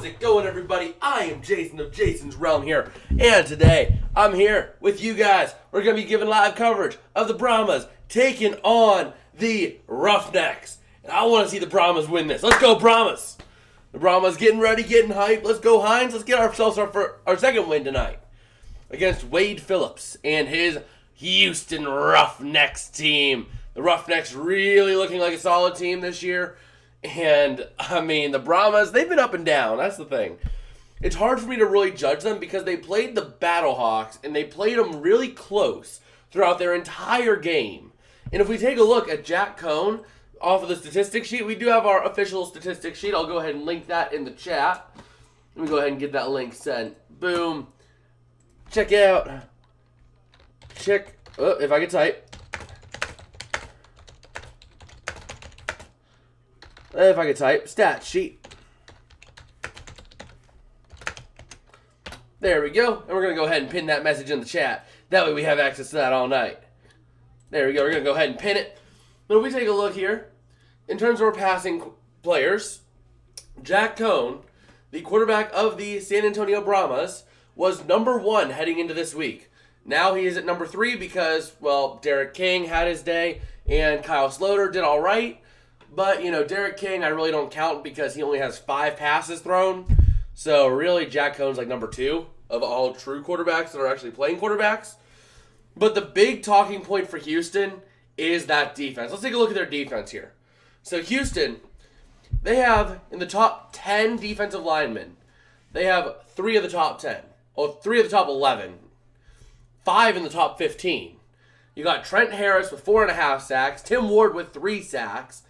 How's it going, everybody? I am Jason of Jason's Realm here, and today I'm here with you guys. We're going to be giving live coverage of the Brahmas taking on the Roughnecks. And I want to see the Brahmas win this. Let's go, Brahmas! The Brahmas getting ready, getting hyped. Let's go, Hines. Let's get ourselves our second win tonight against Wade Phillips and his Houston Roughnecks team. The Roughnecks really looking like a solid team this year. And, I mean, the Brahmas, they've been up and down. That's the thing. It's hard for me to really judge them because they played the Battlehawks, and they played them really close throughout their entire game. And if we take a look at Jack Cohn off of the statistics sheet, we do have our official statistics sheet. I'll go ahead and link that in the chat. Let me go ahead and get that link sent. Boom. Check out. Check. Oh, if I can type. If I could type, stat sheet. There we go. And we're going to go ahead and pin that message in the chat. That way we have access to that all night. There we go. We're going to go ahead and pin it. But if we take a look here, in terms of our passing players, Jack Cohn, the quarterback of the San Antonio Brahmas, was number 1 heading into this week. Now he is at number 3 because, well, Derek King had his day and Kyle Sloter did all right. But, you know, Derek King I really don't count because he only has 5 passes thrown. So, really, Jack Cohn's like number 2 of all true quarterbacks that are actually playing quarterbacks. But the big talking point for Houston is that defense. Let's take a look at their defense here. So, Houston, they have in the top 10 defensive linemen, they have 3 of the top 10. Oh, 3 of the top 11. 5 in the top 15. You got Trent Harris with 4.5 sacks. Tim Ward with 3 sacks.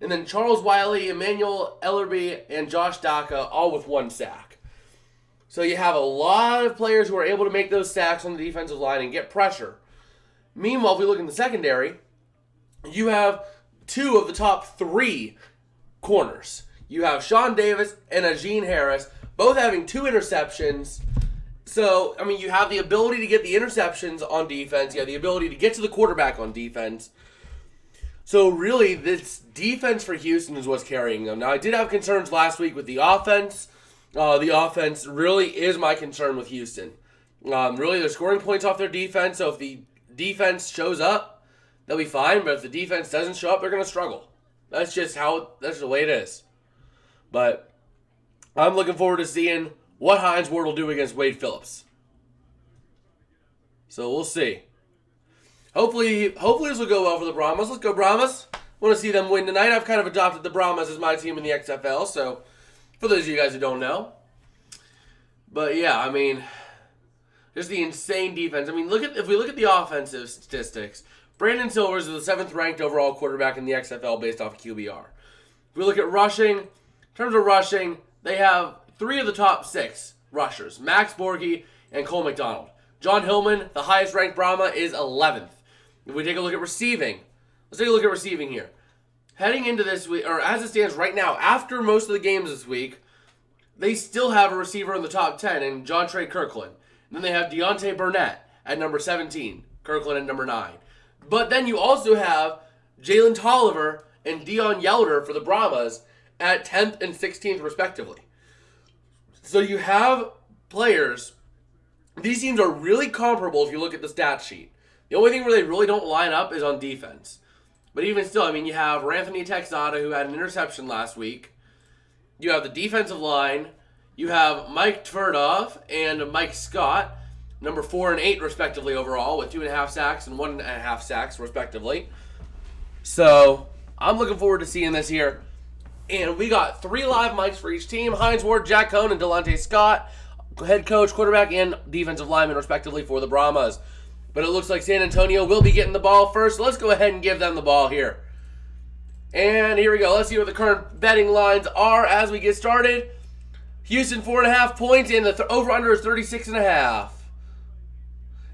And then Charles Wiley, Emmanuel Ellerby, and Josh Daka all with 1 sack. So you have a lot of players who are able to make those sacks on the defensive line and get pressure. Meanwhile, if we look in the secondary, you have 2 of the top 3 corners. You have Sean Davis and Najee Harris, both having 2 interceptions. So, I mean, you have the ability to get the interceptions on defense. You have the ability to get to the quarterback on defense. So really, this defense for Houston is what's carrying them. Now, I did have concerns last week with the offense. The offense really is my concern with Houston. Really, they're scoring points off their defense, so if the defense shows up, they'll be fine. But if the defense doesn't show up, they're going to struggle. That's the way it is. But I'm looking forward to seeing what Hines Ward will do against Wade Phillips. So we'll see. Hopefully this will go well for the Brahmas. Let's go, Brahmas. Want to see them win tonight. I've kind of adopted the Brahmas as my team in the XFL, so for those of you guys who don't know. But yeah, I mean, just the insane defense. I mean, if we look at the offensive statistics, Brandon Silvers is the 7th ranked overall quarterback in the XFL based off of QBR. If we look at rushing, in terms of rushing, they have 3 of the top 6 rushers, Max Borghi and Cole McDonald. John Hillman, the highest ranked Brahma, is 11th. If we take a look at receiving, let's take a look at receiving here. Heading into this week, or as it stands right now, after most of the games this week, they still have a receiver in the top 10 in John Trey Kirkland. And then they have Deontay Burnett at number 17, Kirkland at number 9. But then you also have Jalen Tolliver and Dion Yelder for the Brahmas at 10th and 16th respectively. So you have players. These teams are really comparable if you look at the stat sheet. The only thing where they really don't line up is on defense. But even still, I mean, you have Ranthony Texada, who had an interception last week. You have the defensive line. You have Mike Tverdoff and Mike Scott, number 4 and 8 respectively overall, with 2.5 sacks and 1.5 sacks respectively. So I'm looking forward to seeing this here. And we got 3 live mics for each team: Hines Ward, Jack Cohn, and Delonte Scott, head coach, quarterback, and defensive lineman respectively for the Brahmas. But it looks like San Antonio will be getting the ball first. So let's go ahead and give them the ball here. And here we go. Let's see what the current betting lines are as we get started. Houston 4.5 points, and the over-under is 36.5.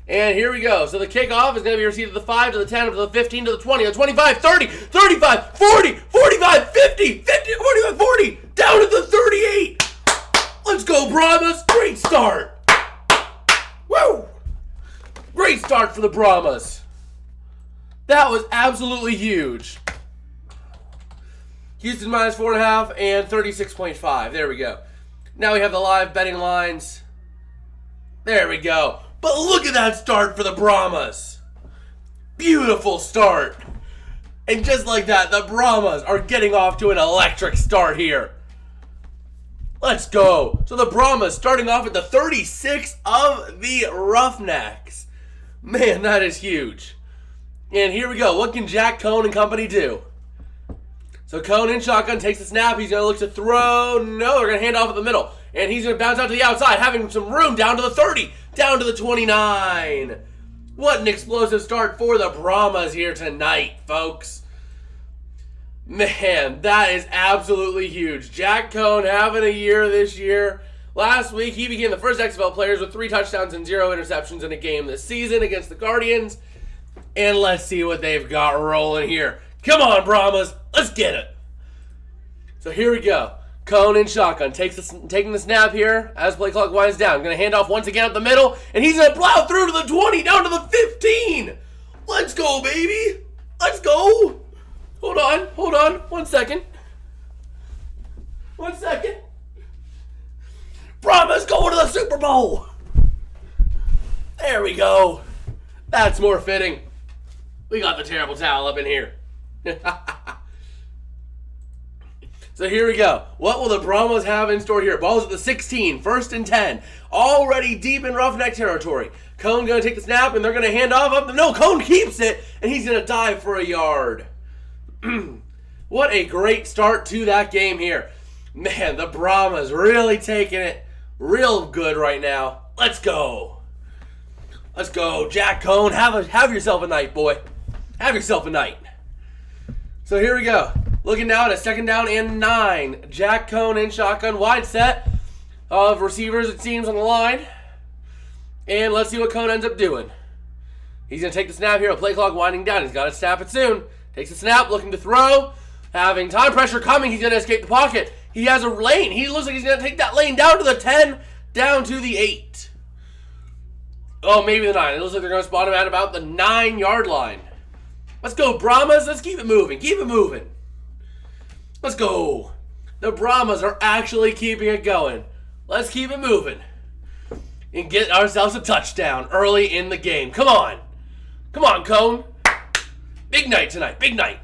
And here we go. So the kickoff is going to be received at the 5, to the 10, to the 15, to the 20, to the 25, 30, 35, 40, 45, 50, 50, 45, 40, down to the 38. Let's go, Brahmas. Great start. Woo! Great start for the Brahmas. That was absolutely huge. Houston minus 4.5 and 36.5. There we go. Now we have the live betting lines. There we go. But look at that start for the Brahmas. Beautiful start. And just like that, the Brahmas are getting off to an electric start here. Let's go. So the Brahmas starting off at the 36 of the Roughnecks. Man, that is huge. And here we go. What can Jack Cohn and company do? So Cohn in shotgun takes the snap. He's going to look to throw. No, they're going to hand off at the middle. And he's going to bounce out to the outside, having some room down to the 30, down to the 29. What an explosive start for the Brahmas here tonight, folks. Man, that is absolutely huge. Jack Cohn having a year this year. Last week, he became the first XFL players with 3 touchdowns and 0 interceptions in a game this season against the Guardians. And let's see what they've got rolling here. Come on, Brahmas. Let's get it. So here we go. Cohn in shotgun taking the snap here as play clock winds down. Going to hand off once again up the middle, and he's going to plow through to the 20, down to the 15. Let's go, baby. Let's go. Hold on. 1 second. 1 second. Brahmas going to the Super Bowl. There we go. That's more fitting. We got the terrible towel up in here. So here we go. What will the Brahmas have in store here? Ball's at the 16, 1st and 10. Already deep in Roughneck territory. Cohn going to take the snap, and they're going to hand off up. No, Cohn keeps it, and he's going to dive for a yard. What a great start to that game here. Man, the Brahmas really taking it real good right now. Let's go. Let's go. Jack Cohn, have yourself a night, boy. Have yourself a night. So here we go. Looking now at a 2nd down and 9. Jack Cohn in shotgun. Wide set of receivers, it seems, on the line. And let's see what Cohn ends up doing. He's going to take the snap here. A play clock winding down. He's got to snap it soon. Takes the snap, looking to throw. Having time pressure coming. He's going to escape the pocket. He has a lane. He looks like he's going to take that lane down to the 10, down to the 8. Oh, maybe the 9. It looks like they're going to spot him at about the 9-yard line. Let's go, Brahmas. Let's keep it moving. Keep it moving. Let's go. The Brahmas are actually keeping it going. Let's keep it moving. And get ourselves a touchdown early in the game. Come on. Come on, Cohn. Big night tonight. Big night.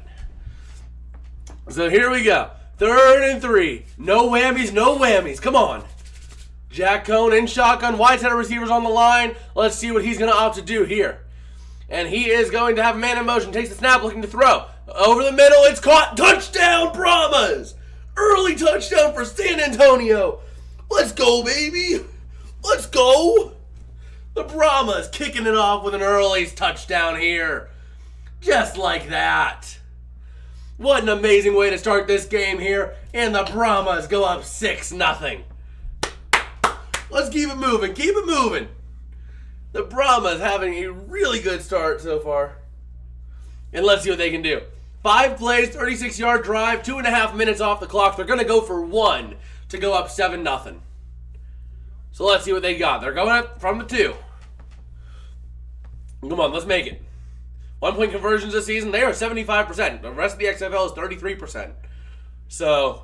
So here we go. 3rd and 3. No whammies, no whammies. Come on. Jack Cohn in shotgun. Wide set of receivers on the line. Let's see what he's going to opt to do here. And he is going to have a man in motion. Takes the snap, looking to throw. Over the middle, it's caught. Touchdown, Brahmas! Early touchdown for San Antonio. Let's go, baby. Let's go. The Brahmas kicking it off with an early touchdown here. Just like that. What an amazing way to start this game here. And the Brahmas go up 6-0. Let's keep it moving. Keep it moving. The Brahmas having a really good start so far. And let's see what they can do. 5 plays, 36-yard drive, 2.5 minutes off the clock. They're going to go for 1 to go up 7-0. So let's see what they got. They're going up from the 2. Come on, let's make it. 1-point conversions this season, they are 75%. The rest of the XFL is 33%. So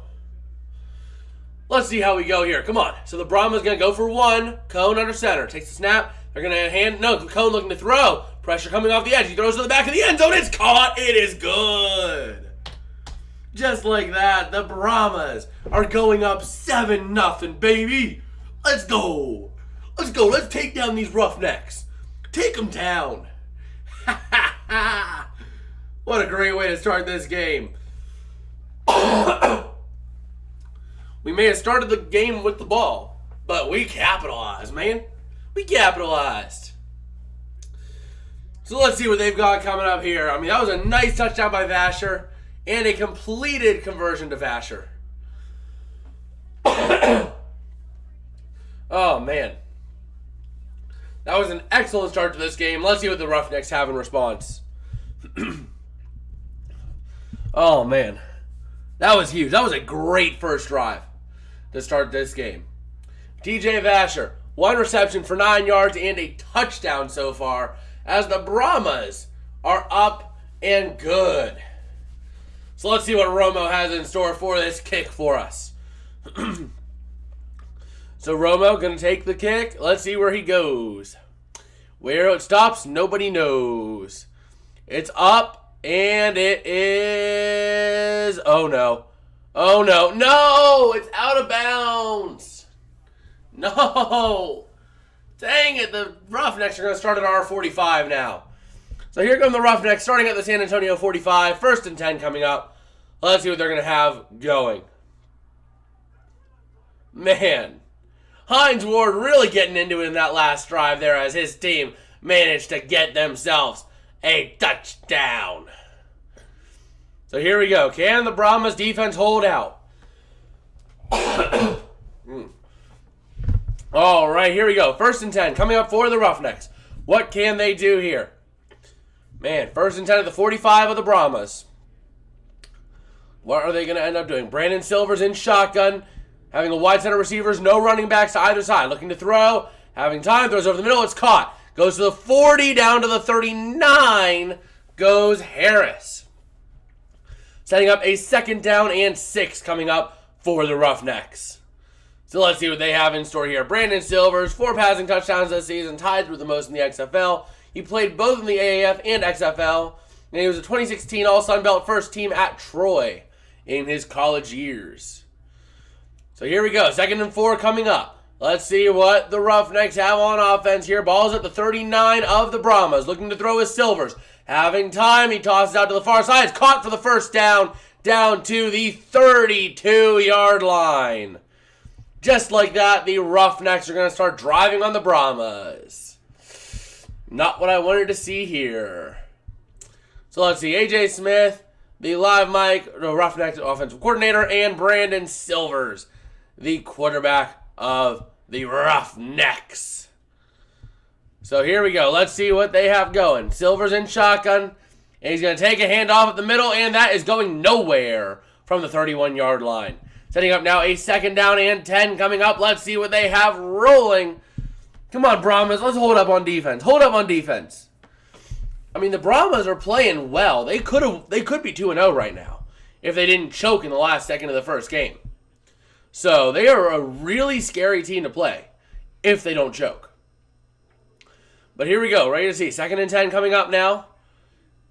let's see how we go here. Come on. So the Brahmas going to go for 1. Cohn under center. Takes the snap. They're going to Cohn looking to throw. Pressure coming off the edge. He throws to the back of the end zone. It's caught. It is good. Just like that, the Brahmas are going up 7-0, baby. Let's go. Let's go. Let's take down these Roughnecks. Take them down. What a great way to start this game. We may have started the game with the ball, but we capitalized, man. We capitalized. So let's see what they've got coming up here. I mean, that was a nice touchdown by Vasher and a completed conversion to Vasher. Oh, man. That was an excellent start to this game. Let's see what the Roughnecks have in response. Oh, man. That was huge. That was a great first drive to start this game. TJ Vasher, 1 reception for 9 yards and a touchdown so far, as the Brahmas are up and good. So let's see what Romo has in store for this kick for us. So Romo going to take the kick. Let's see where he goes. Where it stops, nobody knows. It's up, and it is... Oh, no. Oh, no. No! It's out of bounds. No! Dang it, the Roughnecks are going to start at our 45 now. So here come the Roughnecks starting at the San Antonio 45. 1st and 10 coming up. Let's see what they're going to have going. Man. Hines Ward really getting into it in that last drive there as his team managed to get themselves a touchdown. So here we go. Can the Brahmas defense hold out? All right, here we go. 1st and 10 coming up for the Roughnecks. What can they do here? Man, 1st and 10 at the 45 of the Brahmas. What are they going to end up doing? Brandon Silver's in shotgun. Having a wide set of receivers, no running backs to either side. Looking to throw, having time, throws over the middle, it's caught. Goes to the 40, down to the 39, goes Harris. Setting up a 2nd down and 6 coming up for the Roughnecks. So let's see what they have in store here. Brandon Silvers, 4 passing touchdowns this season, tied with the most in the XFL. He played both in the AAF and XFL, and he was a 2016 All-Sun Belt first team at Troy in his college years. So here we go, 2nd and 4 coming up. Let's see what the Roughnecks have on offense here. Ball's at the 39 of the Brahmas. Looking to throw his Silvers. Having time, he tosses out to the far side. It's caught for the 1st down, down to the 32-yard line. Just like that, the Roughnecks are going to start driving on the Brahmas. Not what I wanted to see here. So let's see, A.J. Smith, the live mic, the Roughnecks offensive coordinator, and Brandon Silvers, the quarterback of the Roughnecks. So here we go. Let's see what they have going. Silver's in shotgun, and he's going to take a handoff at the middle, and that is going nowhere from the 31-yard line. Setting up now a 2nd down and 10 coming up. Let's see what they have rolling. Come on, Brahmas. Let's hold up on defense. Hold up on defense. I mean, the Brahmas are playing well. They could be 2-0 right now if they didn't choke in the last second of the first game. So they are a really scary team to play if they don't choke. But here we go. Ready to see. 2nd and 10 coming up now.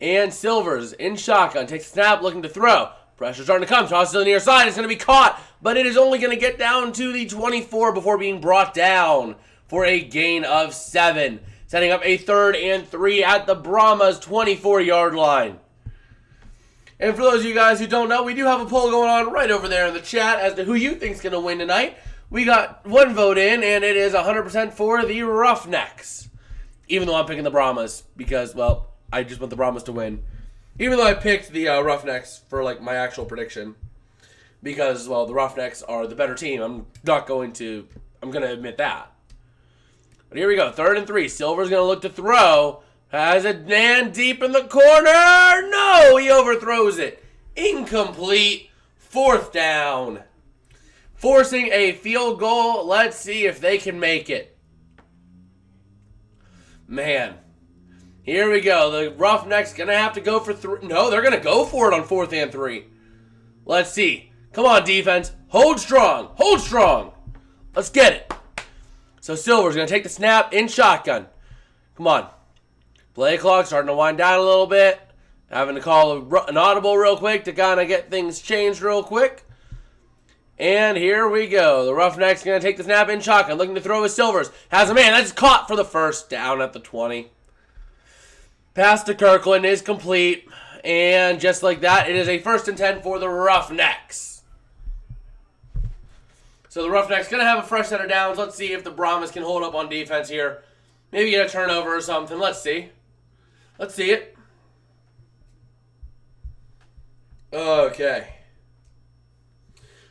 And Silvers in shotgun. Takes a snap, looking to throw. Pressure starting to come. Tosses to the near side. It's going to be caught. But it is only going to get down to the 24 before being brought down for a gain of 7. Setting up a 3rd and 3 at the Brahmas 24-yard line. And for those of you guys who don't know, we do have a poll going on right over there in the chat as to who you think's going to win tonight. We got 1 vote in, and it is 100% for the Roughnecks. Even though I'm picking the Brahmas because, well, I just want the Brahmas to win. Even though I picked the Roughnecks for, like, my actual prediction. Because, well, the Roughnecks are the better team. I'm going to admit that. But here we go. 3rd and 3. Silver's going to look to throw. Has a man deep in the corner. No, he overthrows it. Incomplete. 4th down. Forcing a field goal. Let's see if they can make it. Man. Here we go. The Roughnecks going to have to go for 3. No, they're going to go for it on 4th and 3. Let's see. Come on, defense. Hold strong. Hold strong. Let's get it. So Silver's going to take the snap in shotgun. Come on. Play clock starting to wind down a little bit. Having to call an audible real quick to kind of get things changed real quick. And here we go. The Roughnecks going to take the snap in shotgun. Looking to throw his Silvers. Has a man. That's caught for the 1st down at the 20. Pass to Kirkland is complete. And just like that, it is a 1st and 10 for the Roughnecks. So the Roughnecks going to have a fresh set of downs. Let's see if the Brahmas can hold up on defense here. Maybe get a turnover or something. Let's see. Let's see it. Okay.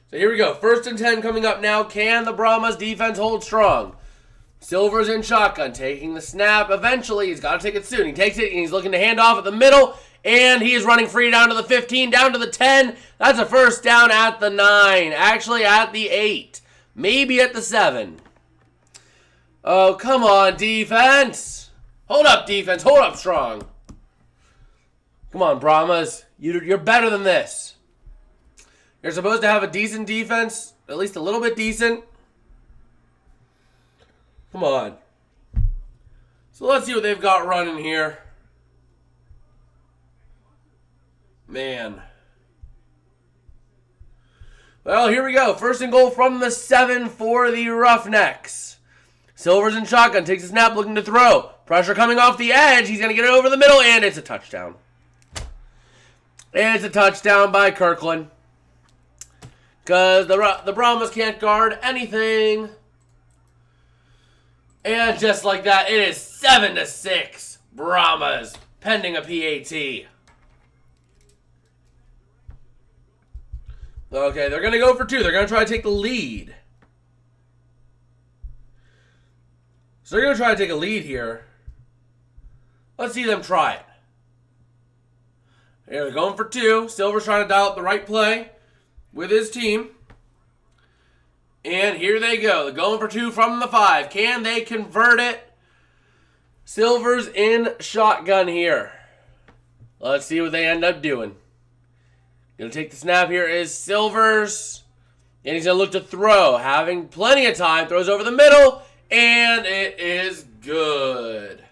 So here we go. 1st and 10 coming up now. Can the Brahmas defense hold strong? Silver's in shotgun, taking the snap. Eventually, he's got to take it soon. He takes it, and he's looking to hand off at the middle. And he is running free down to the 15, down to the 10. That's a 1st down at the 9. Actually, at the 8. Maybe at the 7. Oh, come on, defense. Hold up, defense. Hold up strong. Come on, Brahmas. You're better than this. You're supposed to have a decent defense, at least a little bit decent. Come on. So let's see what they've got running here. Man. Well, here we go. First and goal from the 7 for the Roughnecks. Silver's in shotgun. Takes a snap, looking to throw. Pressure coming off the edge. He's going to get it over the middle, and it's a touchdown. It's a touchdown by Kirkland. Because the Brahmas can't guard anything. And just like that, it is 7-6. Brahmas, pending a PAT. Okay, they're going to go for 2. They're going to try to take the lead. So they're going to try to take a lead here. Let's see them try it. Here, they're going for 2. Silver's trying to dial up the right play with his team. And here they go. They're going for 2 from the 5. Can they convert it? Silver's in shotgun here. Let's see what they end up doing. Going to take the snap here is Silvers. And he's going to look to throw. Having plenty of time. Throws over the middle. And it is good.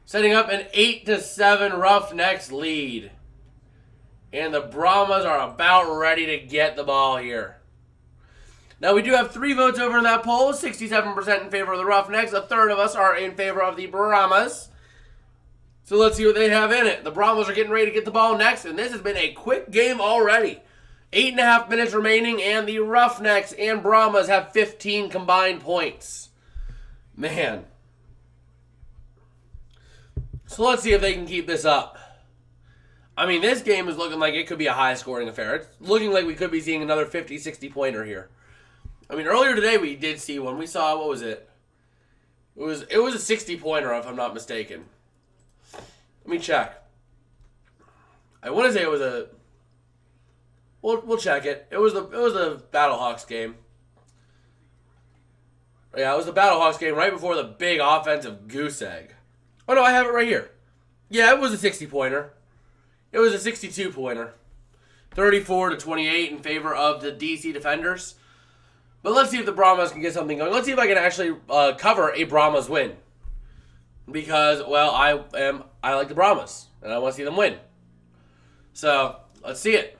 Setting up an 8-7 Roughnecks lead. And the Brahmas are about ready to get the ball here. Now we do have 3 votes over in that poll. 67% in favor of the Roughnecks. A third of us are in favor of the Brahmas. So let's see what they have in it. The Brahmas are getting ready to get the ball next. And this has been a quick game already. 8.5 minutes remaining. And the Roughnecks and Brahmas have 15 combined points. Man. So let's see if they can keep this up. I mean, this game is looking like it could be a high-scoring affair. It's looking like we could be seeing another 50, 60-pointer here. I mean, earlier today we did see one. We saw, what was it? It was a 60-pointer, if I'm not mistaken. Let me check. I want to say it was a... We'll check it. It was the Battlehawks game. Yeah, it was the Battlehawks game right before the big offensive goose egg. Oh, no, I have it right here. Yeah, it was a 60-pointer. It was a 62-pointer. 34-28 in favor of the DC Defenders. But let's see if the Brahmas can get something going. Let's see if I can actually cover a Brahmas win. Because, well, I like the Brahmas. And I want to see them win. So, let's see it.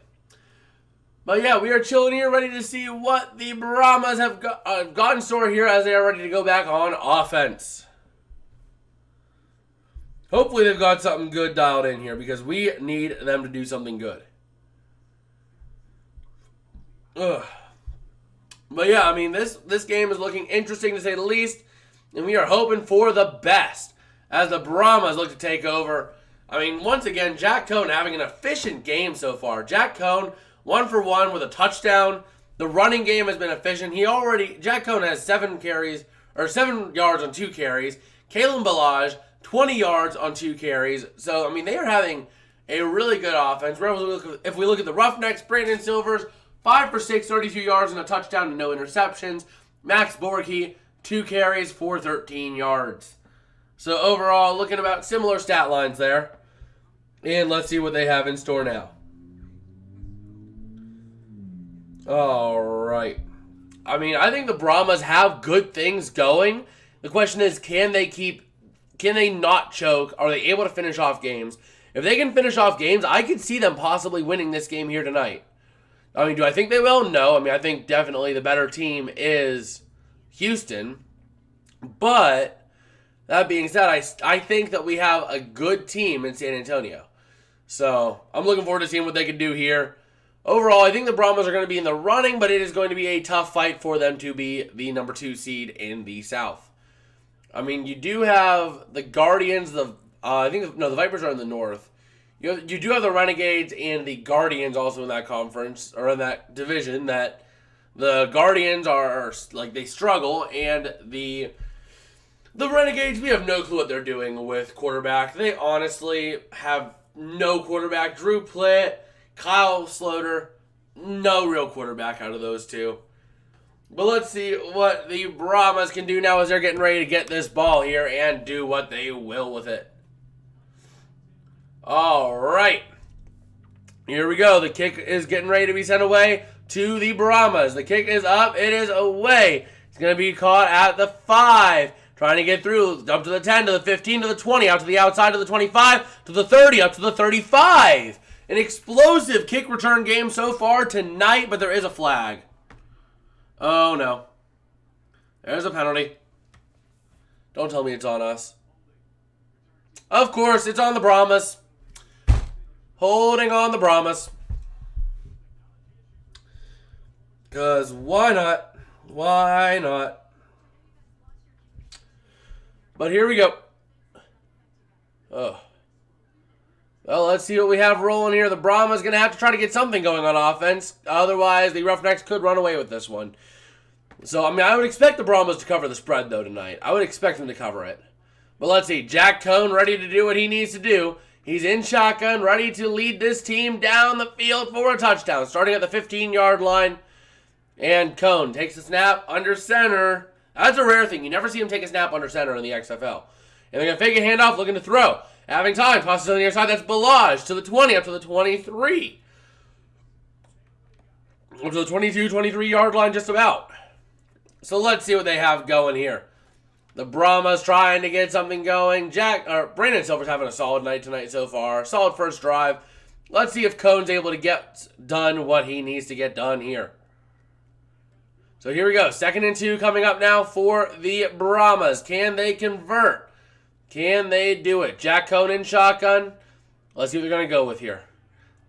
But yeah, we are chilling here, ready to see what the Brahmas have got in store here as they are ready to go back on offense. Hopefully they've got something good dialed in here because we need them to do something good. Ugh. But yeah, I mean, this game is looking interesting to say the least. And we are hoping for the best as the Brahmas look to take over. I mean, once again, Jack Cohn having an efficient game so far. Jack Cohn, 1 for 1 with a touchdown. The running game has been efficient. Jack Cohn has 7 yards on 2 carries. Kalen Ballage, 20 yards on 2 carries. So, I mean, they are having a really good offense. If we look at the Roughnecks, Brandon Silvers, 5 for 6, 32 yards and a touchdown and no interceptions. Max Borghi, 2 carries for 13 yards. So overall, looking about similar stat lines there. And let's see what they have in store now. All right. I mean, I think the Brahmas have good things going. The question is, can they not choke? Are they able to finish off games? If they can finish off games, I could see them possibly winning this game here tonight. I mean, do I think they will? No. I mean, I think definitely the better team is Houston. But that being said, I think that we have a good team in San Antonio. So I'm looking forward to seeing what they can do here. Overall, I think the Brahmas are going to be in the running, but it is going to be a tough fight for them to be the number 2 seed in the South. I mean, you do have the Guardians, the Vipers are in the North. You do have the Renegades and the Guardians also in that conference, or in that division, that the Guardians are, like, they struggle, and the Renegades, we have no clue what they're doing with quarterback. They honestly have no quarterback. Drew Plitt, Kyle Sloter, no real quarterback out of those two. But let's see what the Brahmas can do now as they're getting ready to get this ball here and do what they will with it. All right. Here we go. The kick is getting ready to be sent away to the Brahmas. The kick is up. It is away. He's going to be caught at the 5. Trying to get through. Up to the 10, to the 15, to the 20. Out to the outside to the 25, to the 30, up to the 35. An explosive kick return game so far tonight, but there is a flag. Oh, no. There's a penalty. Don't tell me it's on us. Of course, it's on the Brahmas. Holding on the Brahmas. Because why not? Why not? But here we go. Oh. Well, let's see what we have rolling here. The Brahmas going to have to try to get something going on offense. Otherwise, the Roughnecks could run away with this one. So, I mean, I would expect the Brahmas to cover the spread, though, tonight. I would expect them to cover it. But let's see. Jack Cohn ready to do what he needs to do. He's in shotgun, ready to lead this team down the field for a touchdown. Starting at the 15-yard line. And Cohn takes the snap under center. That's a rare thing. You never see him take a snap under center in the XFL. And they're going to fake a handoff, looking to throw. Having time. Tosses on the other side. That's Balaj to the 20, up to the 23. Up to the 22, 23-yard line just about. So let's see what they have going here. The Brahmas trying to get something going. Brandon Silver's having a solid night tonight so far. Solid first drive. Let's see if Cohn's able to get done what he needs to get done here. So here we go. 2nd and 2 coming up now for the Brahmas. Can they convert? Can they do it? Jack Cohn in shotgun. Let's see what they're going to go with here.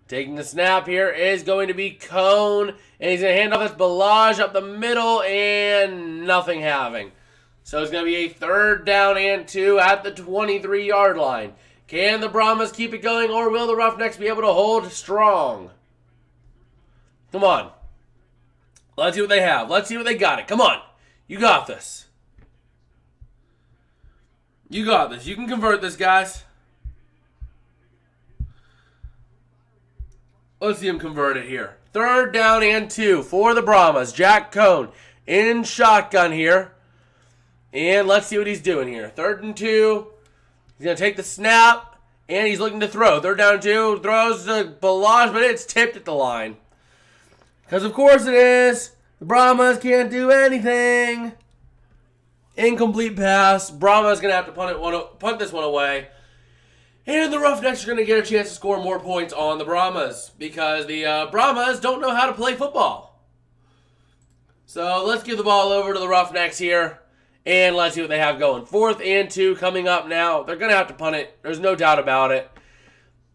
Taking the snap here is going to be Cohn. And he's going to hand off this Balaj up the middle and nothing having. So it's going to be a 3rd down and 2 at the 23-yard line. Can the Brahmas keep it going, or will the Roughnecks be able to hold strong? Come on. Let's see what they have. Let's see what they got it. Come on. You got this. You got this. You can convert this, guys. Let's see him convert it here. 3rd down and 2 for the Brahmas. Jack Cohn in shotgun here. And let's see what he's doing here. 3rd and 2. He's going to take the snap. And he's looking to throw. 3rd down and 2. Throws the Balaj, but it's tipped at the line. Because of course it is. The Brahmas can't do anything. Incomplete pass. Brahmas going to have to punt this one away. And the Roughnecks are going to get a chance to score more points on the Brahmas. Because the Brahmas don't know how to play football. So let's give the ball over to the Roughnecks here. And let's see what they have going. 4th and 2 coming up now. They're going to have to punt it. There's no doubt about it.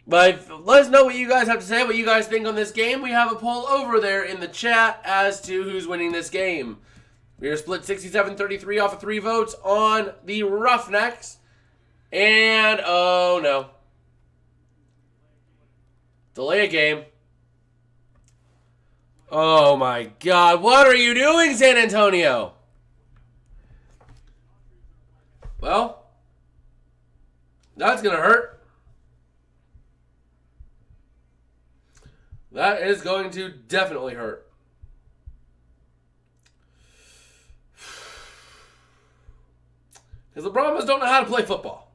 But let us know what you guys have to say, what you guys think on this game. We have a poll over there in the chat as to who's winning this game. We are split 67-33 off of 3 votes on the Roughnecks. And, oh no. Delay a game. Oh my God. What are you doing, San Antonio? Well, that's going to hurt. That is going to definitely hurt. Because the Brahmas don't know how to play football.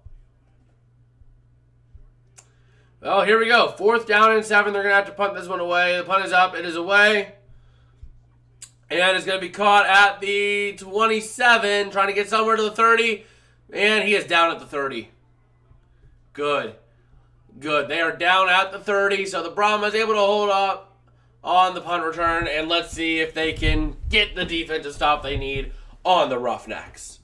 Well, here we go. 4th down and 7. They're going to have to punt this one away. The punt is up. It is away. And it's going to be caught at the 27. Trying to get somewhere to the 30. And he is down at the 30. Good. Good. They are down at the 30, so the Brahmas able to hold up on the punt return, and let's see if they can get the defensive stop they need on the Roughnecks.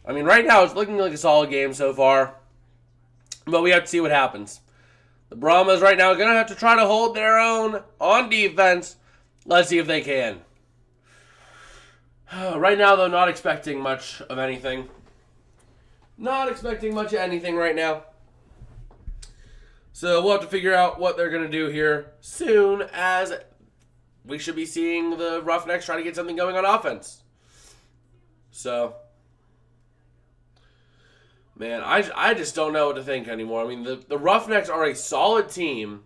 I mean, right now it's looking like a solid game so far, but we have to see what happens. The Brahmas right now are going to have to try to hold their own on defense. Let's see if they can. Right now, though, not expecting much of anything. Not expecting much of anything right now. So we'll have to figure out what they're going to do here soon, as we should be seeing the Roughnecks try to get something going on offense. So, man, I just don't know what to think anymore. I mean, the Roughnecks are a solid team,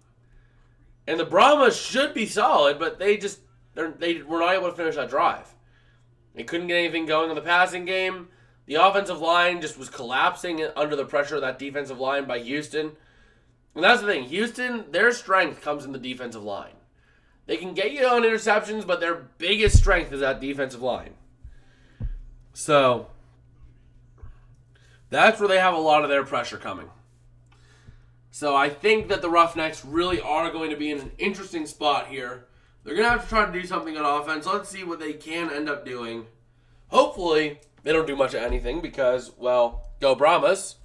and the Brahmas should be solid, but they were not able to finish that drive. They couldn't get anything going in the passing game. The offensive line just was collapsing under the pressure of that defensive line by Houston. And that's the thing. Houston, their strength comes in the defensive line. They can get you on interceptions, but their biggest strength is that defensive line. So that's where they have a lot of their pressure coming. So I think that the Roughnecks really are going to be in an interesting spot here. They're going to have to try to do something on offense. Let's see what they can end up doing. Hopefully, they don't do much of anything because, well, go Brahmas.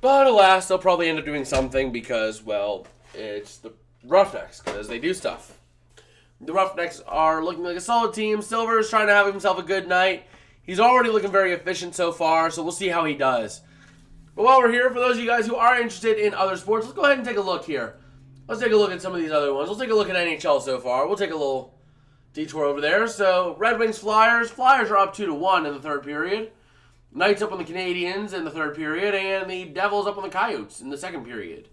But alas, they'll probably end up doing something because, well, it's the Roughnecks because they do stuff. The Roughnecks are looking like a solid team. Silver's trying to have himself a good night. He's already looking very efficient so far, so we'll see how he does. But while we're here, for those of you guys who are interested in other sports, let's go ahead and take a look here. Let's take a look at some of these other ones. Let's take a look at NHL so far. We'll take a little detour over there. So, Red Wings Flyers. Flyers are up 2-1 in the third period. Knights up on the Canadiens in the third period. And the Devils up on the Coyotes in the second period.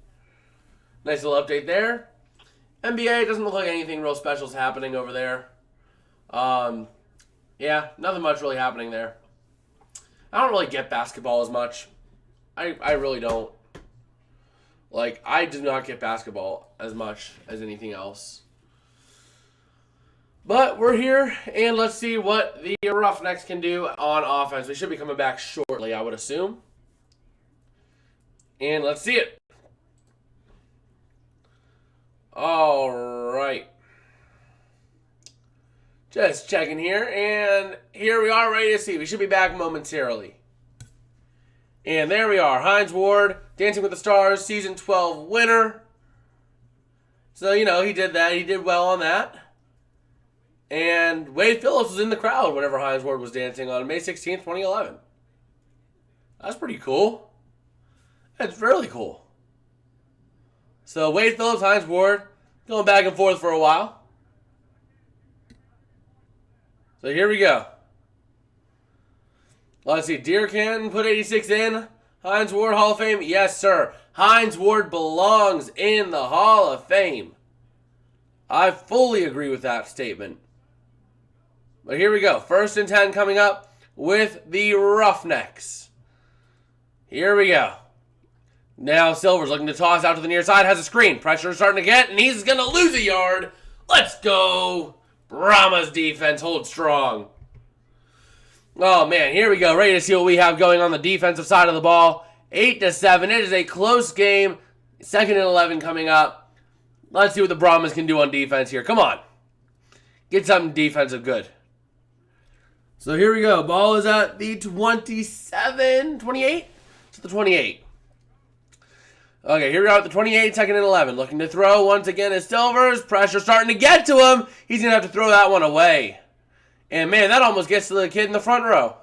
Nice little update there. NBA doesn't look like anything real special is happening over there. Yeah, nothing much really happening there. I don't really get basketball as much. I really don't. Like, I do not get basketball as much as anything else. But we're here, and let's see what the Roughnecks can do on offense. We should be coming back shortly, I would assume. And let's see it. All right. Just checking here, and here we are ready to see. We should be back momentarily. And there we are. Hines Ward, Dancing with the Stars, Season 12 winner. So, you know, he did that. He did well on that. And Wade Phillips was in the crowd whenever Hines Ward was dancing on May 16th, 2011. That's pretty cool. That's really cool. So, Wade Phillips, Hines Ward, going back and forth for a while. So, here we go. Let's see. Deer Canton put 86 in. Hines Ward, Hall of Fame. Yes, sir. Hines Ward belongs in the Hall of Fame. I fully agree with that statement. But here we go. 1st and 10 coming up with the Roughnecks. Here we go. Now Silver's looking to toss out to the near side. Has a screen. Pressure is starting to get, and he's going to lose a yard. Let's go. Brahmas defense holds strong. Oh, man, here we go. Ready to see what we have going on the defensive side of the ball. 8-7. It is a close game. 2nd and 11 coming up. Let's see what the Brahmas can do on defense here. Come on. Get something defensive good. So here we go. Ball is at the 28? It's at the 28. Okay, here we are at the 28, 2nd and 11. Looking to throw once again is Silvers. Pressure starting to get to him. He's going to have to throw that one away. And, man, that almost gets to the kid in the front row.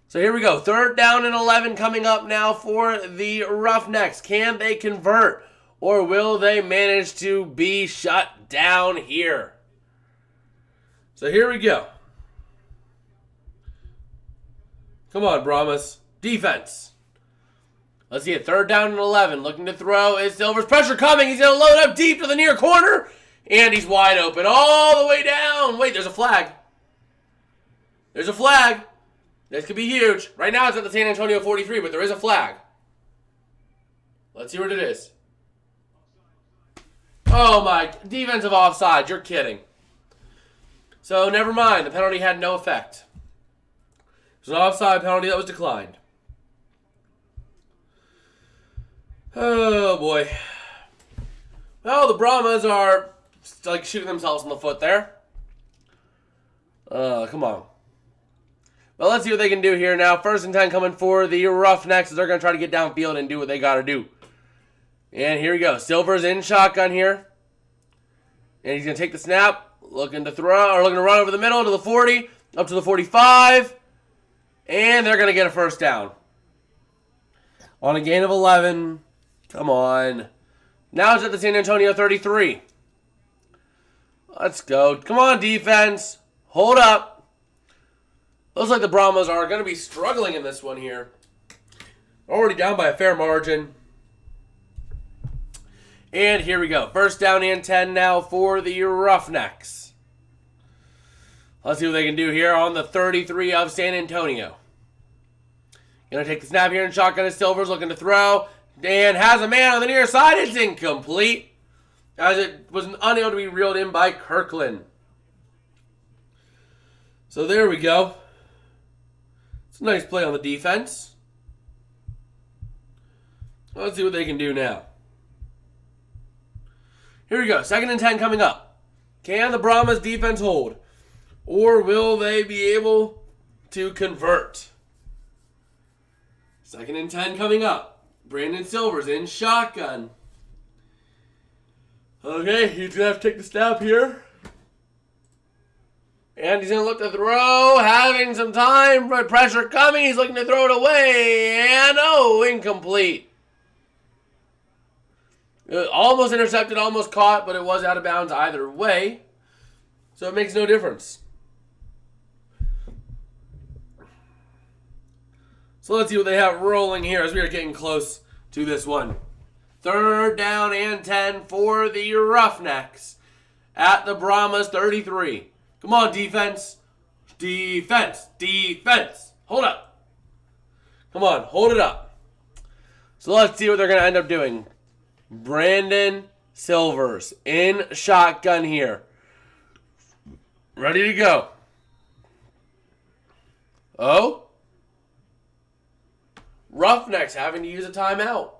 So here we go. 3rd down and 11 coming up now for the Roughnecks. Can they convert? Or will they manage to be shut down here? So here we go. Come on, Brahmas. Defense. Let's see it. 3rd down and 11. Looking to throw is Silver's. Pressure coming. He's going to load up deep to the near corner. And he's wide open all the way down. Wait, there's a flag. There's a flag. This could be huge. Right now it's at the San Antonio 43, but there is a flag. Let's see what it is. Oh my, defensive offside. You're kidding. So never mind. The penalty had no effect. It was an offside penalty that was declined. Oh boy. Well, the Brahmas are like shooting themselves in the foot there. Come on. Well, let's see what they can do here now. 1st and 10 coming for the Roughnecks. They're going to try to get downfield and do what they got to do. And here we go. Silver's in shotgun here. And he's going to take the snap. Looking to throw, or looking to run over the middle to the 40. Up to the 45. And they're going to get a 1st down. On a gain of 11. Come on. Now it's at the San Antonio 33. Let's go. Come on, defense. Hold up. Looks like the Brahmas are going to be struggling in this one here. Already down by a fair margin. And here we go. 1st down and 10 now for the Roughnecks. Let's see what they can do here on the 33 of San Antonio. Going to take the snap here and shotgun is Silvers looking to throw. And has a man on the near side. It's incomplete, as it was unable to be reeled in by Kirkland. So there we go. It's a nice play on the defense. Let's see what they can do now. Here we go. 2nd and 10 coming up. Can the Brahmas defense hold? Or will they be able to convert? 2nd and 10 coming up. Brandon Silver's in shotgun. Okay, he's going to have to take the snap here. And he's going to look to throw, having some time, but pressure coming. He's looking to throw it away. And incomplete. Almost intercepted, almost caught, but it was out of bounds either way. So it makes no difference. So let's see what they have rolling here as we are getting close to this one. 3rd down and 10 for the Roughnecks at the Brahmas 33. Come on, defense. Defense. Defense. Hold up. Come on, hold it up. So let's see what they're going to end up doing. Brandon Silvers in shotgun here. Ready to go. Roughnecks having to use a timeout.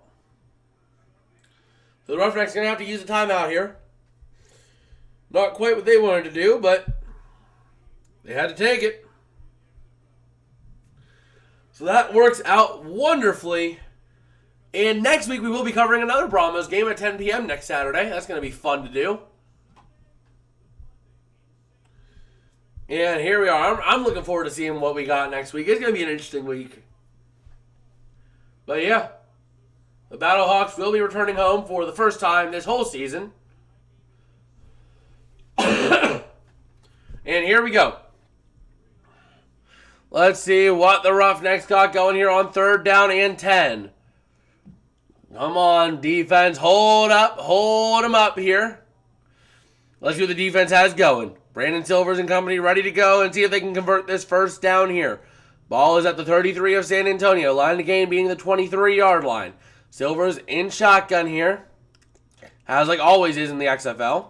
So the Roughnecks are going to have to use a timeout here. Not quite what they wanted to do, but they had to take it. So that works out wonderfully. And next week we will be covering another Brahmas game at 10 p.m. next Saturday. That's going to be fun to do. And here we are. I'm looking forward to seeing what we got next week. It's going to be an interesting week. But yeah, the Battlehawks will be returning home for the first time this whole season. And here we go. Let's see what the Roughnecks got going here on 3rd down and 10. Come on, defense. Hold up. Hold them up here. Let's see what the defense has going. Brandon Silvers and company ready to go and see if they can convert this 1st down here. Ball is at the 33 of San Antonio. Line of game being the 23-yard line. Silvers in shotgun here. As like always is in the XFL.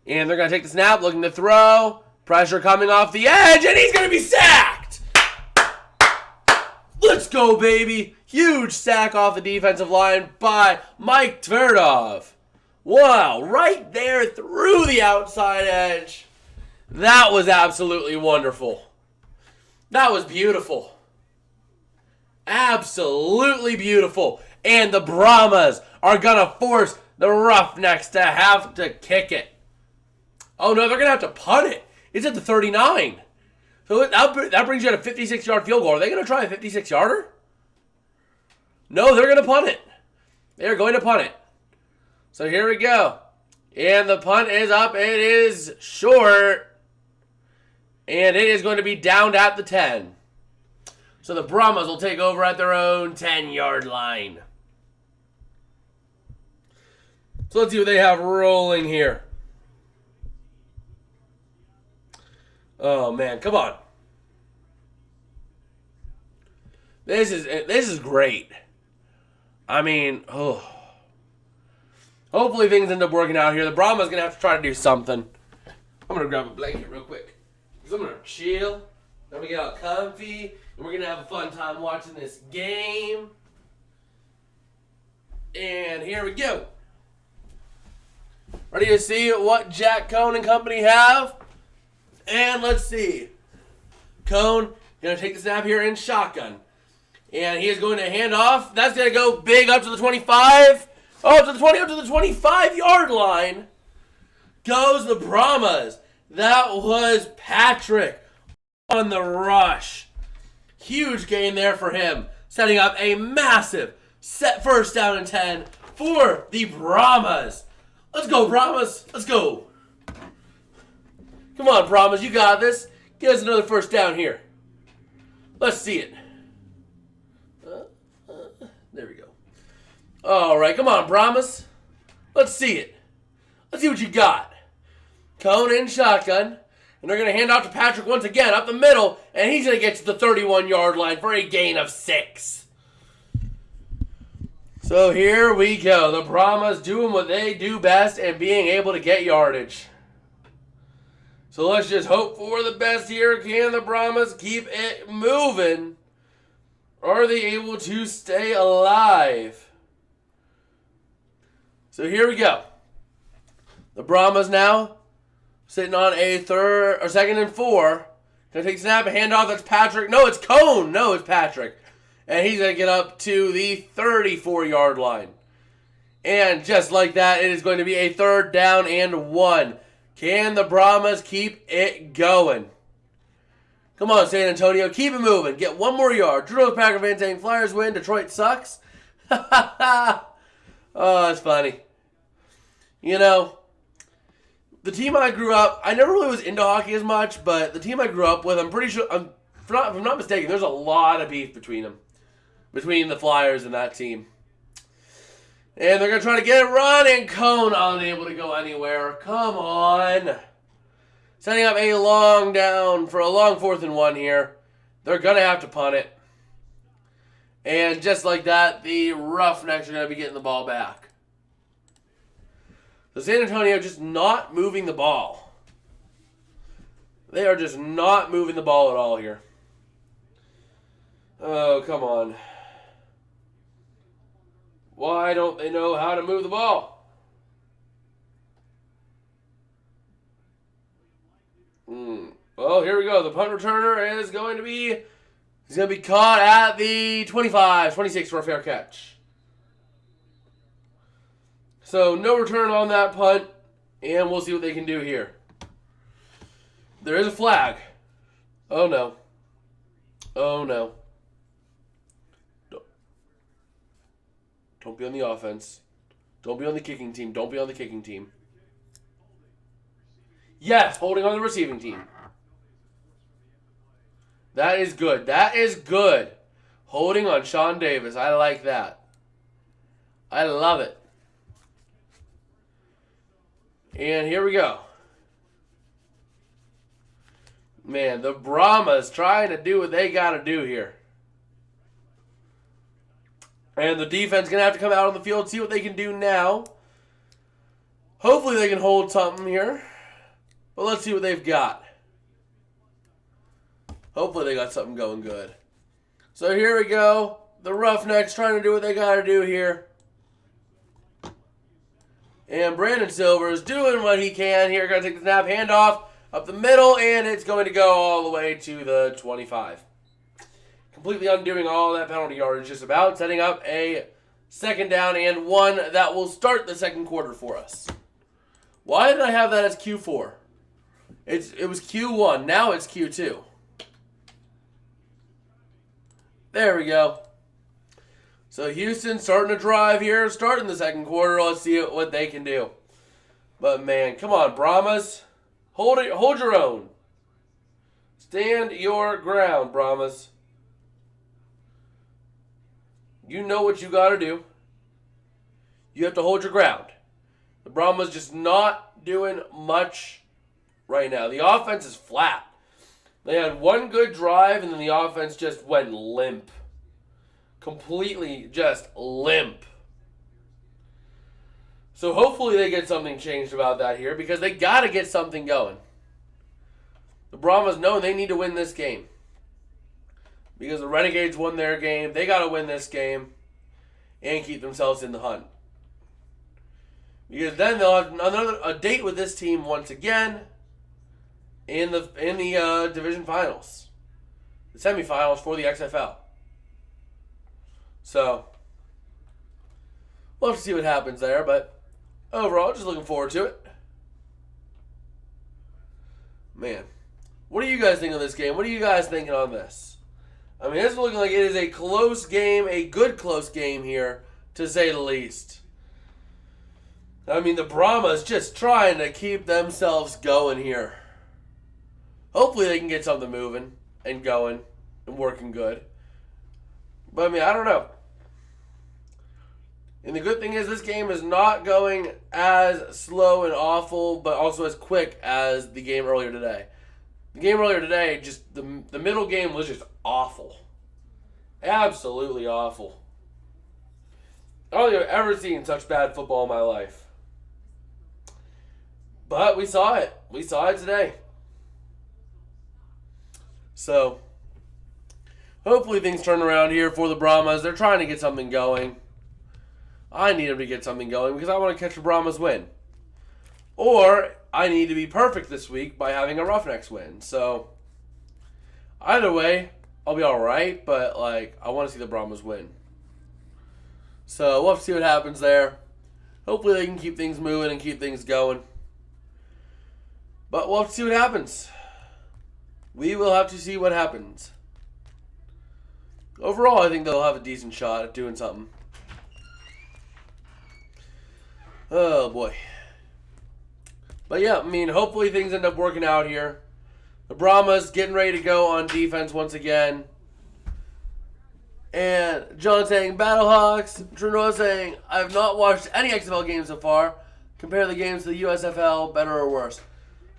And they're going to take the snap, looking to throw. Pressure coming off the edge, and he's going to be sacked! Let's go, baby! Huge sack off the defensive line by Mike Tverdov. Wow, right there through the outside edge. That was absolutely wonderful. That was beautiful. Absolutely beautiful. And the Brahmas are going to force the Roughnecks to have to kick it. Oh, no, they're going to have to punt it. It's at the 39. So that brings you at a 56-yard field goal. Are they going to try a 56-yarder? No, they're going to punt it. They're going to punt it. So here we go. And the punt is up. It is short. And it is going to be downed at the 10. So the Brahmas will take over at their own 10-yard line. So let's see what they have rolling here. Oh, man. Come on. This is great. I mean, hopefully things end up working out here. The Brahmas going to have to try to do something. I'm going to grab a blanket real quick. Because I'm going to chill. I'm going to get all comfy. And we're going to have a fun time watching this game. And here we go. Ready to see what Jack Cohn and company have? And let's see. Cohn going to take the snap here in shotgun. And he is going to hand off. That's going to go big up to the 25. Oh, up to the 20, up to the 25-yard line. Goes the Brahmas. That was Patrick on the rush. Huge gain there for him. Setting up a massive set 1st down and 10 for the Brahmas. Let's go, Brahmas. Let's go. Come on, Brahmas. You got this. Give us another 1st down here. Let's see it. There we go. All right, come on, Brahmas. Let's see it. Let's see what you got. Cohn in shotgun. And they're going to hand off to Patrick once again up the middle. And he's going to get to the 31-yard line for a gain of 6. So here we go. The Brahmas doing what they do best and being able to get yardage. So let's just hope for the best here. Can the Brahmas keep it moving? Are they able to stay alive? So here we go. The Brahmas now sitting on a second and 4. Gonna take a snap, a handoff. That's Patrick. No, it's Cone. No, it's Patrick. And he's gonna get up to the 34-yard line. And just like that, it is going to be a 3rd down and 1. Can the Brahmas keep it going? Come on, San Antonio. Keep it moving. Get 1 more yard. Drew Packer Van saying Flyers win. Detroit sucks. Oh, that's funny. You know, the team I grew up, I never really was into hockey as much, but the team I grew up with, I'm pretty sure, if I'm not mistaken, there's a lot of beef between them. Between the Flyers and that team. And they're going to try to get it run, and Cone unable to go anywhere. Come on. Setting up a long down for a long 4th and 1 here. They're going to have to punt it. And just like that, the Roughnecks are going to be getting the ball back. So San Antonio just not moving the ball. They are just not moving the ball at all here. Oh, come on. Why don't they know how to move the ball? Well, here we go. The punt returner is going to be... He's going to be caught at the 25, 26 for a fair catch. So, no return on that punt. And we'll see what they can do here. There is a flag. Oh, no. Oh, no. Don't be on the offense. Don't be on the kicking team. Don't be on the kicking team. Yes, holding on the receiving team. That is good. That is good. Holding on Sean Davis. I like that. I love it. And here we go. Man, the Brahmas trying to do what they got to do here. And the defense going to have to come out on the field, see what they can do now. Hopefully they can hold something here. But let's see what they've got. Hopefully they got something going good. So here we go. The Roughnecks trying to do what they got to do here. And Brandon Silver is doing what he can here. Going to take the snap, handoff up the middle, and it's going to go all the way to the 25. Completely undoing all that penalty yardage just about. Setting up a 2nd down and 1 that will start the 2nd quarter for us. Why did I have that as Q4? It was Q1. Now it's Q2. There we go. So Houston starting to drive here. Starting the 2nd quarter. Let's see what they can do. But man, come on, Brahmas. Hold your own. Stand your ground, Brahmas. You know what you got to do. You have to hold your ground. The Brahmas just not doing much right now. The offense is flat. They had one good drive, and then the offense just went limp. Completely just limp. So hopefully they get something changed about that here, because they got to get something going. The Brahmas know they need to win this game. Because the Renegades won their game. They got to win this game and keep themselves in the hunt. Because then they'll have a date with this team once again in the division finals. The semifinals for the XFL. So, we'll have to see what happens there. But overall, just looking forward to it. Man, what do you guys think of this game? What are you guys thinking on this? I mean, it's looking like it is a close game, a good close game here, to say the least. I mean, the Brahmas just trying to keep themselves going here. Hopefully they can get something moving and going and working good. But, I mean, I don't know. And the good thing is this game is not going as slow and awful, but also as quick as the game earlier today. The game earlier today, just the middle game was just awful. Absolutely awful. I don't think I've ever seen such bad football in my life. But we saw it. We saw it today. So, hopefully things turn around here for the Brahmas. They're trying to get something going. I need them to get something going because I want to catch a Brahmas win. Or I need to be perfect this week by having a Roughnecks win. So, either way, I'll be alright, but I want to see the Brahmas win. So, we'll have to see what happens there. Hopefully they can keep things moving and keep things going. But we'll have to see what happens. We will have to see what happens. Overall, I think they'll have a decent shot at doing something. Oh, boy. But yeah, hopefully things end up working out here. The Brahmas getting ready to go on defense once again. And John saying, Battlehawks. Trudeau saying, I have not watched any XFL games so far. Compare the games to the USFL, better or worse.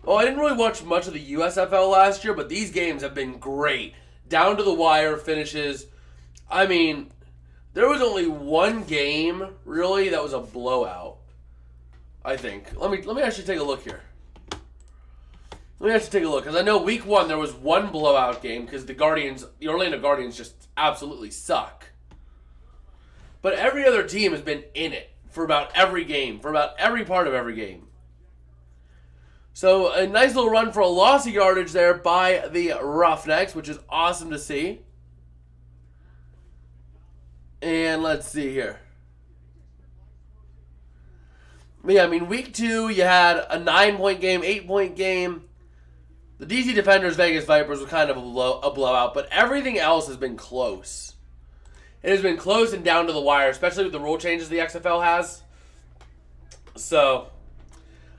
Well, I didn't really watch much of the USFL last year, but these games have been great. Down to the wire finishes. There was only one game, really, that was a blowout. I think. Let me actually take a look here. Because I know week 1 there was one blowout game because the Orlando Guardians just absolutely suck. But every other team has been in it for about every game, for about every part of every game. So a nice little run for a loss of yardage there by the Roughnecks, which is awesome to see. And let's see here. Yeah, week 2, you had a 9-point game, 8-point game. The DC Defenders, Vegas Vipers was kind of a blowout, but everything else has been close. It has been close and down to the wire, especially with the rule changes the XFL has. So,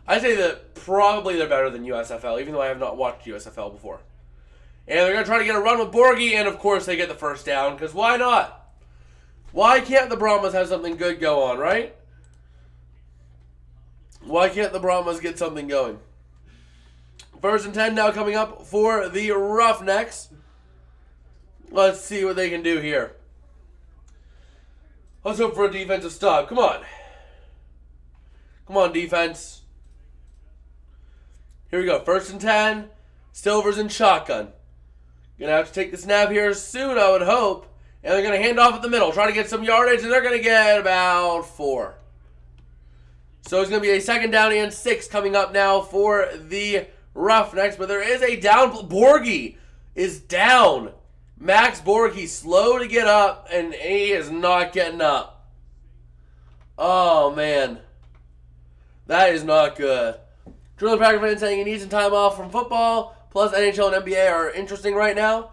I'd say that probably they're better than USFL, even though I have not watched USFL before. And they're going to try to get a run with Borgie, and of course they get the first down, because why not? Why can't the Brahmas have something good go on, right? Why can't the Brahmas get something going? 1st and 10 now coming up for the Roughnecks. Let's see what they can do here. Let's hope for a defensive stop. Come on. Come on, defense. Here we go. 1st and 10. Silver's in shotgun. Going to have to take the snap here soon, I would hope. And they're going to hand off at the middle. Try to get some yardage, and they're going to get about 4. So it's going to be a 2nd down and 6 coming up now for the Roughnecks. But there is a down. Borgie is down. Max Borgie slow to get up, and he is not getting up. Oh, man. That is not good. Driller Packer fan saying he needs some time off from football. Plus NHL and NBA are interesting right now.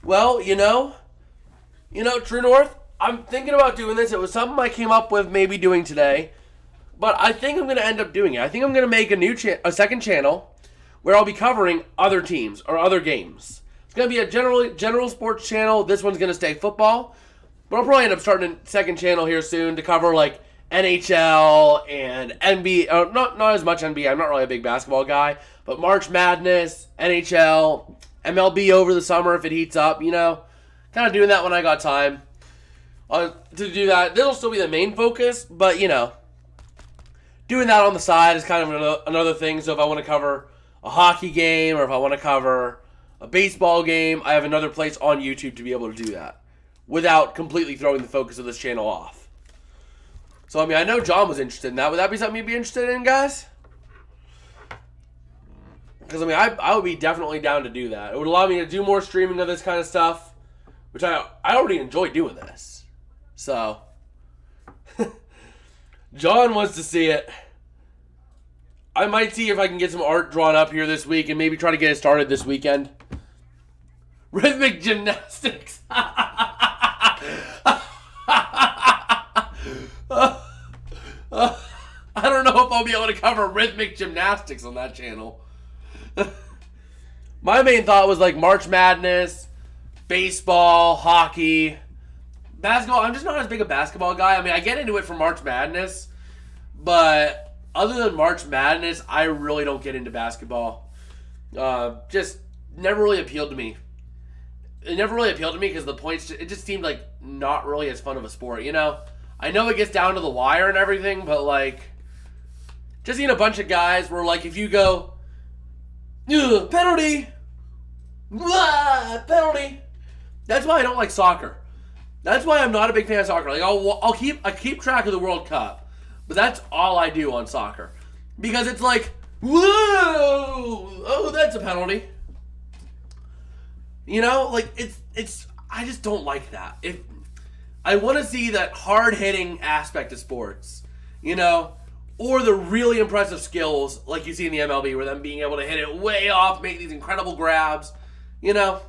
Well, True North, I'm thinking about doing this. It was something I came up with maybe doing today. But I think I'm going to end up doing it. I think I'm going to make a second channel where I'll be covering other teams or other games. It's going to be a general sports channel. This one's going to stay football. But I'll probably end up starting a second channel here soon to cover NHL and NBA. Not as much NBA. I'm not really a big basketball guy. But March Madness, NHL, MLB over the summer if it heats up, Kind of doing that when I got time. To do that, this will still be the main focus, but, doing that on the side is kind of another thing. So if I want to cover a hockey game or if I want to cover a baseball game, I have another place on YouTube to be able to do that without completely throwing the focus of this channel off. So, I know John was interested in that. Would that be something you'd be interested in, guys? Because, I would be definitely down to do that. It would allow me to do more streaming of this kind of stuff, which I already enjoy doing this. So, John wants to see it. I might see if I can get some art drawn up here this week and maybe try to get it started this weekend. Rhythmic gymnastics. I don't know if I'll be able to cover rhythmic gymnastics on that channel. My main thought was March Madness, baseball, hockey, basketball. I'm just not as big a basketball guy. I get into it for March Madness, but other than March Madness, I really don't get into basketball. Just never really appealed to me. It never really appealed to me because the points, it just seemed not really as fun of a sport, I know it gets down to the wire and everything, but just seeing a bunch of guys where if you go, penalty, Penalty. That's why I don't like soccer. That's why I'm not a big fan of soccer. Like I keep track of the World Cup, but that's all I do on soccer because it's like, whoa, oh, that's a penalty. You know, like it's. I just don't like that. If I want to see that hard hitting aspect of sports, you know, or the really impressive skills like you see in the MLB, where them being able to hit it way off, make these incredible grabs, you know.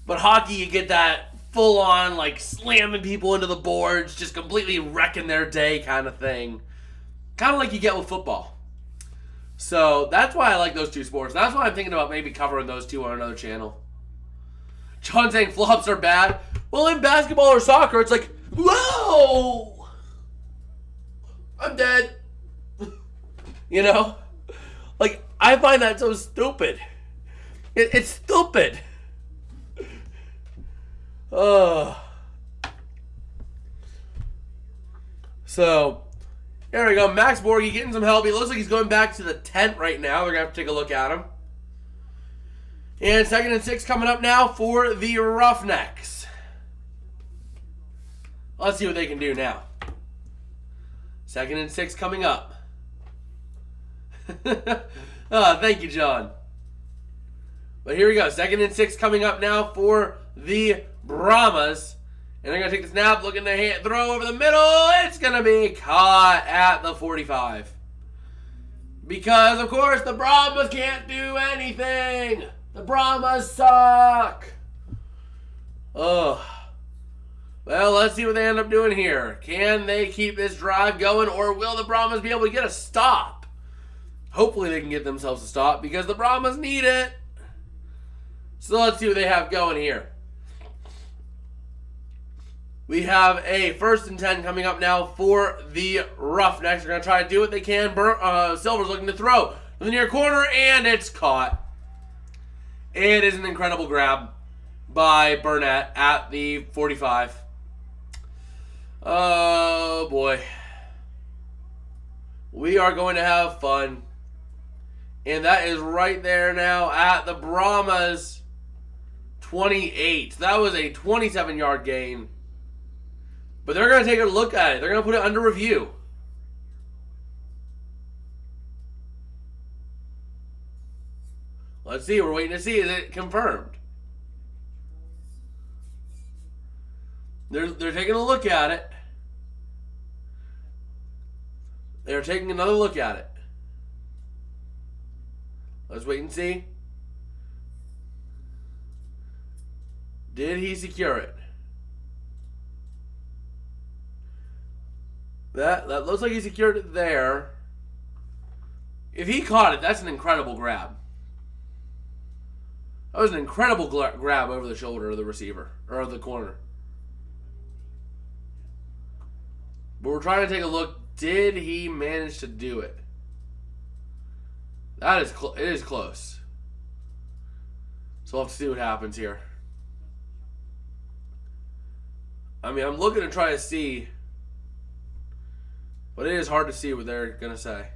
But hockey, you get that full on like slamming people into the boards, just completely wrecking their day kind of thing, kind of like you get with football. So that's why I like those two sports. That's why I'm thinking about maybe covering those two on another channel. John saying flops are bad. Well, in basketball or soccer, it's like, whoa, I'm dead. You know? Like, I find that so stupid. It's stupid. So, there we go. Max Borghi getting some help. He looks like he's going back to the tent right now. They're going to have to take a look at him. And 2nd and 6 coming up now for the Roughnecks. Let's see what they can do now. 2nd and 6 coming up. Thank you, John. But here we go. 2nd and 6 coming up now for the Brahmas. And they're going to take the snap, looking to throw over the middle. It's going to be caught at the 45. Because, of course, the Brahmas can't do anything. The Brahmas suck. Ugh. Well, let's see what they end up doing here. Can they keep this drive going, or will the Brahmas be able to get a stop? Hopefully they can get themselves a stop because the Brahmas need it. So let's see what they have going here. We have a 1st and 10 coming up now for the Roughnecks. They're going to try to do what they can. Silver's looking to throw to the near corner, and it's caught. It is an incredible grab by Burnett at the 45. Oh, boy. We are going to have fun. And that is right there now at the Brahmas 28. That was a 27-yard gain. But they're going to take a look at it. They're going to put it under review. Let's see. We're waiting to see. Is it confirmed? They're taking a look at it. They're taking another look at it. Let's wait and see. Did he secure it? That looks like he secured it there. If he caught it, that's an incredible grab. That was an incredible grab over the shoulder of the receiver, or of the corner. But we're trying to take a look. Did he manage to do it? That is it is close. So we'll have to see what happens here. I mean, I'm looking to try to see, but it is hard to see what they're going to say.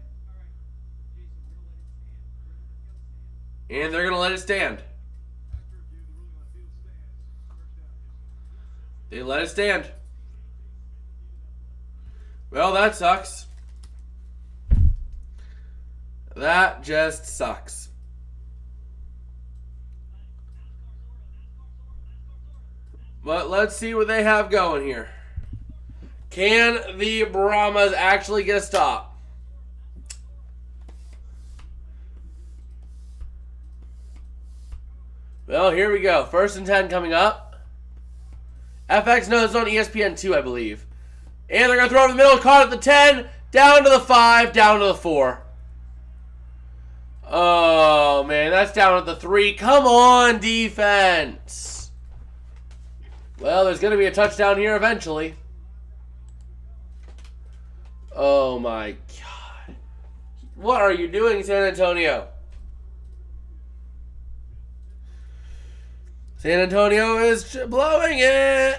And they're going to let it stand. They let it stand. Well, that sucks. That just sucks. But let's see what they have going here. Can the Brahmas actually get a stop? Well, here we go. 1st and 10 coming up. FX, no, it's on ESPN2, I believe. And they're going to throw it in the middle. Caught at the 10. Down to the 5. Down to the 4. Oh, man. That's down at the 3. Come on, defense. Well, there's going to be a touchdown here eventually. Oh, my God. What are you doing, San Antonio? San Antonio is blowing it.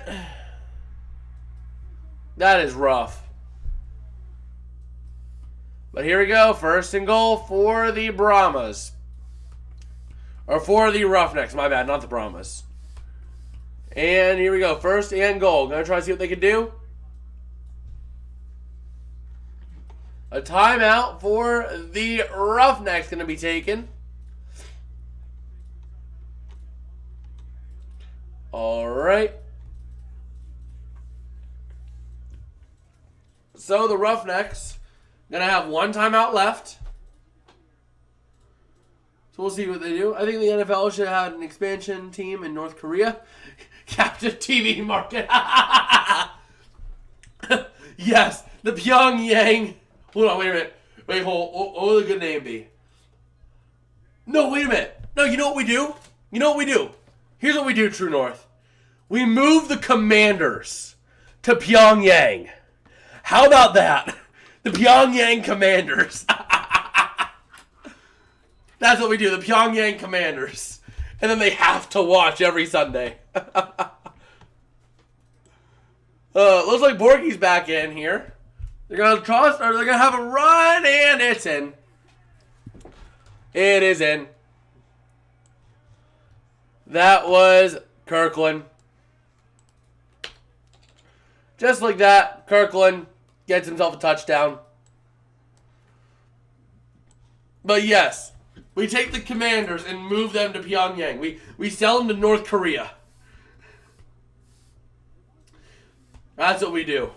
That is rough. But here we go. 1st and goal for the Brahmas. Or for the Roughnecks, my bad, not the Brahmas. And here we go. First and goal. Gonna try to see what they can do. A timeout for the Roughnecks going to be taken. All right. So the Roughnecks going to have one timeout left. So we'll see what they do. I think the NFL should have an expansion team in North Korea. Captive TV market. Yes, the Pyongyang. Hold on, wait a minute. Wait, what would a good name be? No, wait a minute. No, you know what we do? You know what we do? Here's what we do, True North. We move the Commanders to Pyongyang. How about that? The Pyongyang Commanders. That's what we do, the Pyongyang Commanders. And then they have to watch every Sunday. Looks like Borky's back in here. They're gonna toss, or they're gonna have a run, and it's in. It is in. That was Kirkland. Just like that, Kirkland gets himself a touchdown. But yes, we take the Commanders and move them to Pyongyang. We sell them to North Korea. That's what we do.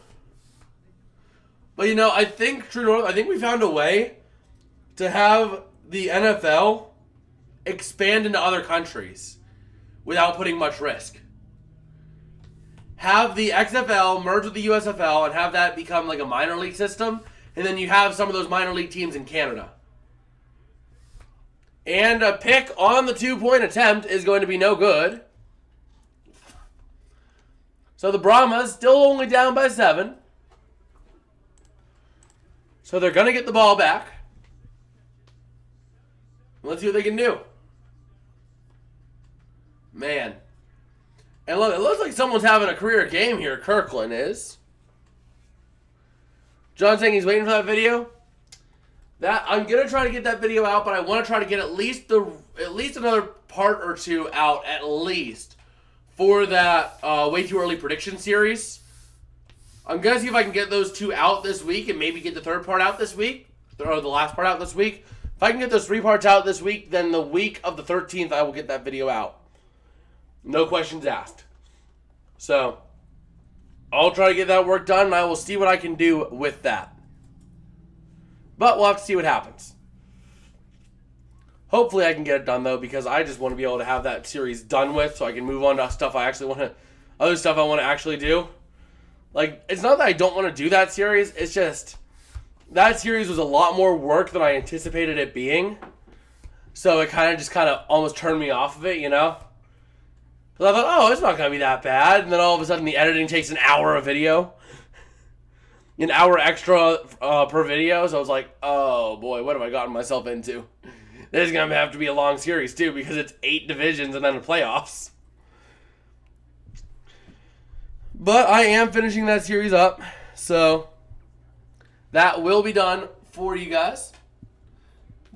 But you know, I think, True North, I think we found a way to have the NFL expand into other countries without putting much risk. Have the XFL merge with the USFL and have that become like a minor league system, and then you have some of those minor league teams in Canada. And a pick on the 2-point attempt is going to be no good. So the Brahmas still only down by 7. So they're going to get the ball back. Let's see what they can do. Man. And look, it looks like someone's having a career game here. Kirkland is. John saying he's waiting for that video. That I'm going to try to get that video out, but I want to try to get at least another part or two out at least for that way too early prediction series. I'm going to see if I can get those 2 out this week and maybe get the third part out this week. Or the last part out this week. If I can get those 3 parts out this week, then the week of the 13th, I will get that video out. No questions asked. So, I'll try to get that work done, and I will see what I can do with that. But we'll have to see what happens. Hopefully I can get it done, though, because I just want to be able to have that series done with so I can move on to stuff I actually want to... Other stuff I want to actually do. Like, it's not that I don't want to do that series. It's just, that series was a lot more work than I anticipated it being. So it kind of almost turned me off of it, you know? Because I thought, oh, it's not going to be that bad. And then all of a sudden the editing takes an hour of video. An hour extra per video. So I was like, oh boy, what have I gotten myself into? This is going to have to be a long series too, because it's 8 divisions and then the playoffs. But I am finishing that series up, so that will be done for you guys.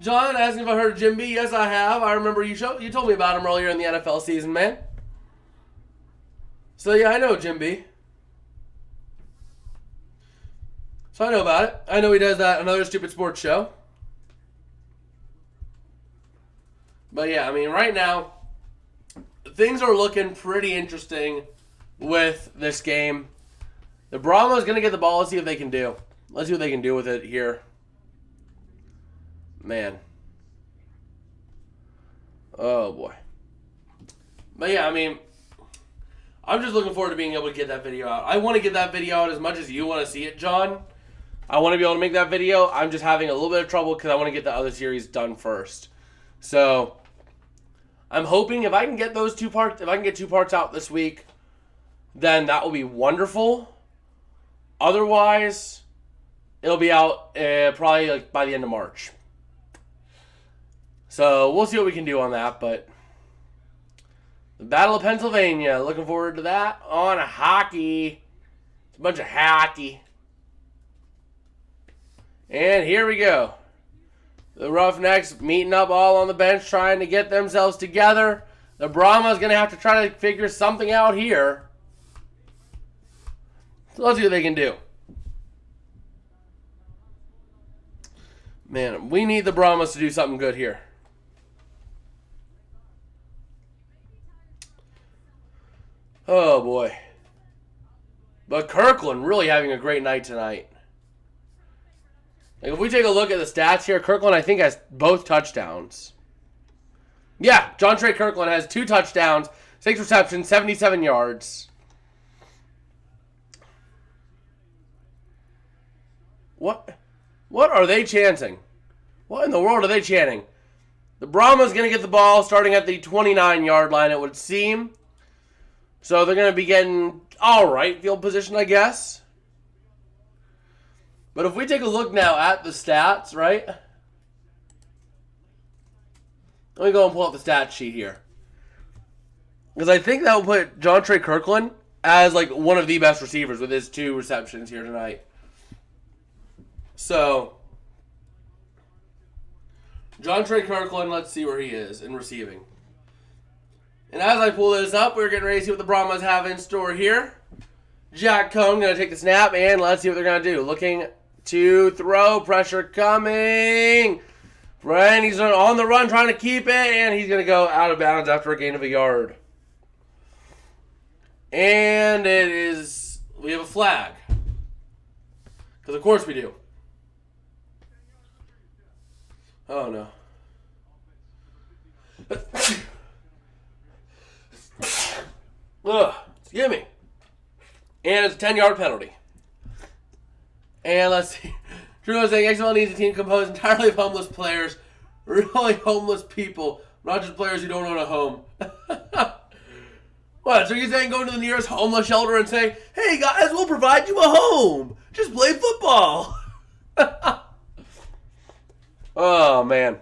John asking if I heard of Jim B. Yes, I have. I remember you told me about him earlier in the NFL season, man. So yeah, I know Jim B. So I know about it. I know he does that Another Stupid Sports Show. But yeah, I mean, right now, things are looking pretty interesting with this game. The Brahmas going to get the ball. Let's see what they can do. Let's see what they can do with it here. Man. Oh, boy. But yeah, I mean, I'm just looking forward to being able to get that video out. I want to get that video out as much as you want to see it, John. I want to be able to make that video. I'm just having a little bit of trouble because I want to get the other series done first. So, I'm hoping if I can get those 2 parts, if I can get 2 parts out this week, then that will be wonderful. Otherwise, it'll be out probably like by the end of March. So we'll see what we can do on that. But the Battle of Pennsylvania, looking forward to that on hockey. It's a bunch of hockey. And here we go. The Roughnecks meeting up all on the bench, trying to get themselves together. The Brahmas going to have to try to figure something out here. So let's see what they can do. Man, we need the Brahmas to do something good here. Oh, boy. But Kirkland really having a great night tonight. Like if we take a look at the stats here, Kirkland, I think, has both touchdowns. Yeah, John Trey Kirkland has 2 touchdowns, 6 receptions, 77 yards. What are they chanting? What in the world are they chanting? The Brahmas going to get the ball starting at the 29-yard line, it would seem. So they're going to be getting all right field position, I guess. But if we take a look now at the stats, right? Let me go and pull up the stat sheet here. Because I think that will put John Trey Kirkland as like one of the best receivers with his 2 receptions here tonight. So, John Trey Kirkland, let's see where he is in receiving. And as I pull this up, we're getting ready to see what the Brahmas have in store here. Jack Cohn going to take the snap, and let's see what they're going to do. Looking to throw, pressure coming. Brian, he's on the run trying to keep it, and he's going to go out of bounds after a gain of a yard. And we have a flag. Because of course we do. Oh no. Ugh, excuse me. And it's a 10-yard penalty. And let's see. Drew was saying XFL needs a team composed entirely of homeless players. Really homeless people. Not just players who don't own a home. What? So you're saying go to the nearest homeless shelter and say, hey guys, we'll provide you a home. Just play football. Oh, man.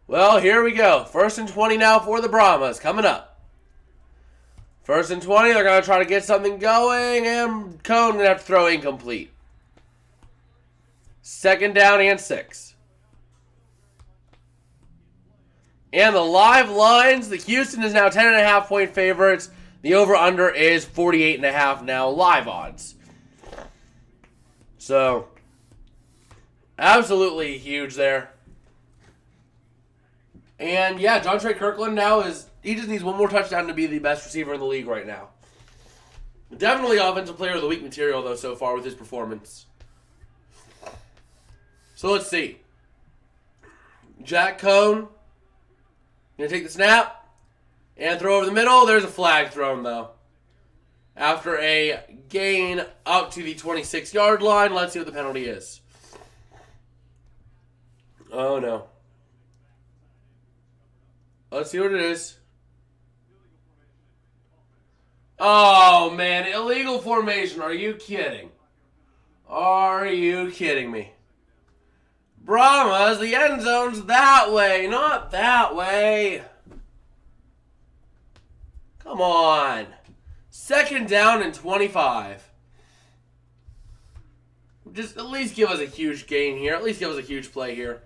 Well, here we go. 1st and 20 now for the Brahmas. Coming up. 1st and 20. They're going to try to get something going. And Cohn going to have to throw incomplete. 2nd down and 6. And the live lines. The Houston is now 10.5 point favorites. The over-under is 48.5 now. Live odds. So, absolutely huge there. And yeah, John Trey Kirkland now he just needs one more touchdown to be the best receiver in the league right now. Definitely offensive player of the week material though so far with his performance. So let's see. Jack Cohn gonna take the snap and throw over the middle. There's a flag thrown though. After a gain up to the 26-yard line, let's see what the penalty is. Oh, no. Let's see what it is. Oh, man. Illegal formation. Are you kidding? Are you kidding me? Brahmas, the end zone's that way, not that way. Come on. 2nd down and 25. Just at least give us a huge gain here. At least give us a huge play here.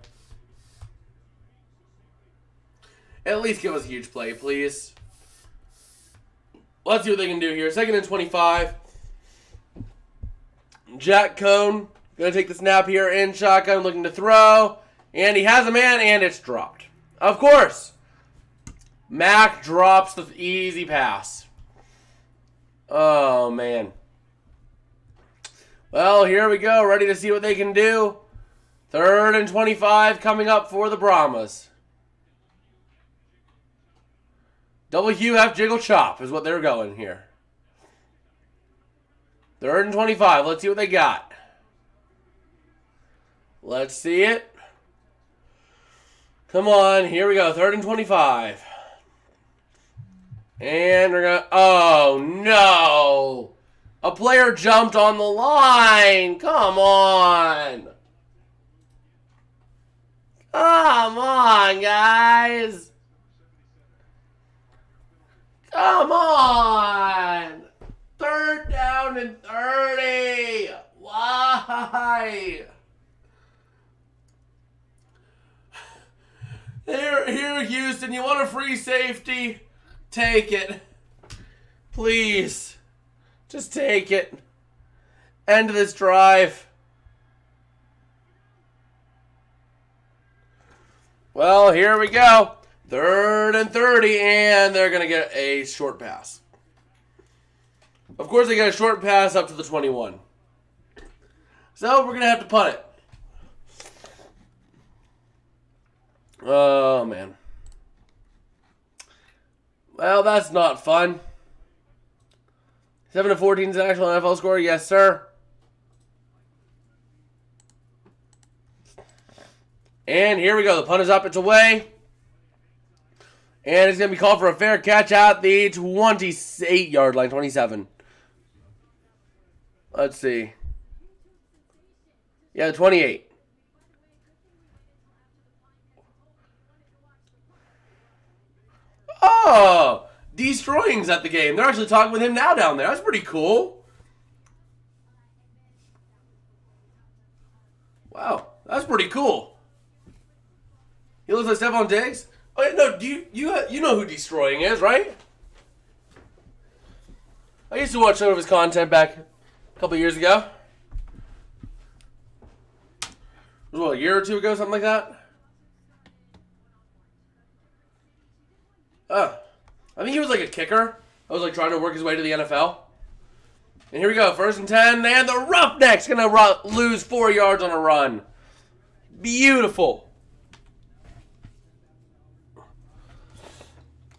At least give us a huge play, please. Let's see what they can do here. 2nd and 25. Jack Cohn going to take the snap here in shotgun, looking to throw. And he has a man, and it's dropped. Of course. Mac drops the easy pass. Oh, man. Well, here we go. Ready to see what they can do. 3rd and 25 coming up for the Brahmas. WF jiggle chop is what they're going here. 3rd and 25. Let's see what they got. Let's see it. Come on. Here we go. 3rd and 25. And we're going to... Oh, no. A player jumped on the line. Come on. Come on, guys. Come on. 3rd down and 30. Why? Here, Houston, you want a free safety? Take it. Please. Just take it. End this drive. Well, here we go. 3rd and 30, and they're going to get a short pass. Of course, they get a short pass up to the 21. So, we're going to have to punt it. Oh, man. Well, that's not fun. 7-14 is an actual NFL score. Yes, sir. And here we go. The punt is up. It's away. And it's going to be called for a fair catch at the 28-yard line. 27. Let's see. Yeah, the 28. Oh! Destroying's at the game. They're actually talking with him now down there. That's pretty cool. Wow. That's pretty cool. He looks like Stephon Diggs. Oh, no, you know who Destroying is, right? I used to watch some of his content back a couple years ago. It was, what, a year or two ago, something like that? Oh. I think he was like a kicker. I was like trying to work his way to the NFL. And here we go. 1st and 10. And the Roughnecks going to lose 4 yards on a run. Beautiful.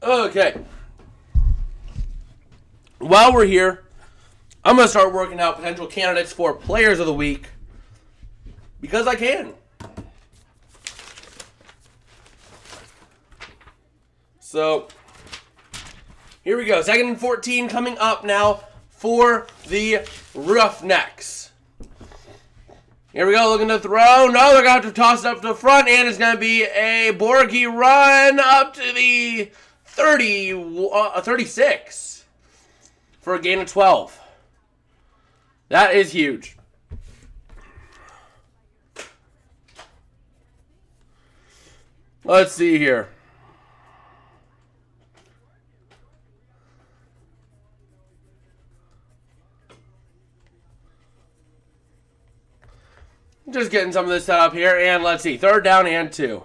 Okay. While we're here, I'm going to start working out potential candidates for Players of the Week. Because I can. So, here we go. 2nd and 14 coming up now for the Roughnecks. Here we go, looking to throw. No, they're going to have to toss it up to the front, and it's going to be a Borky run up to the 36 for a gain of 12. That is huge. Let's see here. Just getting some of this set up here, and let's see. 3rd down and 2.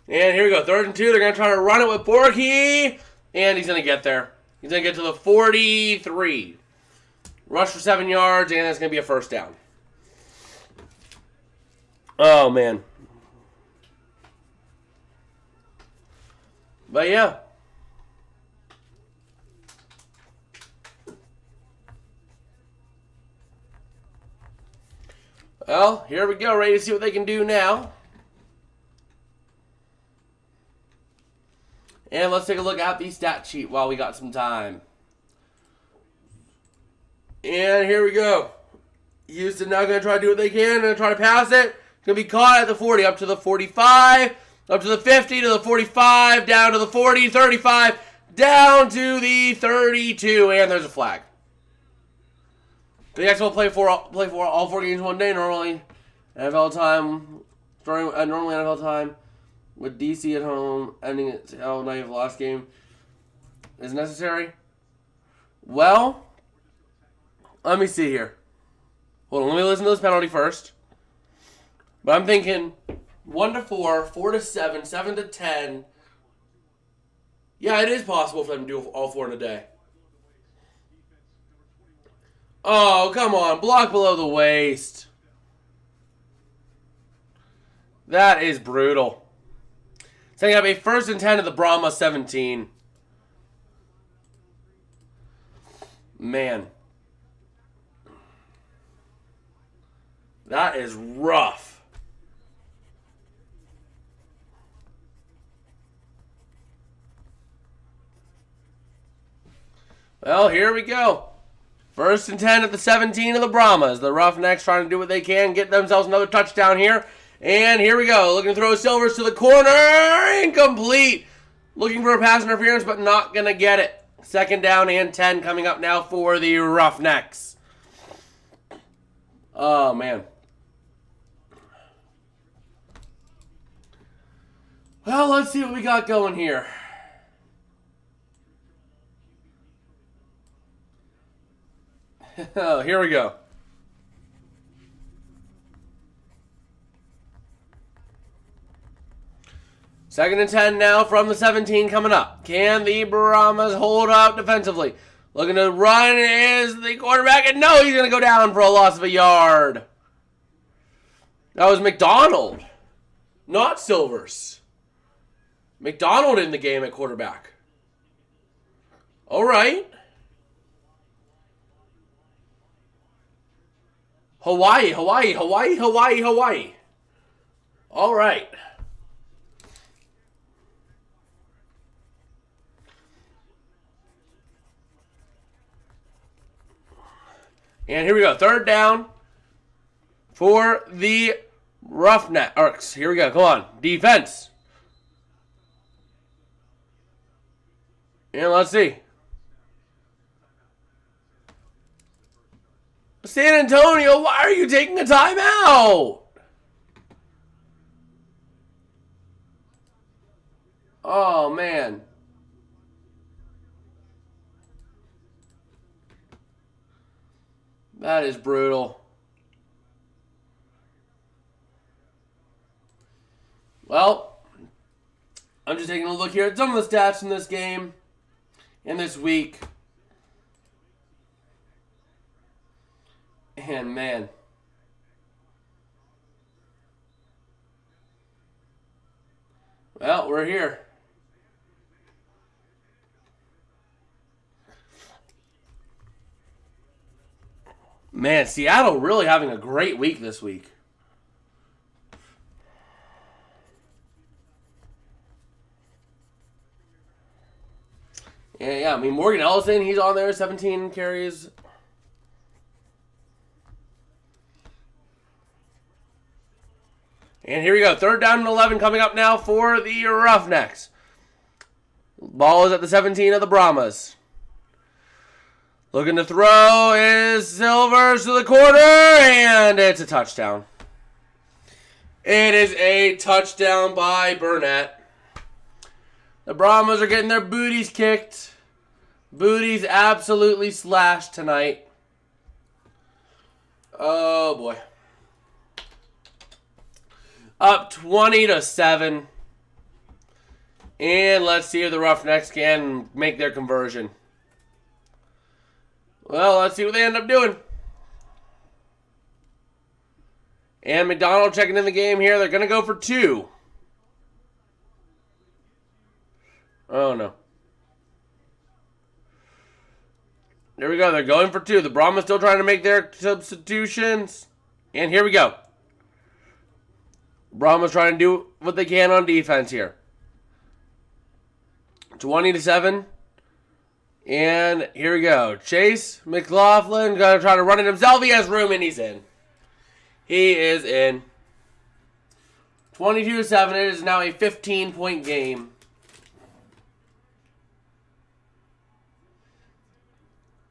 And here we go. 3rd and 2. They're going to try to run it with Borky, and he's going to get there. He's going to get to the 43. Rush for 7 yards, and it's going to be a 1st down. Oh, man. But yeah. Well, here we go. Ready to see what they can do now. And let's take a look at the stat sheet while we got some time. And here we go. Houston now going to try to do what they can. Going to try to pass it. It's going to be caught at the 40, up to the 45. Up to the 50, to the 45, down to the 40, 35, down to the 32, and there's a flag. The XFL play for all 4 games one day, normally NFL time, normally NFL time, with DC at home, ending at Seattle night of the last game, is necessary. Well, let me see here. Hold on, let me listen to this penalty first. But I'm thinking 1 to 4, 4 to 7, 7 to 10. Yeah, it is possible for them to do all 4 in a day. Oh, come on. Block below the waist. That is brutal. Setting up a 1st and 10 at the Brahmas 17. Man. That is rough. Well, here we go. 1st and 10 at the 17 of the Brahmas. The Roughnecks trying to do what they can, get themselves another touchdown here. And here we go. Looking to throw Silvers to the corner. Incomplete. Looking for a pass interference, but not going to get it. Second down and 10 coming up now for the Roughnecks. Oh, man. Well, let's see what we got going here. Oh, here we go. Second and 10 now from the 17 coming up. Can the Brahmas hold up defensively? Looking to run is the quarterback, and no, he's going to go down for a loss of a yard. That was McDonald, not Silvers. McDonald in the game at quarterback. All right. Hawaii. All right. And here we go. Third down for the Roughnecks. Here we go. Come on. Defense. And let's see. San Antonio, why are you taking a timeout? Oh, man. That is brutal. Well, I'm just taking a look here at some of the stats from this game and this week. And man, well, we're here. Man, Seattle really having a great week this week. Yeah, I mean, Morgan Ellison, he's on there, 17 carries. And here we go. Third down and 11 coming up now for the Roughnecks. Ball is at the 17 of the Brahmas. Looking to throw is Silvers to the corner, and it's a touchdown. It is a touchdown by Burnett. The Brahmas are getting their booties kicked. Booties absolutely slashed tonight. Oh, boy. Up 20-7. And let's see if the Roughnecks can make their conversion. Well, let's see what they end up doing. And McDonald checking in the game here. They're going to go for 2. Oh, no. There we go. They're going for 2. The Brahmas still trying to make their substitutions. And here we go. Brahmas trying to do what they can on defense here. 20-7. And here we go. Chase McLaughlin going to try to run it himself. He has room and he's in. He is in. 22-7. It is now a 15-point game.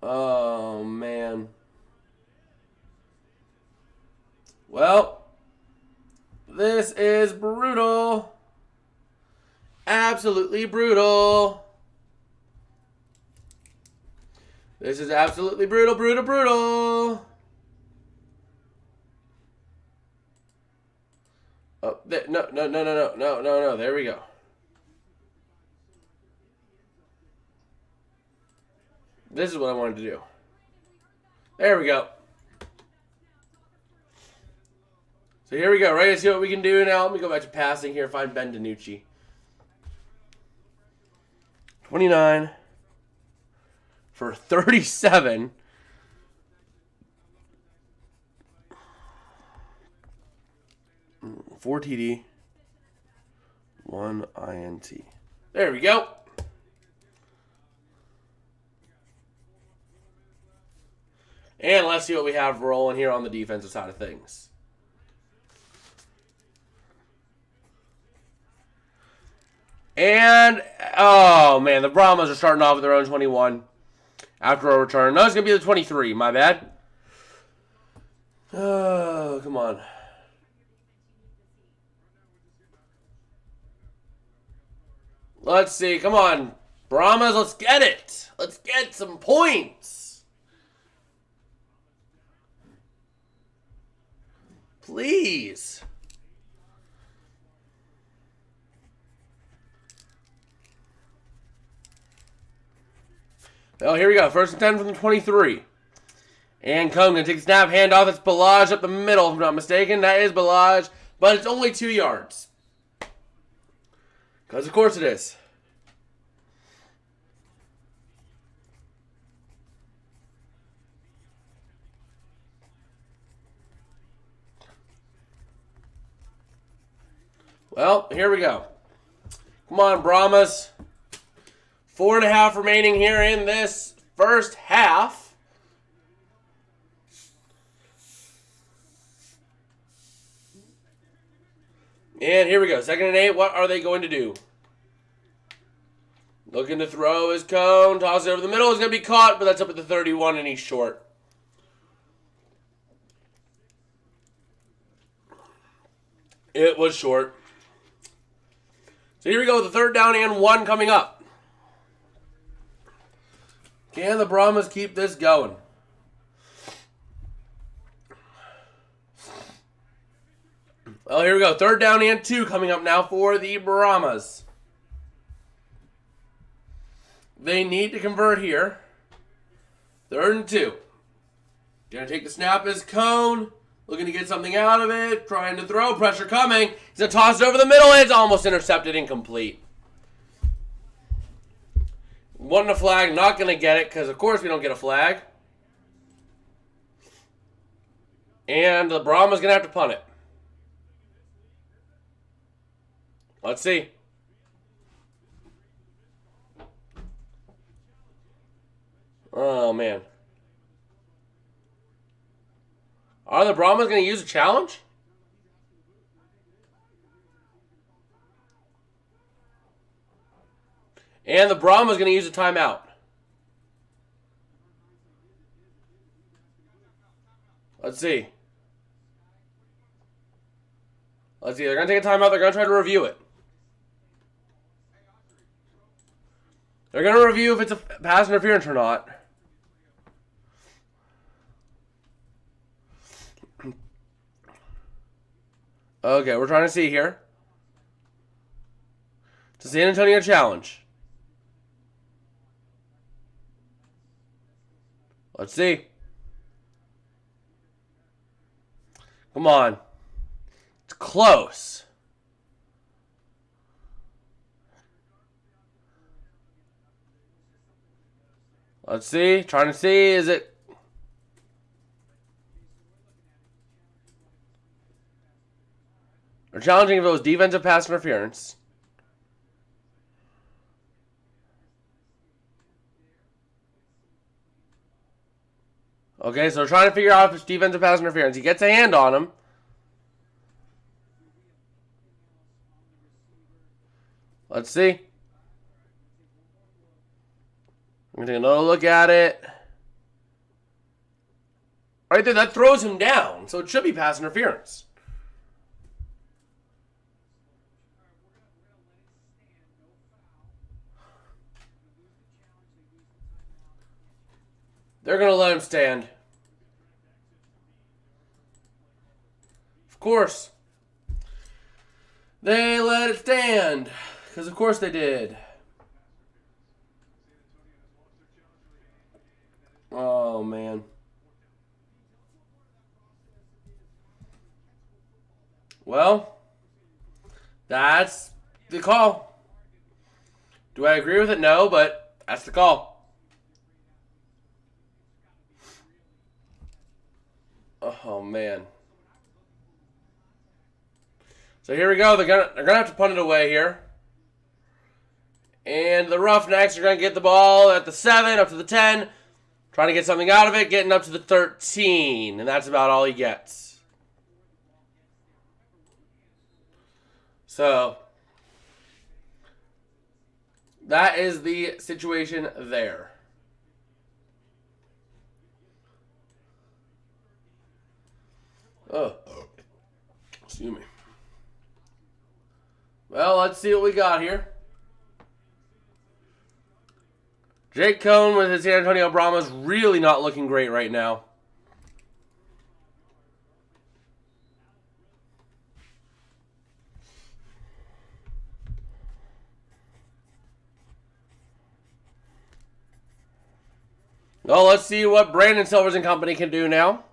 Oh, man. Well, this is brutal. Absolutely brutal. This is absolutely brutal, brutal. Oh, no. There we go. This is what I wanted to do. There we go. So here we go. Ready to see what we can do now. Let me go back to passing here. Find Ben DiNucci. 29 for 37. Four TD. 1 INT. There we go. And let's see what we have rolling here on the defensive side of things. And, oh, man, the Brahmas are starting off with their own 21 after a return. No, it's going to be the 23. My bad. Oh, come on. Let's see. Come on. Brahmas, let's get it. Let's get some points. Please. Oh, here we go. First and 10 from the 23. And Cone going to take the snap, handoff. It's Balaj up the middle, if I'm not mistaken. That is Balaj, but it's only 2 yards. Because, of course, it is. Well, here we go. Come on, Brahmas. 4.5 remaining here in this first half. And here we go. 2nd and 8. What are they going to do? Looking to throw his Cone. Toss it over the middle. Is going to be caught, but that's up at the 31, and he's short. It was short. So here we go with the 3rd down and 1 coming up. Can the Brahmas keep this going? Well, here we go. 3rd down and 2 coming up now for the Brahmas. They need to convert here. 3rd and 2. Gonna take the snap as Cone. Looking to get something out of it. Trying to throw. Pressure coming. He's going to toss it over the middle. It's almost intercepted. Incomplete. Wanting a flag. Not going to get it because, of course, we don't get a flag. And the Brahmas going to have to punt it. Let's see. Oh, man. Are the Brahmas going to use a challenge? And the Brahmas going to use a timeout. Let's see. Let's see. They're going to take a timeout. They're going to try to review it. They're going to review if it's a pass interference or not. Okay, we're trying to see here. It's a San Antonio challenge. Let's see. Come on. It's close. Let's see. Trying to see. Is it... They're challenging if it was defensive pass interference. Okay, so they're trying to figure out if it's defensive pass interference. He gets a hand on him. Let's see. I'm going to take another look at it. Right there, that throws him down. So it should be pass interference. They're going to let him stand. Of course. They let it stand. Because of course they did. Oh, man. Well, that's the call. Do I agree with it? No, but that's the call. Oh, man. So here we go. They're gonna have to punt it away here. And the Roughnecks are going to get the ball at the 7, up to the 10. Trying to get something out of it, getting up to the 13. And that's about all he gets. So, that is the situation there. Oh, excuse me. Well, let's see what we got here. Jake Cohn with his San Antonio Brahmas really not looking great right now. Well, let's see what Brandon Silvers and company can do now.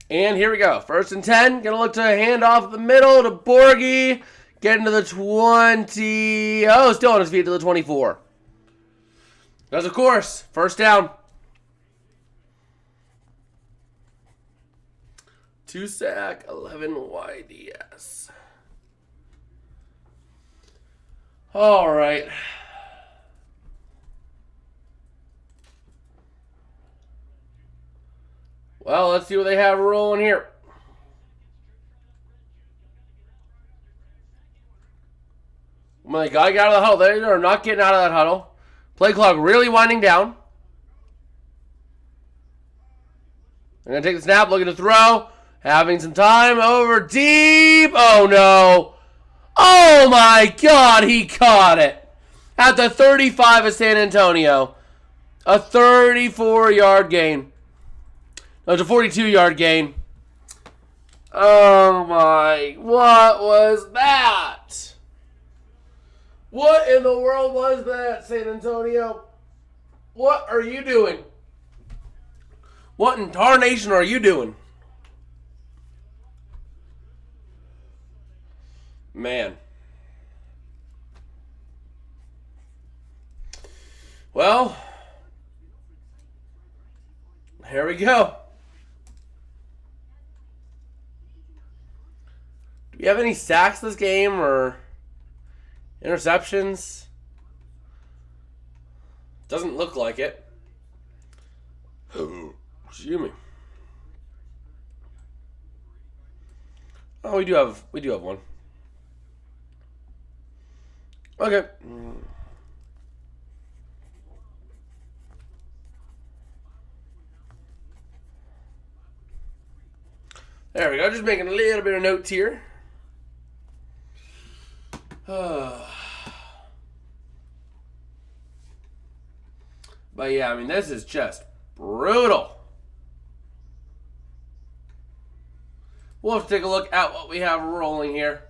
And here we go. 1st and 10. Going to look to hand off the middle to Borgie. Getting to the 20. Oh, still on his feet to the 24. Because, of course, 1st down. 2 sack, 11 YDS. All right. Well, let's see what they have rolling here. My God, get out of the huddle. They are not getting out of that huddle. Play clock really winding down. They're going to take the snap, looking to throw. Having some time over deep. Oh, no. Oh, my God, he caught it. At the 35 of San Antonio. A 34-yard gain. No, it's a 42-yard gain. Oh, my. What was that? What in the world was that, San Antonio? What are you doing? What in tarnation are you doing? Man. Well, here we go. Do we have any sacks this game or interceptions? Doesn't look like it. Excuse me. Oh, we do have one. Okay. There we go. Just making a little bit of notes here. But yeah, I mean, this is just brutal. We'll have to take a look at what we have rolling here.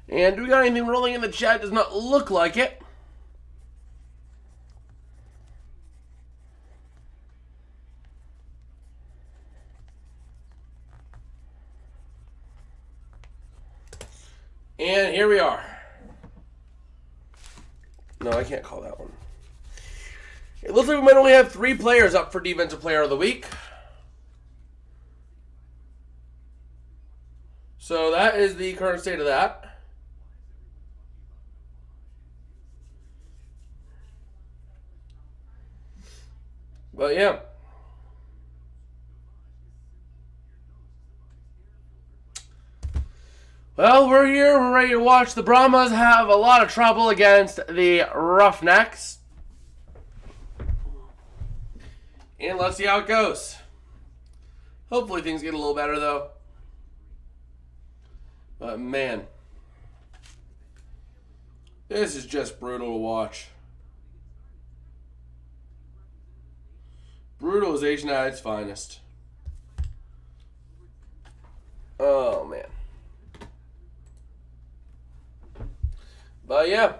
And do we got anything rolling in the chat? Does not look like it. And here we are. No, I can't call that one. It looks like we might only have 3 players up for Defensive Player of the Week. So that is the current state of that. But yeah. Well, we're here. We're ready to watch the Brahmas have a lot of trouble against the Roughnecks. And let's see how it goes. Hopefully things get a little better, though. But, man. This is just brutal to watch. Brutalization at its finest. Oh, man. But, yeah.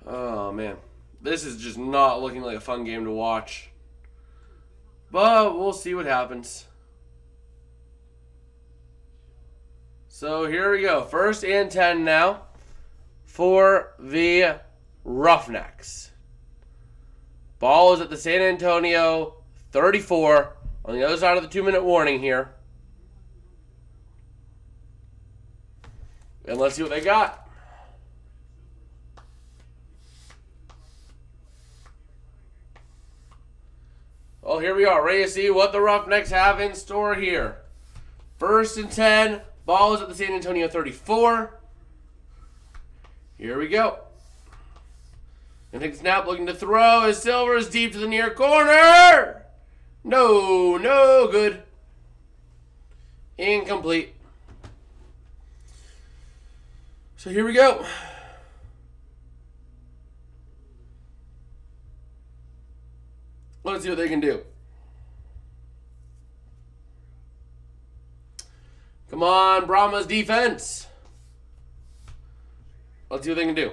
Oh, man. This is just not looking like a fun game to watch. But we'll see what happens. So here we go. 1st and 10 now for the Roughnecks. Ball is at the San Antonio 34 on the other side of the 2-minute warning here. And let's see what they got. Well, here we we are, ready to see what the Roughnecks have in store here. 1st and 10. Ball is at the San Antonio 34. Here we go. And take the snap, looking to throw as Silver is deep to the near corner. No good. Incomplete. So here we go. Let's see what they can do. Come on, Brahmas defense. Let's see what they can do.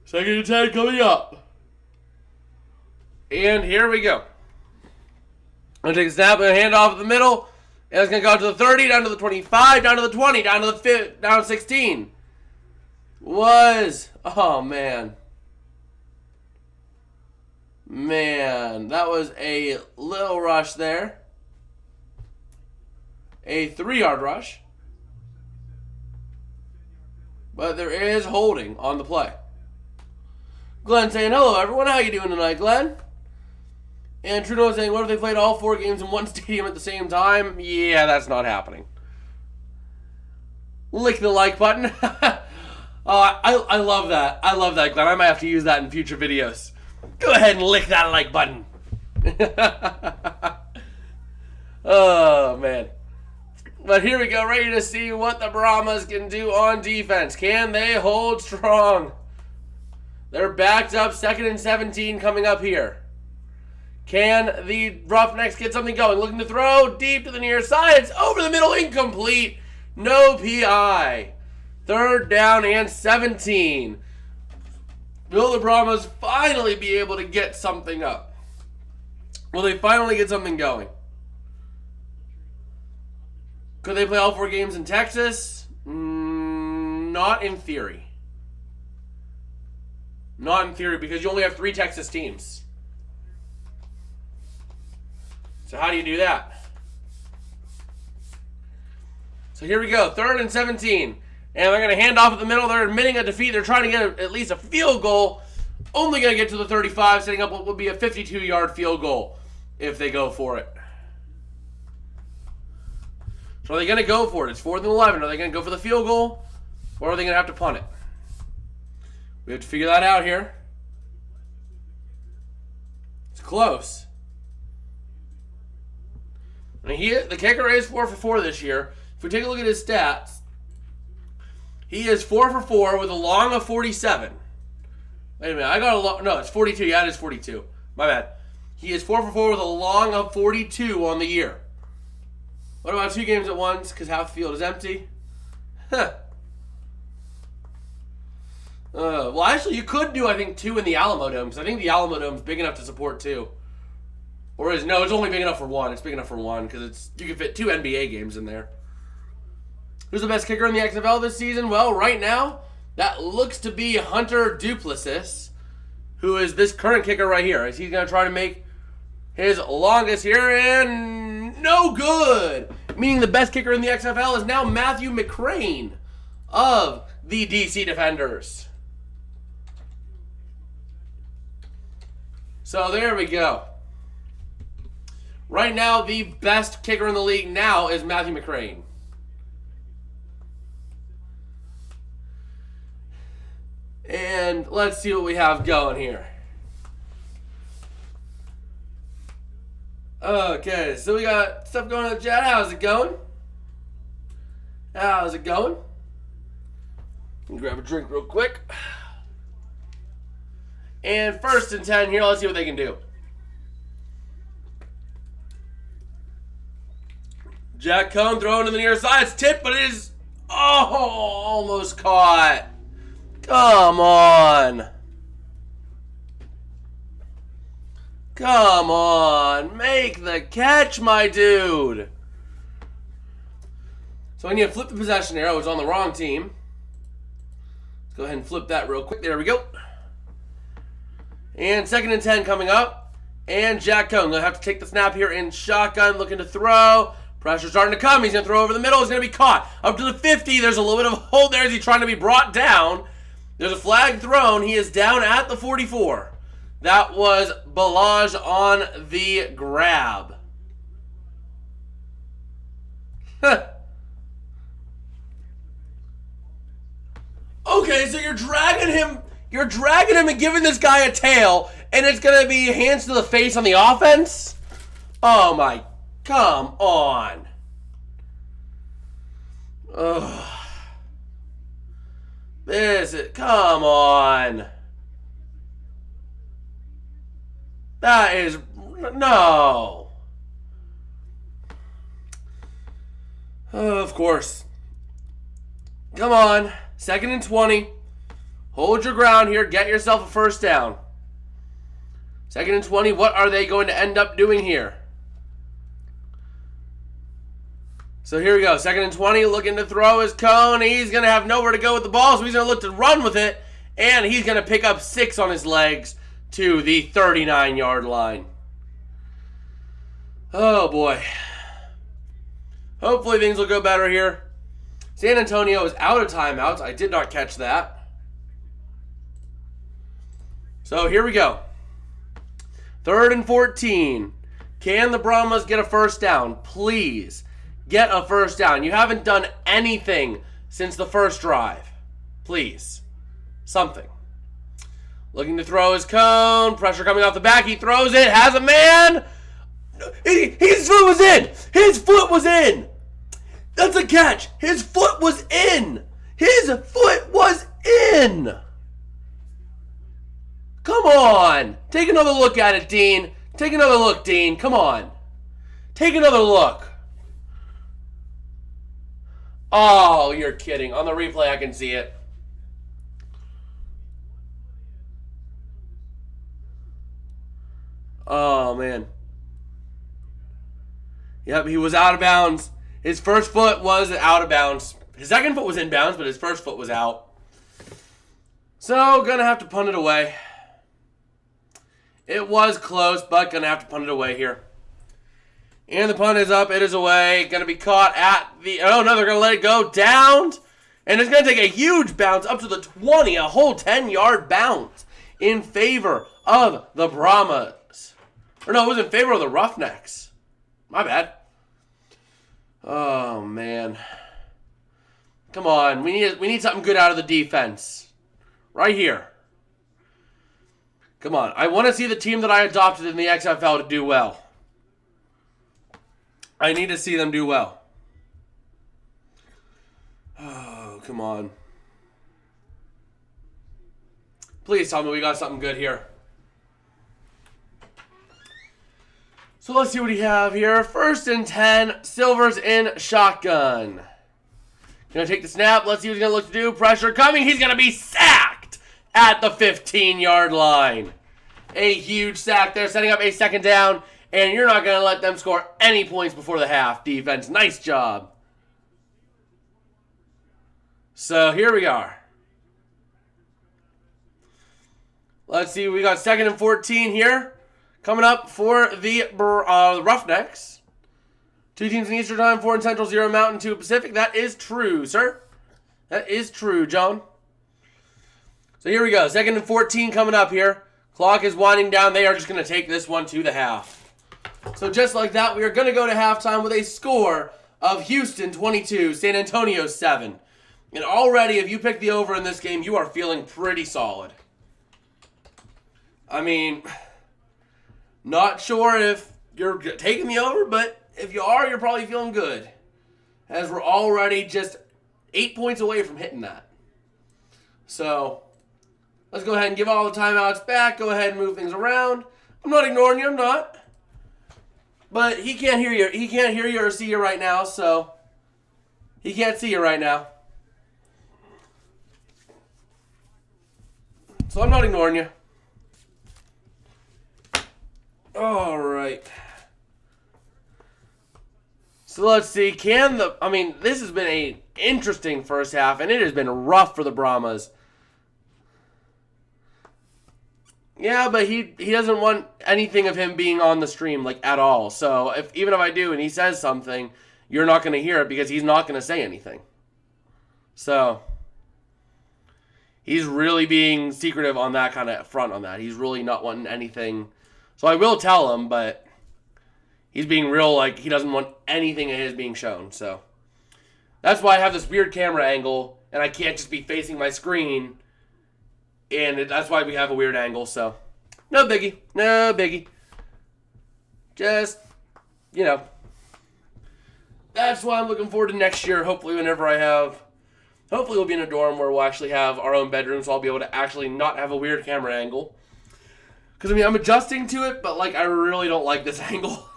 2nd and 10 coming up. And here we go. I'm going to take a snap and a handoff in the middle. And it's going to go to the 30, down to the 25, down to the 20, down to the 5, down to 16. Oh, man. Man, that was a little rush there. A 3-yard rush. But there is holding on the play. Glenn saying, hello everyone, how you doing tonight, Glenn? And Trudeau saying, what if they played all 4 games in one stadium at the same time? Yeah, that's not happening. Lick the like button. I love that. I love that, Glenn. I might have to use that in future videos. Go ahead and lick that like button. Oh, man. But here we go, ready to see what the Brahmas can do on defense. Can they hold strong? They're backed up, 2nd and 17 coming up here. Can the Roughnecks get something going? Looking to throw deep to the near side. It's over the middle, incomplete. No PI. 3rd down and 17. Will the Brahmas finally be able to get something up? Will they finally get something going? Could they play all 4 games in Texas? Not in theory. Not in theory, because you only have 3 Texas teams. So how do you do that? So here we go, 3rd and 17. And they're going to hand off at the middle. They're admitting a defeat. They're trying to get at least a field goal. Only going to get to the 35, setting up what would be a 52-yard field goal if they go for it. So are they going to go for it? It's 4th and 11. Are they going to go for the field goal? Or are they going to have to punt it? We have to figure that out here. It's close. I mean, the kicker is 4 for 4 this year. If we take a look at his stats, he is 4 for 4 with a long of 47. Wait a minute, I got a long. No, it's 42. Yeah, it is 42. My bad. He is 4 for 4 with a long of 42 on the year. What about 2 games at once? Because half the field is empty. Huh. Well, actually, you could do, I think, 2 in the Alamo Dome, because I think the Alamo Dome is big enough to support 2. Or no, it's only big enough for 1. It's big enough for 1, because you can fit 2 NBA games in there. Who's the best kicker in the XFL this season? Well, right now, that looks to be Hunter Duplessis, who is this current kicker right here. He's going to try to make his longest here, and no good! Meaning the best kicker in the XFL is now Matthew McCrane of the DC Defenders. So there we go. Right now, the best kicker in the league now is Matthew McCrane. And let's see what we have going here. Okay, so we got stuff going on in the chat. How's it going? How's it going? Let me grab a drink real quick. And 1st and 10 here. Let's see what they can do. Jack Cohn throwing to the near side. It's tipped, but it is almost caught. Come on. Come on. Make the catch, my dude. So I need to flip the possession arrow. It's on the wrong team. Let's go ahead and flip that real quick. There we go. And 2nd and 10 coming up. And Jack Cohn going to have to take the snap here in shotgun, looking to throw. Pressure starting to come. He's going to throw over the middle. He's going to be caught. Up to the 50. There's a little bit of a hold there as he's trying to be brought down. There's a flag thrown. He is down at the 44. That was Balaj on the grab. Okay, so you're dragging him and giving this guy a tail, and it's going to be hands to the face on the offense? Oh my, come on. Ugh. Come on. That is, no. Of course. Come on. 2nd and 20. Hold your ground here. Get yourself a first down. 2nd and 20. What are they going to end up doing here? So here we go. 2nd and 20. Looking to throw his cone. He's going to have nowhere to go with the ball, so he's going to look to run with it. And he's going to pick up 6 on his legs to the 39-yard line. Oh, boy. Hopefully things will go better here. San Antonio is out of timeouts. I did not catch that. So here we go. 3rd and 14. Can the Brahmas get a first down? Please get a first down. You haven't done anything since the first drive. Please. Something. Looking to throw his cone. Pressure coming off the back. He throws it. Has a man. His foot was in. His foot was in. That's a catch. His foot was in. His foot was in. Come on. Take another look at it, Dean. Take another look, Dean. Come on. Take another look. Oh, you're kidding. On the replay, I can see it. Oh, man. Yep, he was out of bounds. His first foot was out of bounds. His second foot was in bounds, but his first foot was out. So, gonna have to punt it away. It was close, but gonna have to punt it away here. And the punt is up. It is away. Gonna be caught at the... Oh, no, they're gonna let it go down. And it's gonna take a huge bounce up to the 20. A whole 10-yard bounce in favor of the Brahmas. Or no, it was in favor of the Roughnecks. My bad. Oh, man. Come on. We need something good out of the defense. Right here. Come on. I want to see the team that I adopted in the XFL to do well. I need to see them do well. Oh, come on. Please tell me we got something good here. So let's see what we have here. 1st and 10. Silver's in shotgun. Gonna take the snap. Let's see what he's gonna look to do. Pressure coming. He's gonna be sacked at the 15-yard line. A huge sack there, setting up a 2nd down. And you're not gonna let them score any points before the half. Defense, nice job. So here we are. Let's see. We got 2nd and 14 here. Coming up for the Roughnecks. 2 teams in Eastern Time, 4 in Central, 0 Mountain, 2 Pacific. That is true, sir. That is true, John. So here we go. 2nd and 14 coming up here. Clock is winding down. They are just going to take this one to the half. So just like that, we are going to go to halftime with a score of Houston 22, San Antonio 7. And already, if you pick the over in this game, you are feeling pretty solid. I mean... Not sure if you're taking the over, but if you are, you're probably feeling good. As we're already just 8 points away from hitting that. So, let's go ahead and give all the timeouts back. Go ahead and move things around. I'm not ignoring you, I'm not. But he can't hear you. He can't hear you or see you right now, so he can't see you right now. So I'm not ignoring you. All right. So let's see. This has been an interesting first half, and it has been rough for the Brahmas. Yeah, but he doesn't want anything of him being on the stream, at all. So even if I do and he says something, you're not going to hear it because he's not going to say anything. So He's really being secretive on that kind of front on that. He's really not wanting anything. So I will tell him, but he's being real, like, he doesn't want anything of his being shown. So that's why I have this weird camera angle, and I can't just be facing my screen. And that's why we have a weird angle, so no biggie. No biggie. Just, you know. That's why I'm looking forward to next year. Hopefully we'll be in a dorm where we'll actually have our own bedroom, so I'll be able to actually not have a weird camera angle. Because, I mean, I'm adjusting to it, but, like, I really don't like this angle.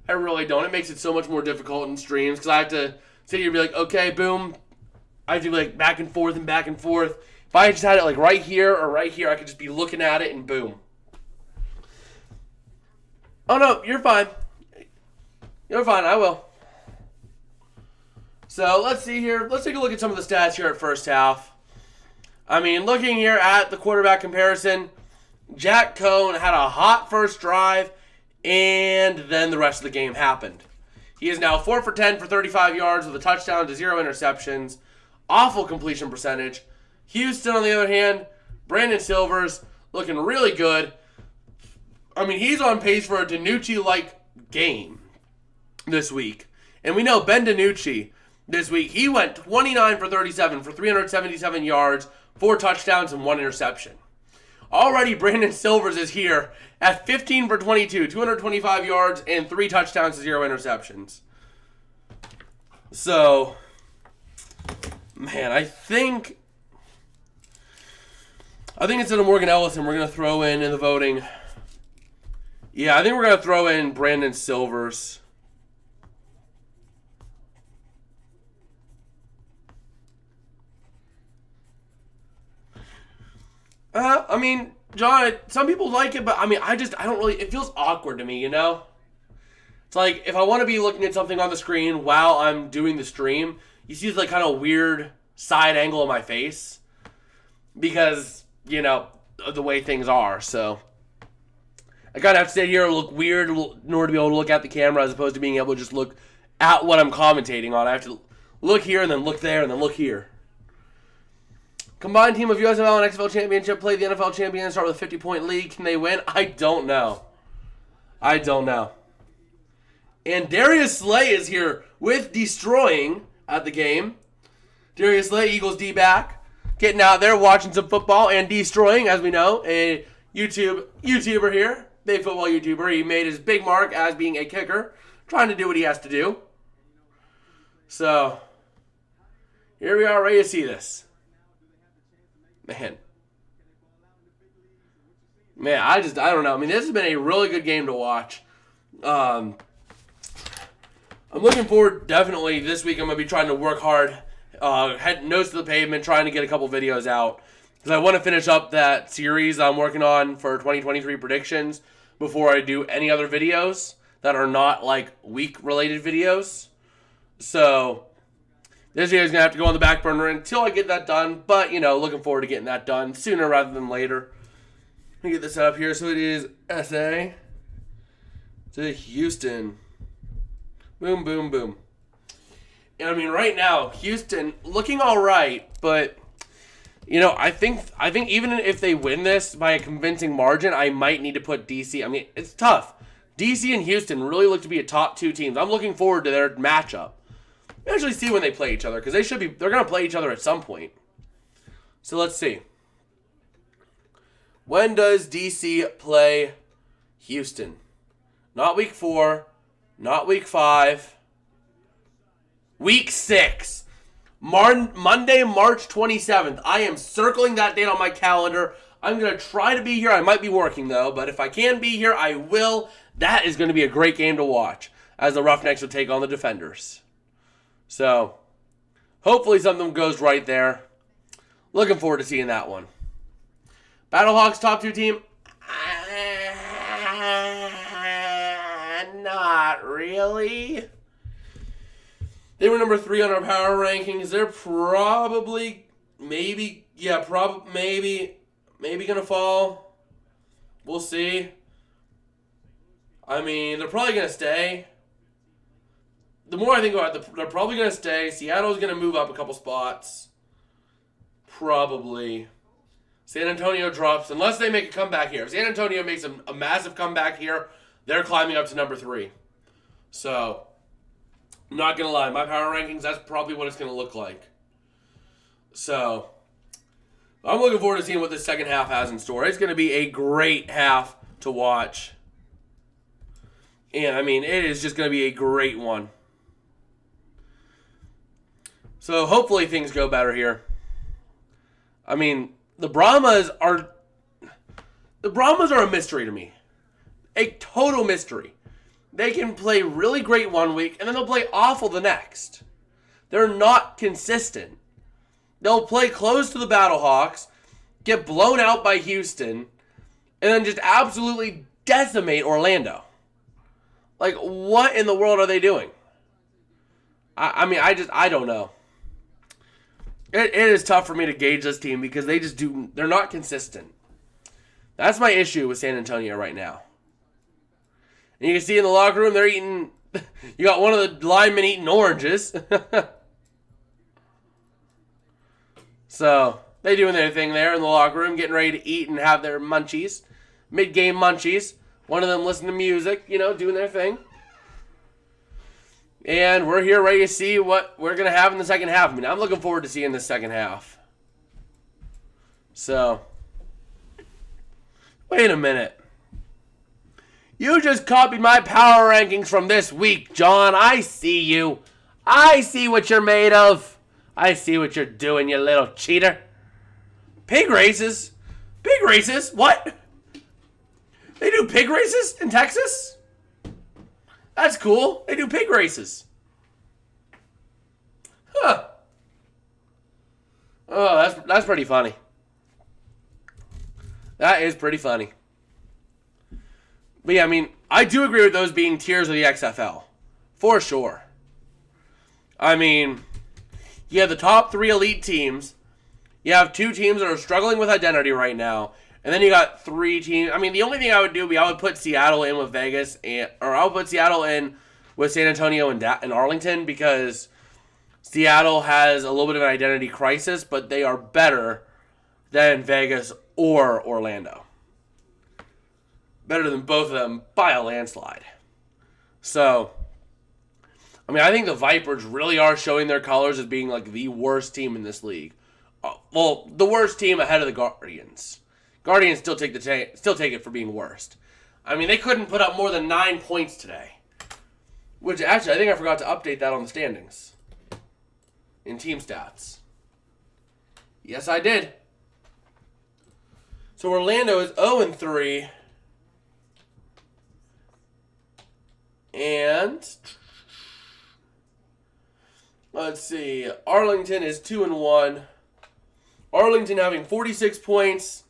I really don't. It makes it so much more difficult in streams, because I have to sit here and be like, okay, boom. I have to be, like, back and forth and back and forth. If I just had it, like, right here or right here, I could just be looking at it and boom. Oh, no, you're fine. You're fine, I will. So, let's see here. Let's take a look at some of the stats here at first half. I mean, looking here at the quarterback comparison, Jack Cohn had a hot first drive, and then the rest of the game happened. He is now 4 for 10 for 35 yards with a touchdown to 0 interceptions. Awful completion percentage. Houston, on the other hand, Brandon Silvers looking really good. I mean, he's on pace for a DiNucci-like game this week. And we know Ben DiNucci this week, he went 29 for 37 for 377 yards, 4 touchdowns, and 1 interception. Already, Brandon Silvers is here at 15 for 22, 225 yards, and 3 touchdowns to 0 interceptions. So, man, I think instead of Morgan Ellison, we're going to throw in the voting. Yeah, I think we're going to throw in Brandon Silvers. I mean, John, some people like it, but I mean, I don't really, it feels awkward to me, you know? It's like, if I want to be looking at something on the screen while I'm doing the stream, you see this, like, kind of weird side angle of my face. Because, you know, of the way things are, so. I kind of have to sit here and look weird in order to be able to look at the camera as opposed to being able to just look at what I'm commentating on. I have to look here and then look there and then look here. Combined team of USFL and XFL championship play the NFL champions, start with a 50-point lead. Can they win? I don't know. And Darius Slay is here with Destroying at the game. Darius Slay, Eagles D-back, getting out there, watching some football and Destroying, as we know, a YouTuber here, big football YouTuber. He made his big mark as being a kicker, trying to do what he has to do. So, here we are, ready to see this. Man, I don't know. I mean, this has been a really good game to watch. I'm looking forward, definitely, this week I'm going to be trying to work hard, head nose to the pavement, trying to get a couple videos out. Because I want to finish up that series I'm working on for 2023 predictions before I do any other videos that are not, like, week-related videos. So, this video is going to have to go on the back burner until I get that done. But, you know, looking forward to getting that done sooner rather than later. Let me get this up here. So it is SA to Houston. Boom, boom, boom. And I mean, right now, Houston looking all right. But, you know, I think even if they win this by a convincing margin, I might need to put DC. I mean, it's tough. DC and Houston really look to be a top 2 teams. I'm looking forward to their matchup. Actually see when they play each other, because they're going to play each other at some point. So let's see. When does DC play Houston? Not week 4, not week 5. Week 6. Monday, March 27th. I am circling that date on my calendar. I'm going to try to be here. I might be working, though, but if I can be here, I will. That is going to be a great game to watch, as the Roughnecks will take on the Defenders. So, hopefully something goes right there. Looking forward to seeing that one. Battlehawks top 2 team? Not really. They were number 3 on our power rankings. They're probably, maybe going to fall. We'll see. I mean, they're probably going to stay. The more I think about it, they're probably going to stay. Seattle's going to move up a couple spots. probably San Antonio drops, unless they make a comeback here. If San Antonio makes a massive comeback here, they're climbing up to number 3. So, I'm not going to lie. My power rankings, that's probably what it's going to look like. So, I'm looking forward to seeing what this second half has in store. It's going to be a great half to watch. And, I mean, it is just going to be a great one. So, hopefully things go better here. I mean, the Brahmas are a mystery to me. A total mystery. They can play really great one week, and then they'll play awful the next. They're not consistent. They'll play close to the Battlehawks, get blown out by Houston, and then just absolutely decimate Orlando. Like, what in the world are they doing? I don't know. It is tough for me to gauge this team because they're not consistent. That's my issue with San Antonio right now. And you can see in the locker room, they're eating, you got one of the linemen eating oranges. So, they doing their thing there in the locker room, getting ready to eat and have their munchies. Mid-game munchies. One of them listening to music, doing their thing. And we're here ready to see what we're going to have in the second half. I mean, I'm looking forward to seeing the second half. So, wait a minute. You just copied my power rankings from this week, John. I see you. I see what you're made of. I see what you're doing, you little cheater. Pig races? Pig races? What? They do pig races in Texas? That's cool. They do pig races. Huh. Oh, that's pretty funny. That is pretty funny. But yeah, I mean, I do agree with those being tiers of the XFL. For sure. I mean, you have the top 3 elite teams. You have 2 teams that are struggling with identity right now. And then you got 3 teams. I mean, the only thing I would do would be I would put Seattle in with Vegas, or I would put Seattle in with San Antonio and Arlington, because Seattle has a little bit of an identity crisis, but they are better than Vegas or Orlando. Better than both of them by a landslide. So, I mean, I think the Vipers really are showing their colors as being like the worst team in this league. Well, the worst team ahead of the Guardians. Guardians still take it for being worst. I mean, they couldn't put up more than 9 points today. Which, actually, I think I forgot to update that on the standings. In team stats. Yes, I did. So, Orlando is 0-3. And let's see. Arlington is 2-1. Arlington having 46 points.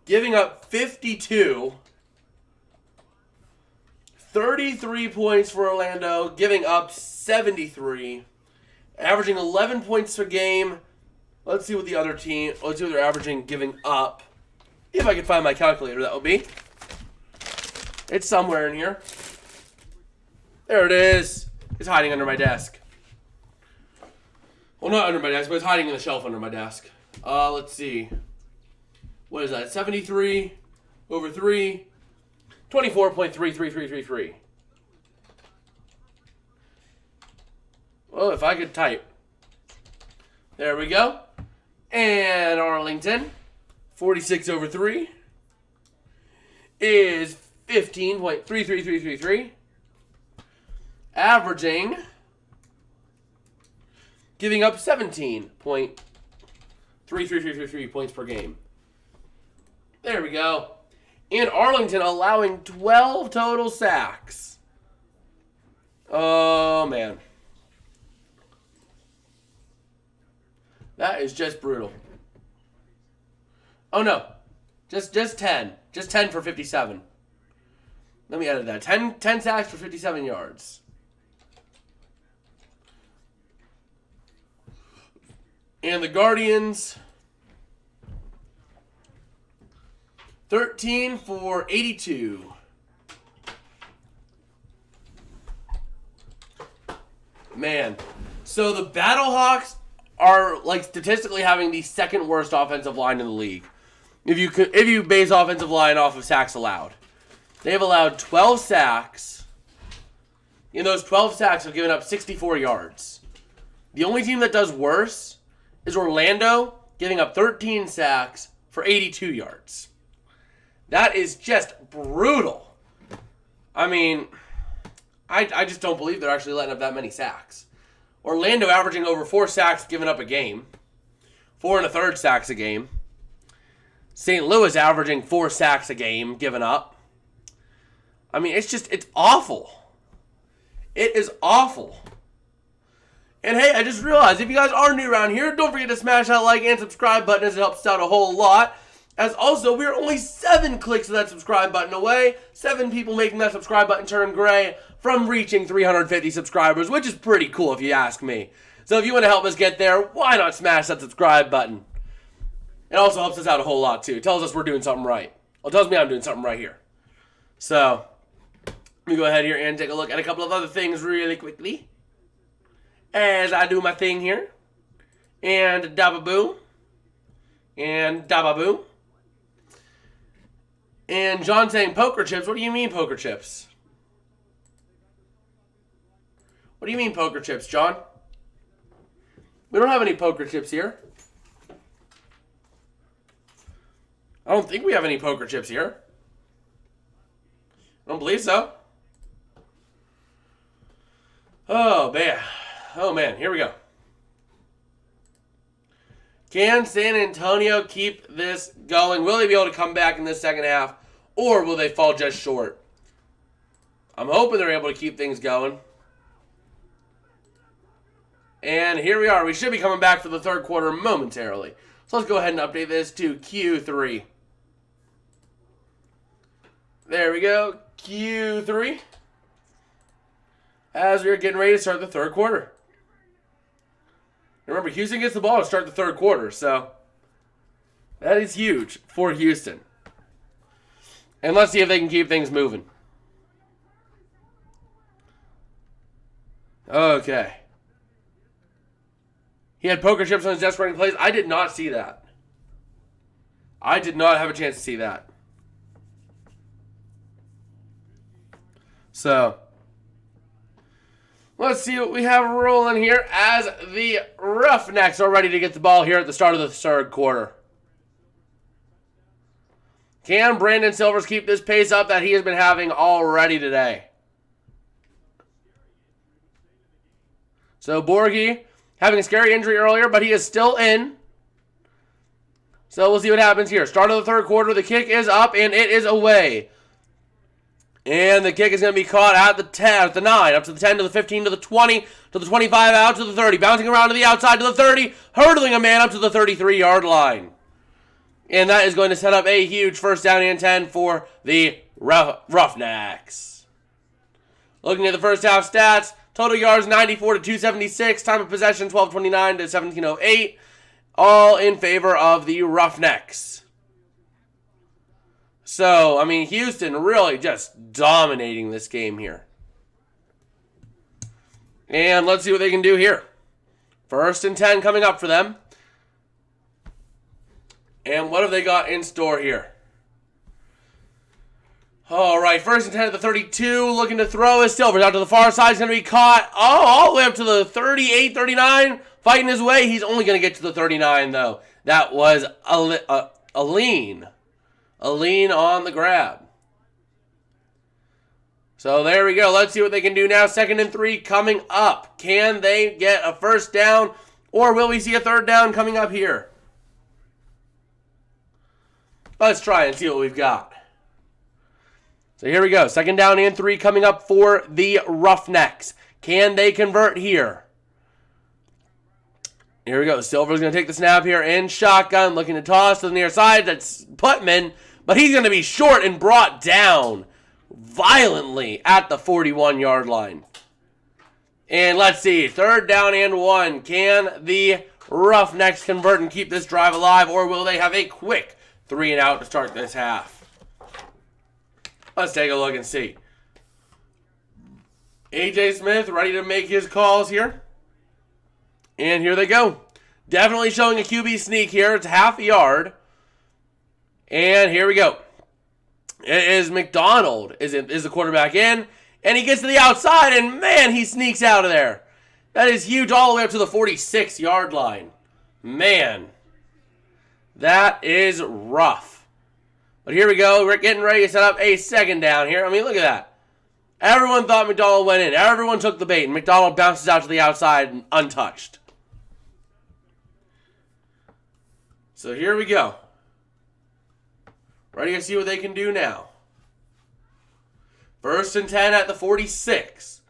Giving up 52. 33 points for Orlando. Giving up 73. Averaging 11 points per game. Let's see what the other team... Let's see what they're averaging giving up. If I can find my calculator, that would be. It's somewhere in here. There it is. It's hiding under my desk. Well, not under my desk, but it's hiding in the shelf under my desk. Let's see. What is that? 73 over 3. 24.33333. Well, if I could type. There we go. And Arlington, 46 over 3, is 15.33333. Averaging, giving up 17.33333 points per game. There we go. And Arlington allowing 12 total sacks. Oh, man. That is just brutal. Oh, no. Just 10. Just 10 for 57. Let me edit that. 10 sacks for 57 yards. And the Guardians, 13 for 82. Man. So the Battlehawks are like statistically having the second worst offensive line in the league. If you base offensive line off of sacks allowed, they have allowed 12 sacks. In those 12 sacks, have given up 64 yards. The only team that does worse is Orlando, giving up 13 sacks for 82 yards. That is just brutal. I mean, I just don't believe they're actually letting up that many sacks. Orlando averaging over 4 sacks given up a game. 4 1/3 sacks a game. St. Louis averaging 4 sacks a game given up. I mean, it's awful. It is awful. And hey, I just realized, if you guys are new around here, don't forget to smash that like and subscribe button, as it helps us out a whole lot. As also, we're only 7 clicks of that subscribe button away. 7 people making that subscribe button turn gray from reaching 350 subscribers, which is pretty cool if you ask me. So if you want to help us get there, why not smash that subscribe button? It also helps us out a whole lot too. It tells us we're doing something right. Well, it tells me I'm doing something right here. So, let me go ahead here and take a look at a couple of other things really quickly, as I do my thing here. And dabba-boom. And dabba-boom. And John saying poker chips. What do you mean poker chips? What do you mean poker chips, John? We don't have any poker chips here. I don't think we have any poker chips here. I don't believe so. Oh, man. Oh, man. Here we go. Can San Antonio keep this going? Will they be able to come back in this second half? Or will they fall just short? I'm hoping they're able to keep things going. And here we are. We should be coming back for the third quarter momentarily. So let's go ahead and update this to Q3. There we go. Q3. As we're getting ready to start the third quarter. Remember, Houston gets the ball to start the third quarter, so that is huge for Houston. And let's see if they can keep things moving. Okay. He had poker chips on his desk running plays. I did not see that. I did not have a chance to see that. So, let's see what we have rolling here as the Roughnecks are ready to get the ball here at the start of the third quarter. Can Brandon Silvers keep this pace up that he has been having already today? So Borghi having a scary injury earlier, but he is still in. So we'll see what happens here. Start of the third quarter. The kick is up, and it is away. And the kick is going to be caught at the 10, at the 9, up to the 10, to the 15, to the 20, to the 25, out to the 30. Bouncing around to the outside to the 30, hurdling a man up to the 33-yard line. And that is going to set up a huge first down and 10 for the Roughnecks. Looking at the first half stats, total yards 94 to 276, time of possession 12:29 to 17:08, all in favor of the Roughnecks. So, I mean, Houston really just dominating this game here. And let's see what they can do here. First and 10 coming up for them. And what have they got in store here? All right, first and 10 at the 32. Looking to throw is Silvers out to the far side. He's going to be caught. All the way up to the 38, 39. Fighting his way. He's only going to get to the 39, though. That was a lean. A lean on the grab. So there we go. Let's see what they can do now. Second and 3 coming up. Can they get a first down? Or will we see a third down coming up here? Let's try and see what we've got. So here we go. Second down and 3 coming up for the Roughnecks. Can they convert here? Here we go. Silver's going to take the snap here in shotgun. Looking to toss to the near side. That's Putman. But he's going to be short and brought down violently at the 41-yard line. And let's see. Third down and 1. Can the Roughnecks convert and keep this drive alive? Or will they have a quick 3 and out to start this half? Let's take a look and see. A.J. Smith ready to make his calls here. And here they go. Definitely showing a QB sneak here. It's half a yard. And here we go. It is McDonald is the quarterback in. And he gets to the outside, and man, he sneaks out of there. That is huge, all the way up to the 46-yard line. Man, that is rough. But here we go. We're getting ready to set up a second down here. I mean, look at that. Everyone thought McDonald went in. Everyone took the bait, and McDonald bounces out to the outside untouched. So here we go. Ready to see what they can do now. 1st and 10 at the 46.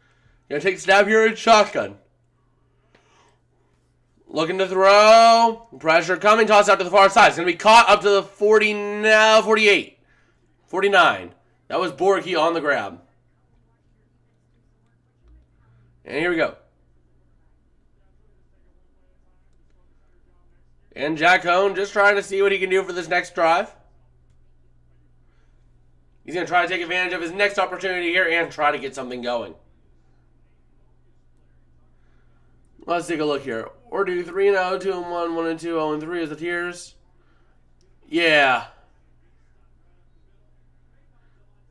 Gonna take a stab here at shotgun. Looking to throw. Pressure coming. Toss out to the far side. It's gonna be caught up to the 40 now. 48. 49. That was Borky on the grab. And here we go. And Jack Hone just trying to see what he can do for this next drive. He's going to try to take advantage of his next opportunity here and try to get something going. Let's take a look here. Or do 3-0, 2-1, 1-2, 0-3 as the tiers. Yeah.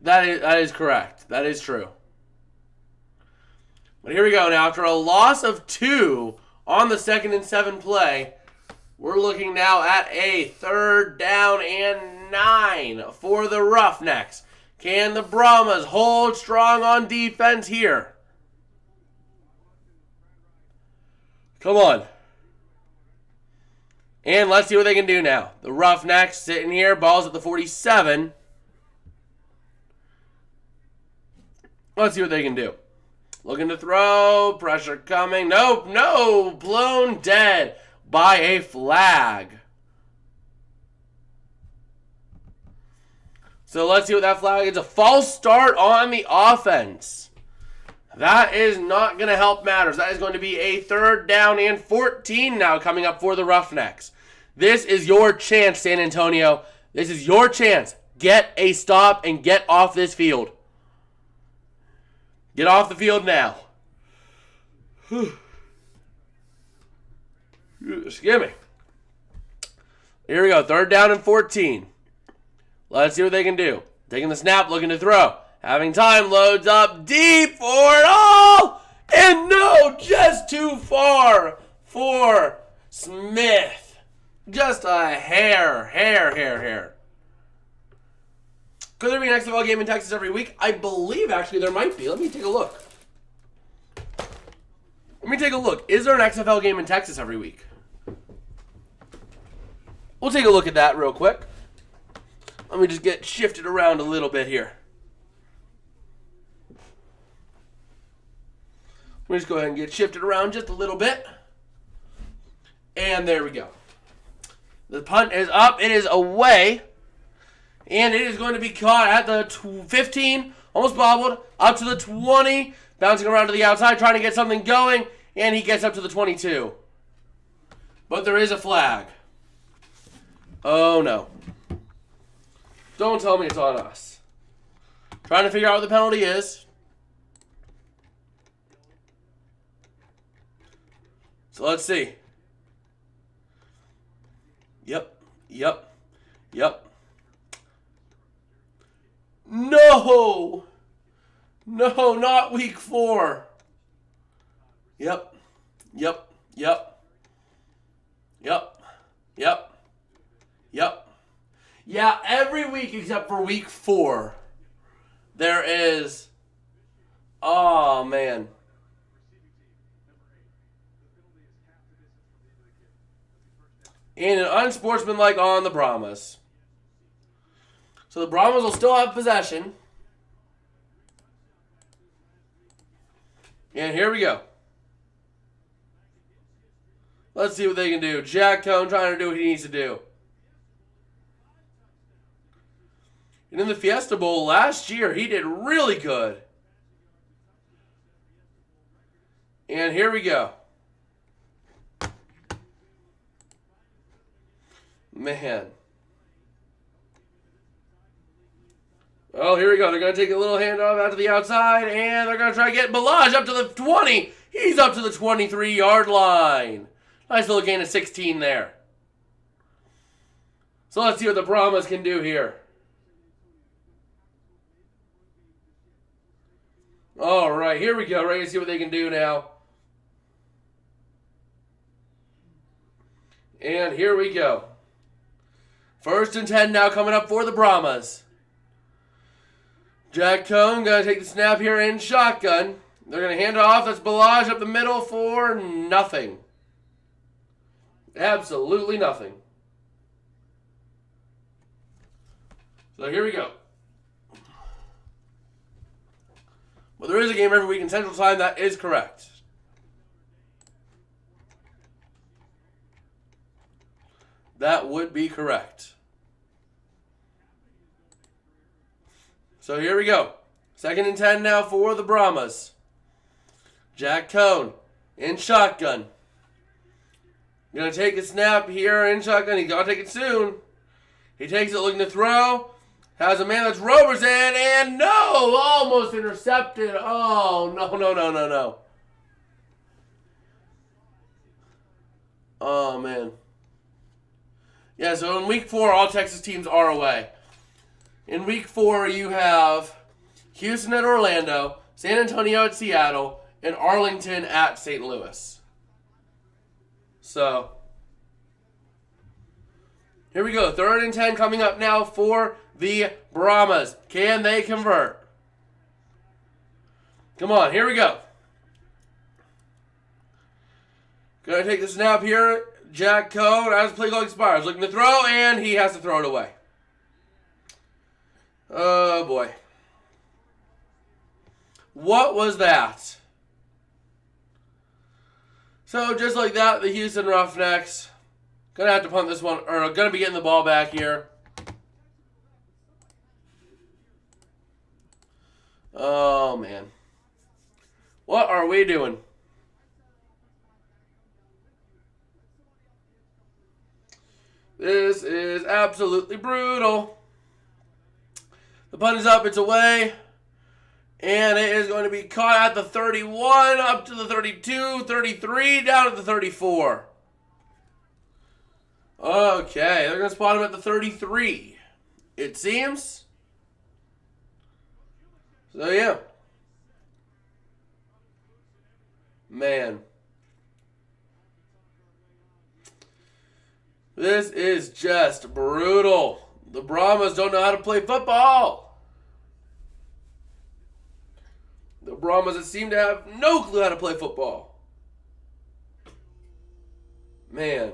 That is correct. That is true. But here we go. Now, after a loss of 2 on the 2nd and 7 play, we're looking now at a 3rd down and 9 for the Roughnecks. Can the Brahmas hold strong on defense here? Come on. And let's see what they can do now. The Roughnecks sitting here. Ball's at the 47. Let's see what they can do. Looking to throw. Pressure coming. Nope. No. Blown dead by a flag. So let's see what that flag is. A false start on the offense. That is not going to help matters. That is going to be a 3rd down and 14 now coming up for the Roughnecks. This is your chance, San Antonio. This is your chance. Get a stop and get off this field. Get off the field now. Excuse me. Here we go. 3rd down and 14. Let's see what they can do. Taking the snap, looking to throw. Having time, loads up deep for it all. And no, just too far for Smith. Just a hair. Could there be an XFL game in Texas every week? I believe, actually, there might be. Let me take a look. Is there an XFL game in Texas every week? We'll take a look at that real quick. Let me just get shifted around a little bit here. Let me just go ahead and get shifted around just a little bit. And there we go. The punt is up. It is away. And it is going to be caught at the 15. Almost bobbled. Up to the 20. Bouncing around to the outside, trying to get something going. And he gets up to the 22. But there is a flag. Oh, no. Don't tell me it's on us. Trying to figure out what the penalty is. So let's see. Yep. No! No, not week 4. Yep. Yeah, every week except for week 4, there is, oh man. And an unsportsmanlike on the Brahmas. So the Brahmas will still have possession. And here we go. Let's see what they can do. Jack Cone trying to do what he needs to do. And in the Fiesta Bowl last year, he did really good. And here we go. Man. Oh, here we go. They're going to take a little handoff out to the outside, and they're going to try to get Balaj up to the 20. He's up to the 23-yard line. Nice little gain of 16 there. So let's see what the Brahmas can do here. All right, here we go. Ready to see what they can do now. And here we go. 1st and 10 now coming up for the Brahmas. Jack Cohn going to take the snap here in shotgun. They're going to hand it off. That's Balaj up the middle for nothing. Absolutely nothing. So here we go. Well, there is a game every week in Central Time. That is correct. That would be correct. So here we go. 2nd and 10 now for the Brahmas. Jack Cohn in shotgun. Going to take a snap here in shotgun. He's got to take it soon. He takes it looking to throw. Has a man that's Roberson, and no! Almost intercepted. Oh, no. Oh, man. Yeah, so in Week 4, all Texas teams are away. In Week 4, you have Houston at Orlando, San Antonio at Seattle, and Arlington at St. Louis. So, here we go. 3rd and 10 coming up now for the Brahmas. Can they convert? Come on, here we go. Gonna take the snap here. Jack Cohn, as the play clock expires, looking to throw, and he has to throw it away. Oh, boy. What was that? So, just like that, the Houston Roughnecks gonna have to punt this one, or gonna be getting the ball back here. Oh, man. What are we doing? This is absolutely brutal. The punt is up, it's away. And it is going to be caught at the 31, up to the 32, 33, down to the 34. Okay, they're going to spot him at the 33, it seems. So, yeah. Man. This is just brutal. The Brahmas don't know how to play football. The Brahmas seem to have no clue how to play football. Man.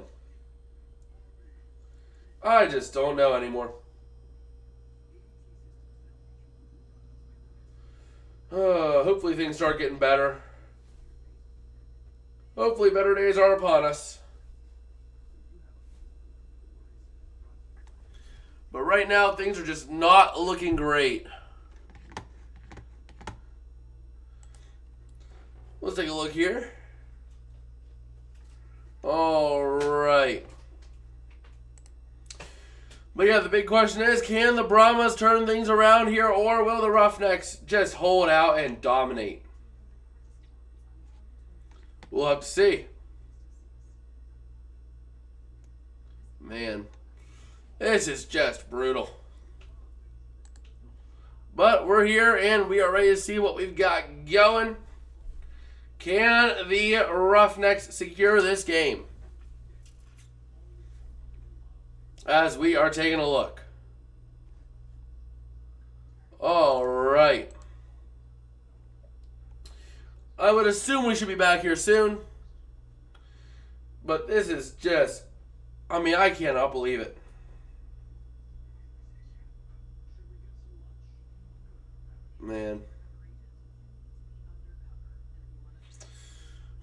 I just don't know anymore. Hopefully things start getting better. Hopefully better days are upon us. But right now, things are just not looking great. Let's take a look here. All right. But yeah, the big question is, can the Brahmas turn things around here, or will the Roughnecks just hold out and dominate? We'll have to see. Man, this is just brutal. But we're here, and we are ready to see what we've got going. Can the Roughnecks secure this game? As we are taking a look. All right. I would assume we should be back here soon. But this is just, I mean, I cannot believe it. Man.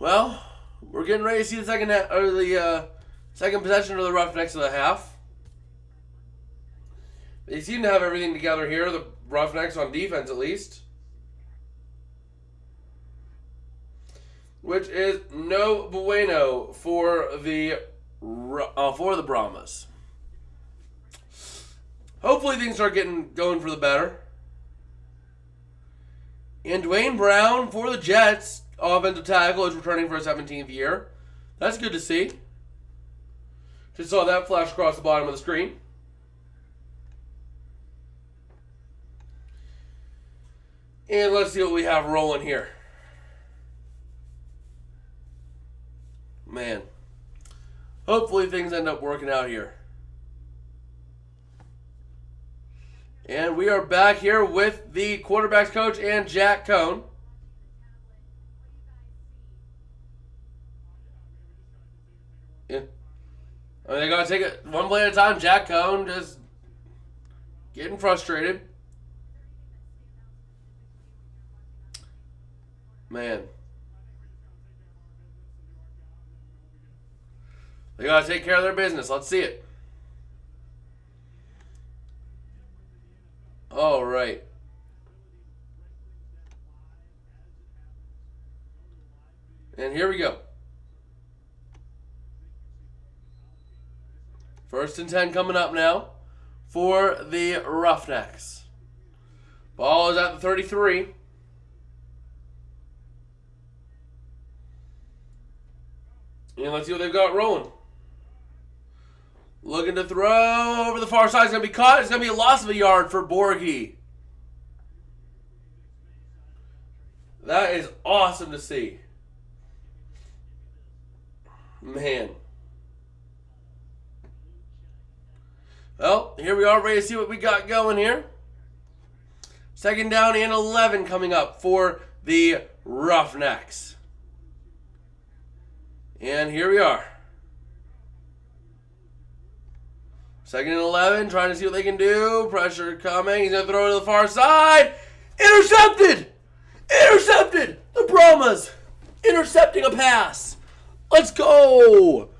Well, we're getting ready to see the second possession of the Roughnecks of the half. They seem to have everything together here, the Roughnecks on defense at least. Which is no bueno for the Brahmas. Hopefully things start going for the better. And Dwayne Brown for the Jets, offensive tackle, is returning for a 17th year. That's good to see. Just saw that flash across the bottom of the screen. And let's see what we have rolling here. Man. Hopefully things end up working out here. And we are back here with the quarterback's coach and Jack Cohn. Yeah. I mean, they got to take it one play at a time. Jack Cohn just getting frustrated. Man. They got to take care of their business. Let's see it. All right. And here we go. 1st and 10 coming up now for the Roughnecks. Ball is at the 33. And let's see what they've got rolling. Looking to throw over the far side. It's going to be caught. It's going to be a loss of a yard for Borghi. That is awesome to see. Man. Well, here we are, ready to see what we got going here. 2nd down and 11 coming up for the Roughnecks. And here we are. 2nd and 11, trying to see what they can do. Pressure coming. He's going to throw it to the far side. Intercepted! Intercepted! The Brahmas intercepting a pass. Let's go!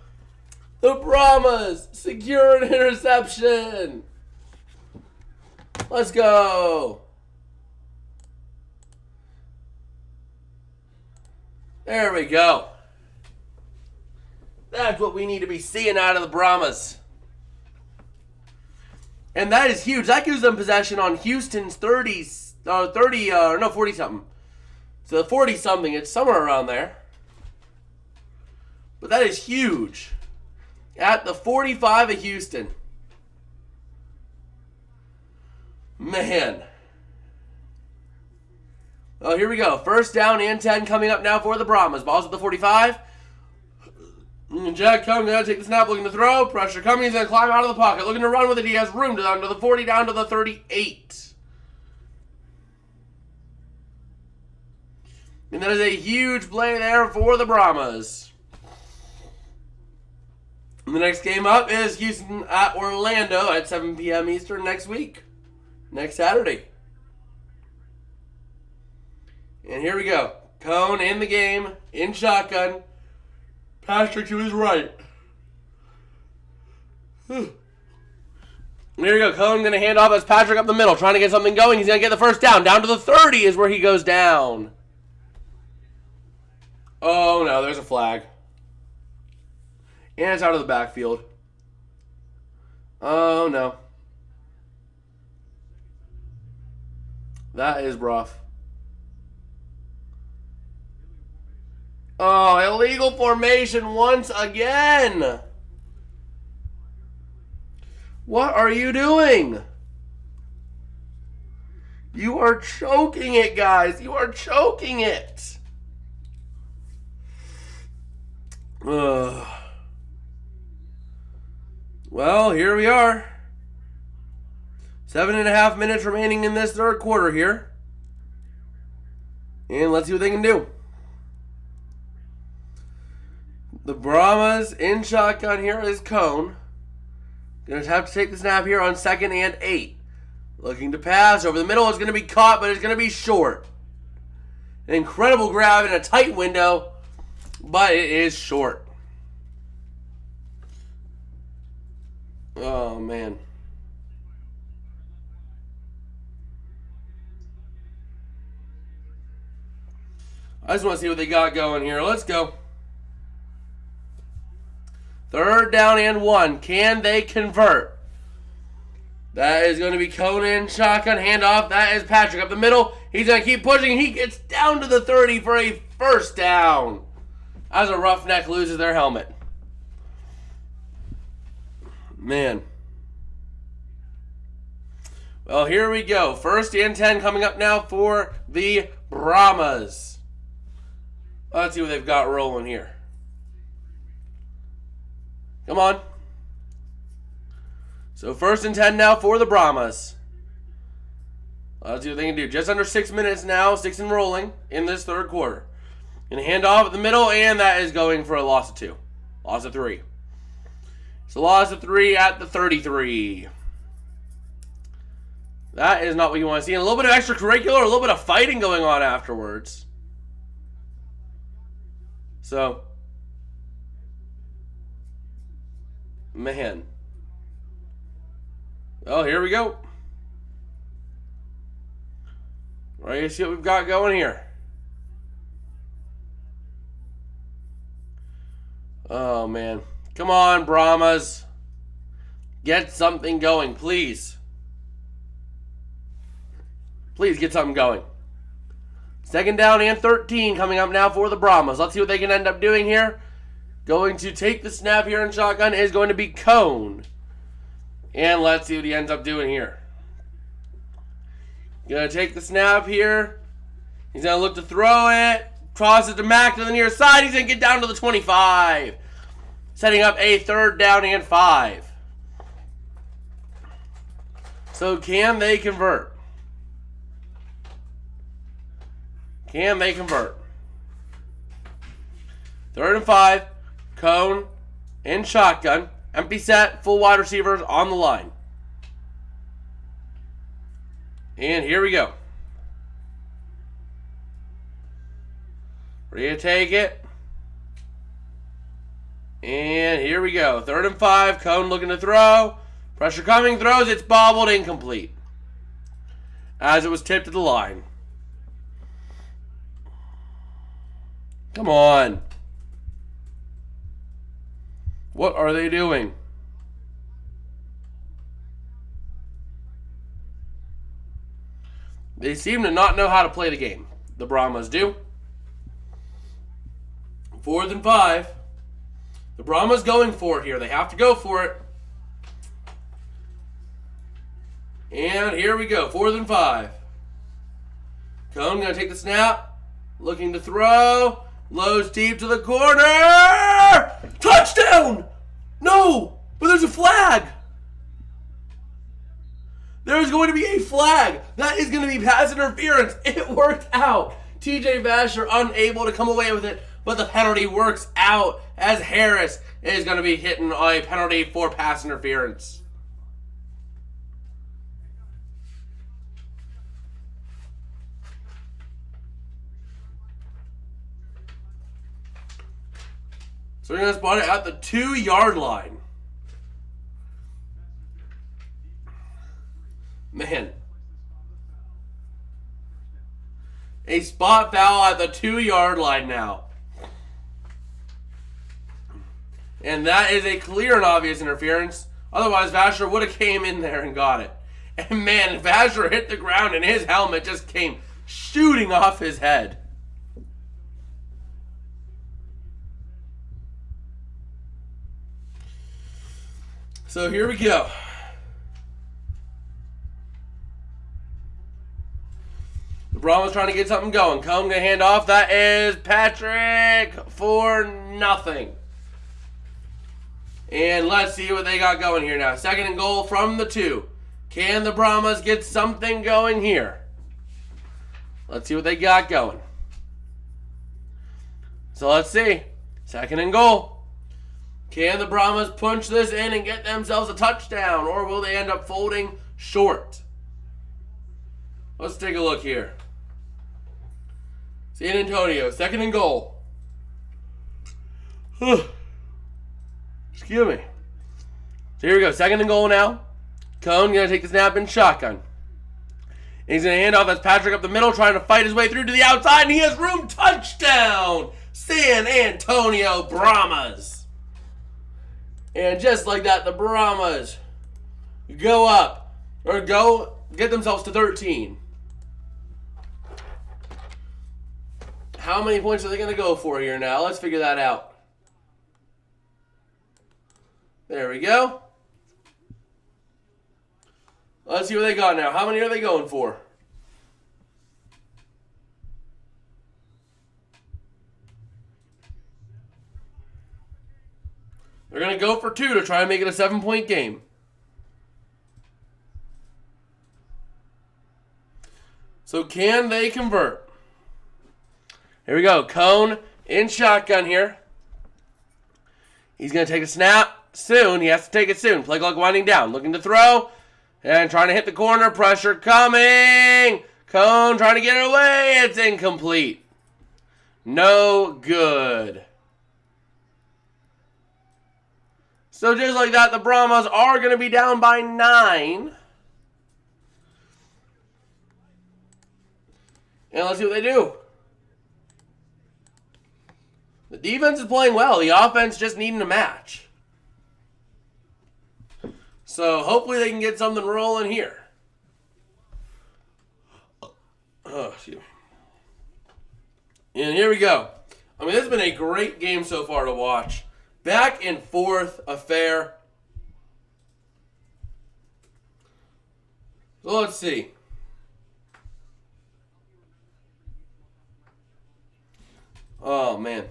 The Brahmas secure an interception. Let's go. There we go. That's what we need to be seeing out of the Brahmas. And that is huge. That gives them possession on Houston's 40-something. So 40-something. It's somewhere around there. But that is huge. At the 45 of Houston. Man. Oh, here we go. 1st down and 10 coming up now for the Brahmas. Ball's at the 45. And Jack Cohn going to take the snap, looking to throw. Pressure coming. He's going to climb out of the pocket. Looking to run with it. He has room down to the 40, down to the 38. And that is a huge play there for the Brahmas. The next game up is Houston at Orlando at 7 p.m. Eastern next week. Next Saturday. And here we go. Cohn in the game, in shotgun. Patrick to his right. There you go. Cohn going to hand off as Patrick up the middle, trying to get something going. He's going to get the 1st down. Down to the 30 is where he goes down. Oh, no, there's a flag. And it's out of the backfield. Oh, no. That is rough. Oh, illegal formation once again. What are you doing? You are choking it, guys. You are choking it. Ugh. Well, here we are. 7.5 minutes remaining in this 3rd quarter here. And let's see what they can do. The Brahmas in shotgun here is Cohn. Going to have to take the snap here on 2nd and 8. Looking to pass. Over the middle. It's going to be caught, but it's going to be short. An incredible grab in a tight window, but it is short. Oh, man. I just want to see what they got going here. Let's go. 3rd down and 1. Can they convert? That is going to be Conan. Shotgun handoff. That is Patrick up the middle. He's going to keep pushing. He gets down to the 30 for a 1st down. as a Roughneck loses their helmet. Man. Well, here we go. 1st and 10 coming up now for the Brahmas. Let's see what they've got rolling here. Come on. So 1st and 10 now for the Brahmas. Let's see what they can do. Just under 6 minutes now, 6 and rolling in this 3rd quarter. Gonna hand off at the middle, and that is going for a loss of 2. Loss of 3. So loss of 3 at the 33. That is not what you want to see. And a little bit of extracurricular, a little bit of fighting going on afterwards. So, man. Oh, here we go. Ready to see what we've got going here. Oh, man. Come on, Brahmas. Get something going, please. Please get something going. 2nd down and 13 coming up now for the Brahmas. Let's see what they can end up doing here. Going to take the snap here in shotgun is going to be Cone. And let's see what he ends up doing here. Going to take the snap here. He's going to look to throw it. Crosses to Mack to the near side. He's going to get down to the 25. Setting up a 3rd down and 5. So can they convert? Can they convert? 3rd and 5. Cone in shotgun. Empty set. Full wide receivers on the line. And here we go. Ready to take it. And here we go. 3rd and 5. Cone looking to throw. Pressure coming. Throws. It's bobbled. Incomplete. As it was tipped to the line. Come on. What are they doing? They seem to not know how to play the game. The Brahmas do. 4th and 5. The Brahmas going for it here. They have to go for it. And here we go. 4th and 5. Cone going to take the snap. Looking to throw. Lows deep to the corner. Touchdown! No! But there's a flag. There's going to be a flag. That is going to be pass interference. It worked out. TJ Vasher unable to come away with it, but the penalty works out as Harris is going to be hitting a penalty for pass interference. So we're going to spot it at the 2-yard line. Man. A spot foul at the 2-yard line now. And that is a clear and obvious interference. Otherwise, Vasher would have came in there and got it. And man, Vasher hit the ground and his helmet just came shooting off his head. So here we go. The Brahmas trying to get something going. Cone going to hand off. That is Patrick for nothing. And let's see what they got going here now. 2nd and goal from the 2. Can the Brahmas get something going here? Let's see what they got going. So let's see. 2nd and goal. Can the Brahmas punch this in and get themselves a touchdown? Or will they end up folding short? Let's take a look here. San Antonio, 2nd and goal. Excuse me. So here we go. 2nd and goal now. Cone going to take the snap in shotgun. And he's going to hand off. That's Patrick up the middle trying to fight his way through to the outside. And he has room. Touchdown! San Antonio Brahmas. And just like that, the Brahmas go up. Or get themselves to 13. How many points are they going to go for here now? Let's figure that out. There we go. Let's see what they got now. How many are they going for? They're going to go for 2 to try and make it a 7-point game. So can they convert? Here we go. Cone in shotgun here. He's going to take a snap soon. He has to take it soon. Play clock winding down. Looking to throw. And trying to hit the corner. Pressure coming. Cone trying to get it away. It's incomplete. No good. So just like that, the Brahmas are going to be down by 9. And let's see what they do. The defense is playing well. The offense just needing a match. So hopefully they can get something rolling here. Oh, excuse me. And here we go. I mean, this has been a great game so far to watch. Back and forth affair. So let's see. Oh, man.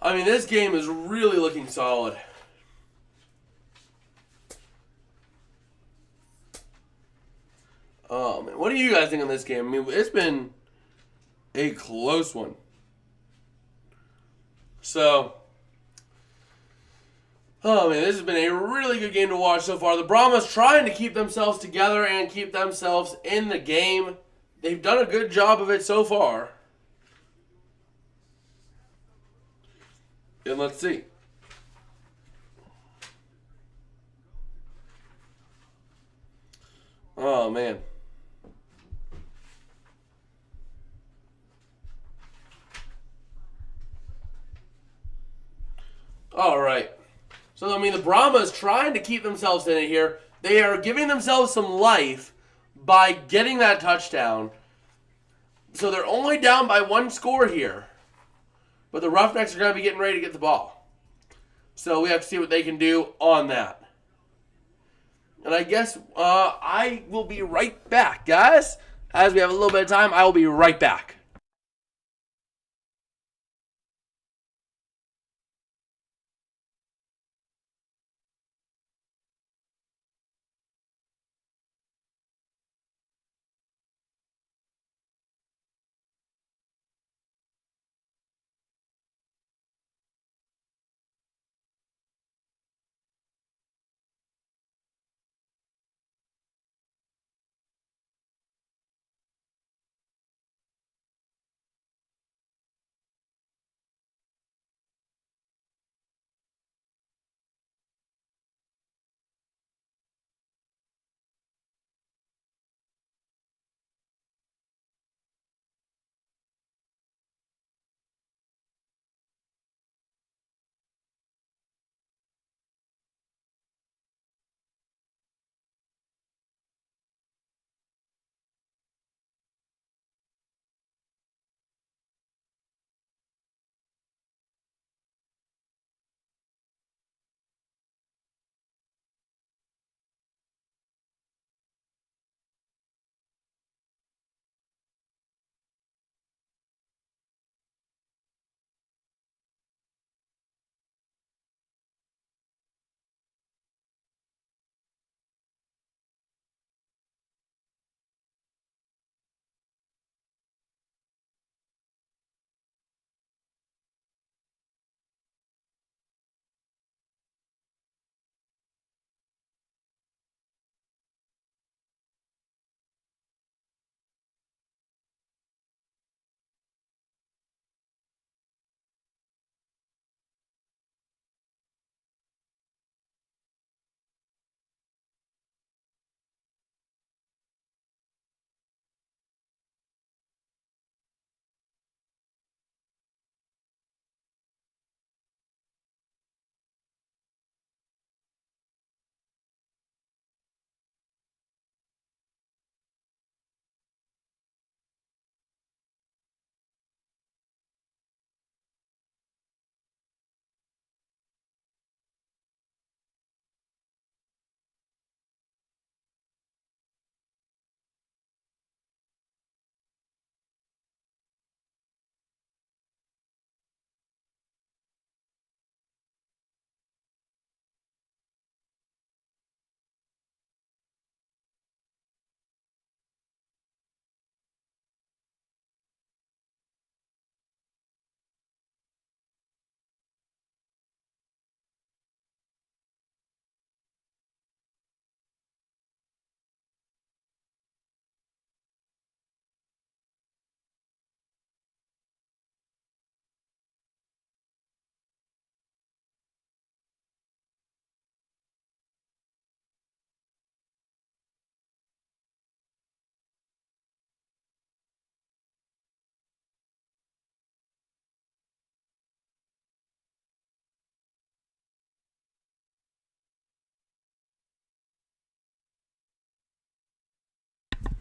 I mean, this game is really looking solid. Oh, man. What do you guys think of this game? I mean, it's been a close one. So, oh, man, this has been a really good game to watch so far. The Brahmas trying to keep themselves together and keep themselves in the game. They've done a good job of it so far. And let's see. Oh, man. All right. So, I mean, the Brahmas trying to keep themselves in it here. They are giving themselves some life by getting that touchdown. So they're only down by 1 score here. But the Roughnecks are going to be getting ready to get the ball. So we have to see what they can do on that. And I guess I will be right back, guys. As we have a little bit of time, I will be right back.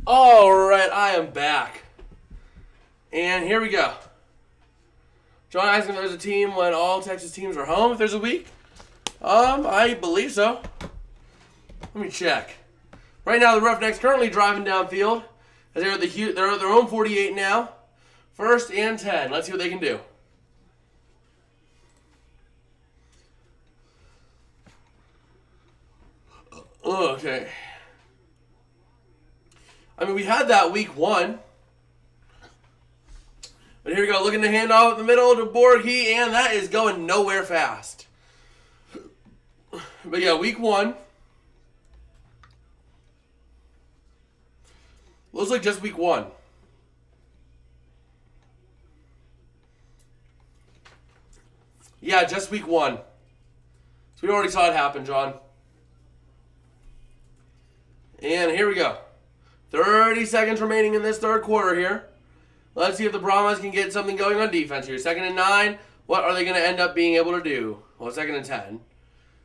All right, I am back. And here we go. John asked if there's a team when all Texas teams are home if there's a week. I believe so. Let me check. Right now, the Roughnecks currently driving downfield. As they're at their own 48 now. 1st and 10. Let's see what they can do. Okay. I mean, we had that week 1. But here we go. Looking to hand off in the middle to Borghi, and that is going nowhere fast. But yeah, week 1. Looks like just week 1. Yeah, just week 1. So we already saw it happen, John. And here we go. 30 seconds remaining in this third quarter here. Let's see if the Brahmas can get something going on defense here. 2nd and 9. What are they going to end up being able to do? Well, 2nd and 10.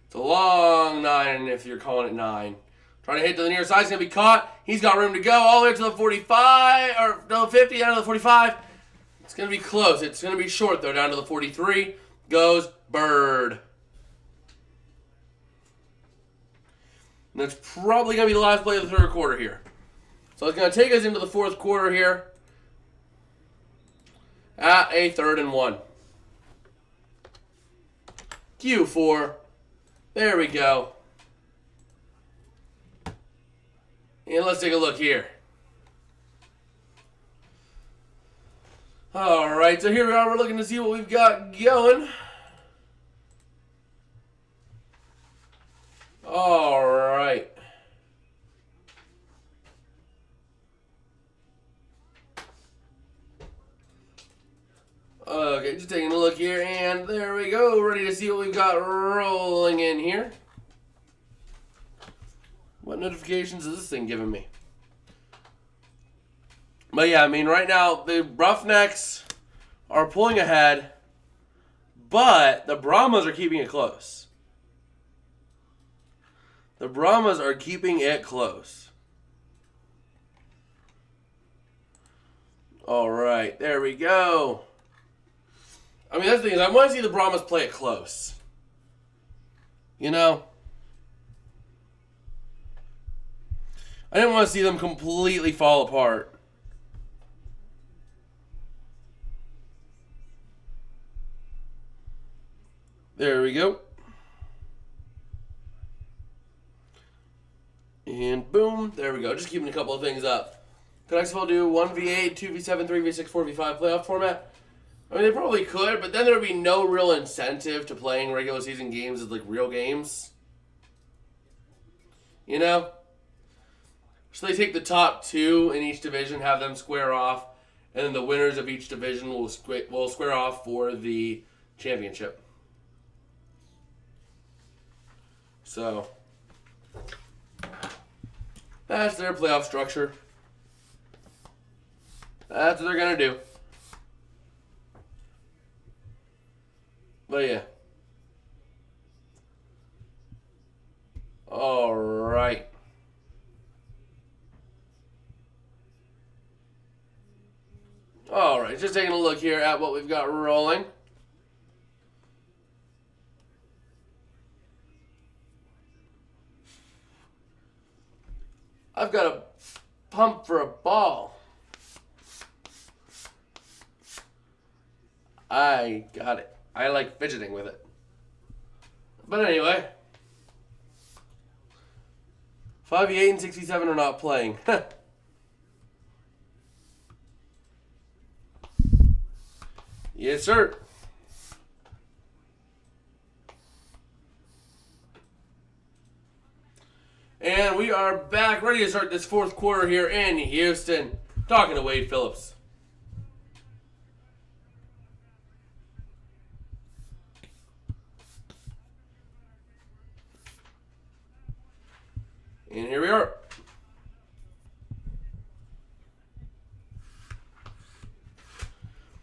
It's a long 9 if you're calling it 9. Trying to hit to the near side. He's going to be caught. He's got room to go all the way to the 45. Or no, 50 down to the 45. It's going to be close. It's going to be short, though, down to the 43. Goes Bird. And that's probably going to be the last play of the third quarter here. So it's going to take us into the fourth quarter here at a 3rd and 1. Q4. There we go. And let's take a look here. All right, so here we are. We're looking to see what we've got going. All right. Okay, just taking a look here, and there we go. Ready to see what we've got rolling in here. What notifications is this thing giving me? But yeah, I mean, right now, the Roughnecks are pulling ahead, but the Brahmas are keeping it close. The Brahmas are keeping it close. All right, there we go. I mean, that's the thing is, I want to see the Brahmas play it close. You know? I didn't want to see them completely fall apart. There we go. And boom, there we go. Just keeping a couple of things up. Could XFL do 1v8, 2v7, 3v6, 4v5 playoff format? I mean, they probably could, but then there would be no real incentive to playing regular season games as like real games. You know? So they take the top 2 in each division, have them square off, and then the winners of each division will square off for the championship. So that's their playoff structure. That's what they're going to do. But yeah. All right. All right, just taking a look here at what we've got rolling. I've got a pump for a ball. I got it. I like fidgeting with it. But anyway. 5v8 and 67 are not playing. Yes, sir. And we are back, ready to start this fourth quarter here in Houston. Talking to Wade Phillips. And here we are.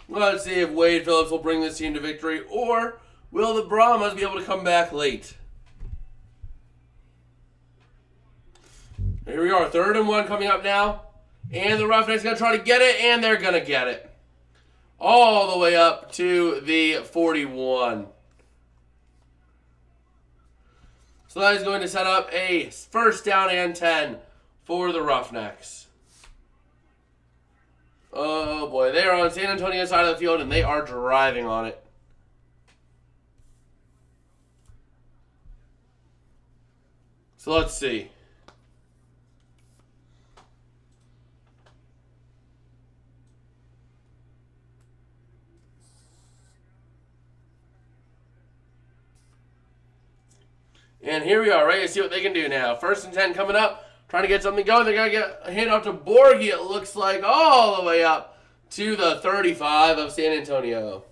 Let's see if Wade Phillips will bring this team to victory, or will the Brahmas be able to come back late? Here we are, 3rd and 1 coming up now. And the Roughnecks going to try to get it, and they're going to get it. All the way up to the 41. So that is going to set up a first down and 10 for the Roughnecks. Oh boy, they are on San Antonio's side of the field, and they are driving on it. So let's see. And here we are, ready to see what they can do now. First and 10 coming up, trying to get something going. They're going to get a hand off to Borghi, it looks like, all the way up to the 35 of San Antonio.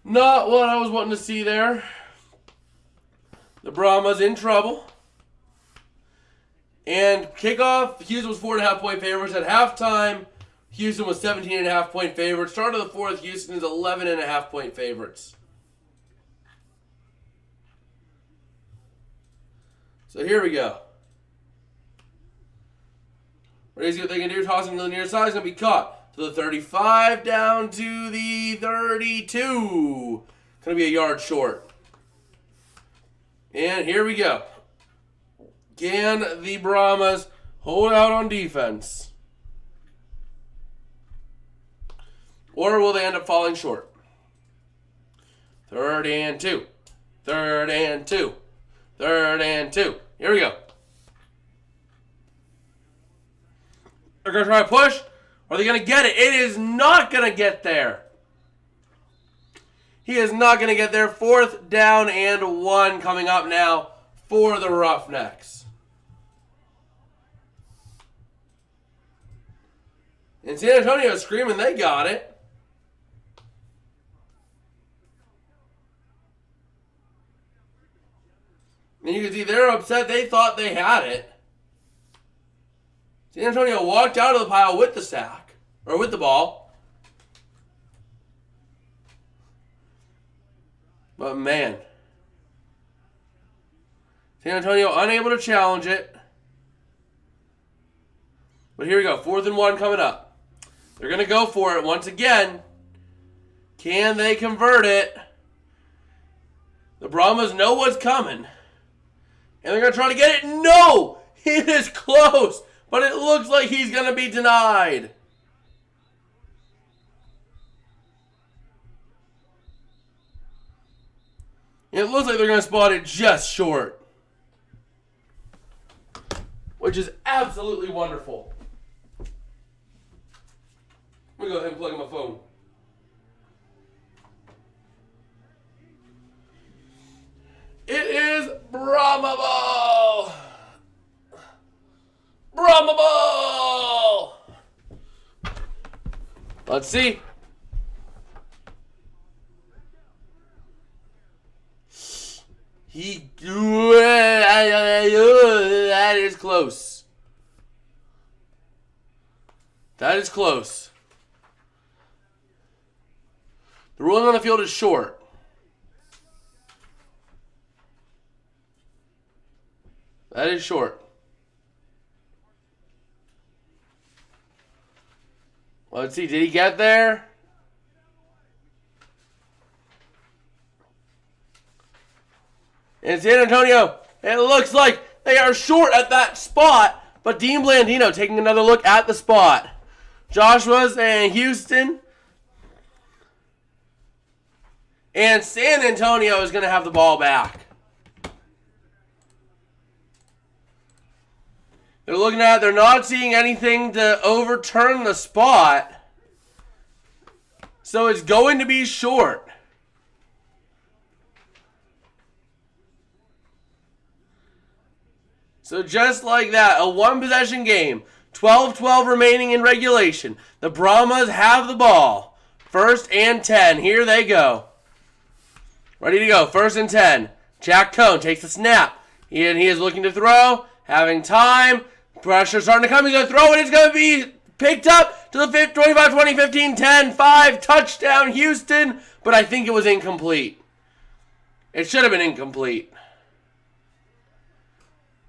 Not what I was wanting to see there. The Brahmas in trouble. And kickoff, Houston was 4.5-point favorites. At halftime, Houston was 17.5-point favorites. Start of the fourth, Houston is 11.5-point favorites. So here we go. Ready to see what they can do. Tossing to the near side is going to be caught. To the 35, down to the 32. Going to be a yard short. And here we go. Can the Brahmas hold out on defense? Or will they end up falling short? 3rd and 2. 3rd and 2. 3rd and 2. Here we go. They're going to try to push. Or are they going to get it? It is not going to get there. He is not going to get there. 4th down and 1 coming up now for the Roughnecks. And San Antonio is screaming they got it. And you can see they're upset. They thought they had it. San Antonio walked out of the pile with the sack. Or with the ball. But man. San Antonio unable to challenge it. But here we go. 4th and 1 coming up. They're going to go for it once again. Can they convert it? The Brahmas know what's coming. And they're going to try to get it. No! It is close. But it looks like he's going to be denied. It looks like they're going to spot it just short. Which is absolutely wonderful. Let me go ahead and plug in my phone. It is Brahma ball. Brahma ball. Let's see. That is close. That is close. The ruling on the field is short. That is short. Let's see. Did he get there? And San Antonio, it looks like they are short at that spot. But Dean Blandino taking another look at the spot. Joshua's and Houston. And San Antonio is going to have the ball back. They're looking at it. They're not seeing anything to overturn the spot. So it's going to be short. So just like that, a one-possession game. 12-12 remaining in regulation. The Brahmas have the ball. 1st and 10. Here they go. Ready to go. 1st and 10. Jack Cohn takes the snap. He is looking to throw. Having time. Pressure starting to come. He's going to throw it. It's going to be picked up to the 25, 20, 15, 10, 5. Touchdown, Houston. But I think it was incomplete. It should have been incomplete.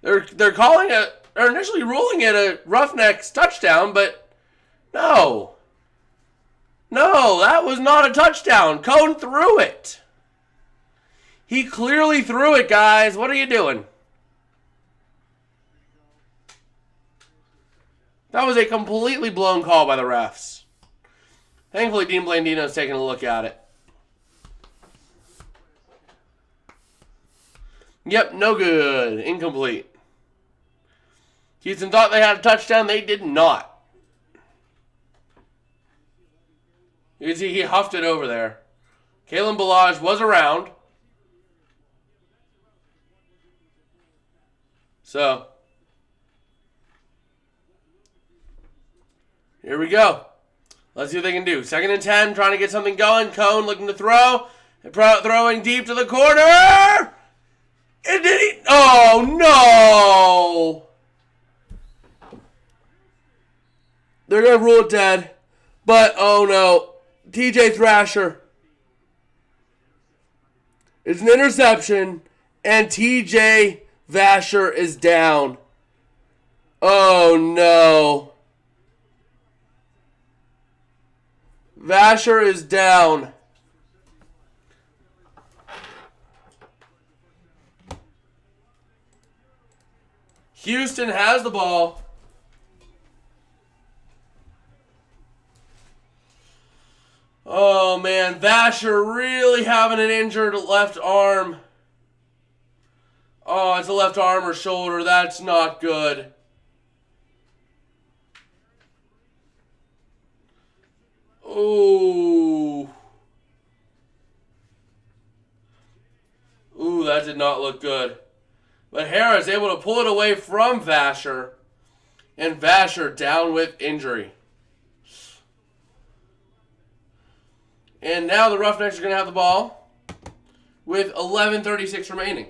They're calling it initially ruling it a Roughnecks touchdown, but no. No, that was not a touchdown. Cone threw it. He clearly threw it, guys. What are you doing? That was a completely blown call by the refs. Thankfully, Dean Blandino's taking a look at it. Yep, no good. Incomplete. Houston thought they had a touchdown. They did not. You can see he huffed it over there. Kalen Ballage was around. So, here we go. Let's see what they can do. 2nd and 10, trying to get something going. Cone looking to throw. Throwing deep to the corner. And did he? Oh, no. They're going to rule it dead. But, oh, no. TJ Thrasher. It's an interception. And TJ Vasher is down. Oh, no. Vasher is down. Houston has the ball. Oh, man. Vasher really having an injured left arm. Oh, it's a left arm or shoulder. That's not good. Ooh. Ooh, that did not look good. But Harris able to pull it away from Vasher. And Vasher down with injury. And now the Roughnecks are going to have the ball with 11:36 remaining.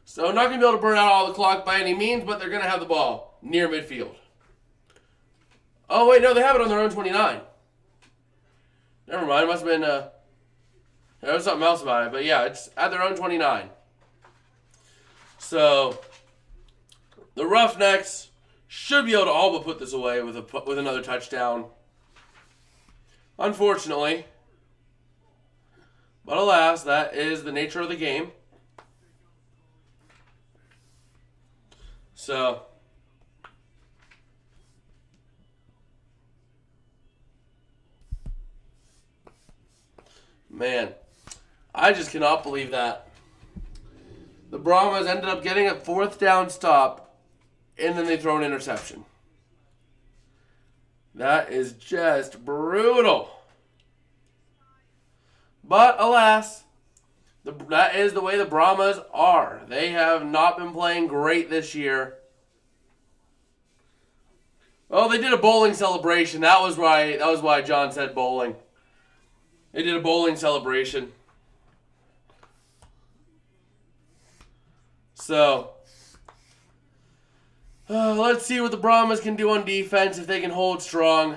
So not going to be able to burn out all the clock by any means, but they're going to have the ball near midfield. Oh, wait, no, they have it on their own 29. Never mind, it must have been, there was something else about it. But yeah, it's at their own 29. So, the Roughnecks should be able to all but put this away with another touchdown. Unfortunately. But alas, that is the nature of the game. So, man, I just cannot believe that. The Brahmas ended up getting a 4th down stop, and then they throw an interception. That is just brutal. But alas, that is the way the Brahmas are. They have not been playing great this year. Oh, they did a bowling celebration. That was why John said bowling. They did a bowling celebration. So, let's see what the Brahmas can do on defense, if they can hold strong.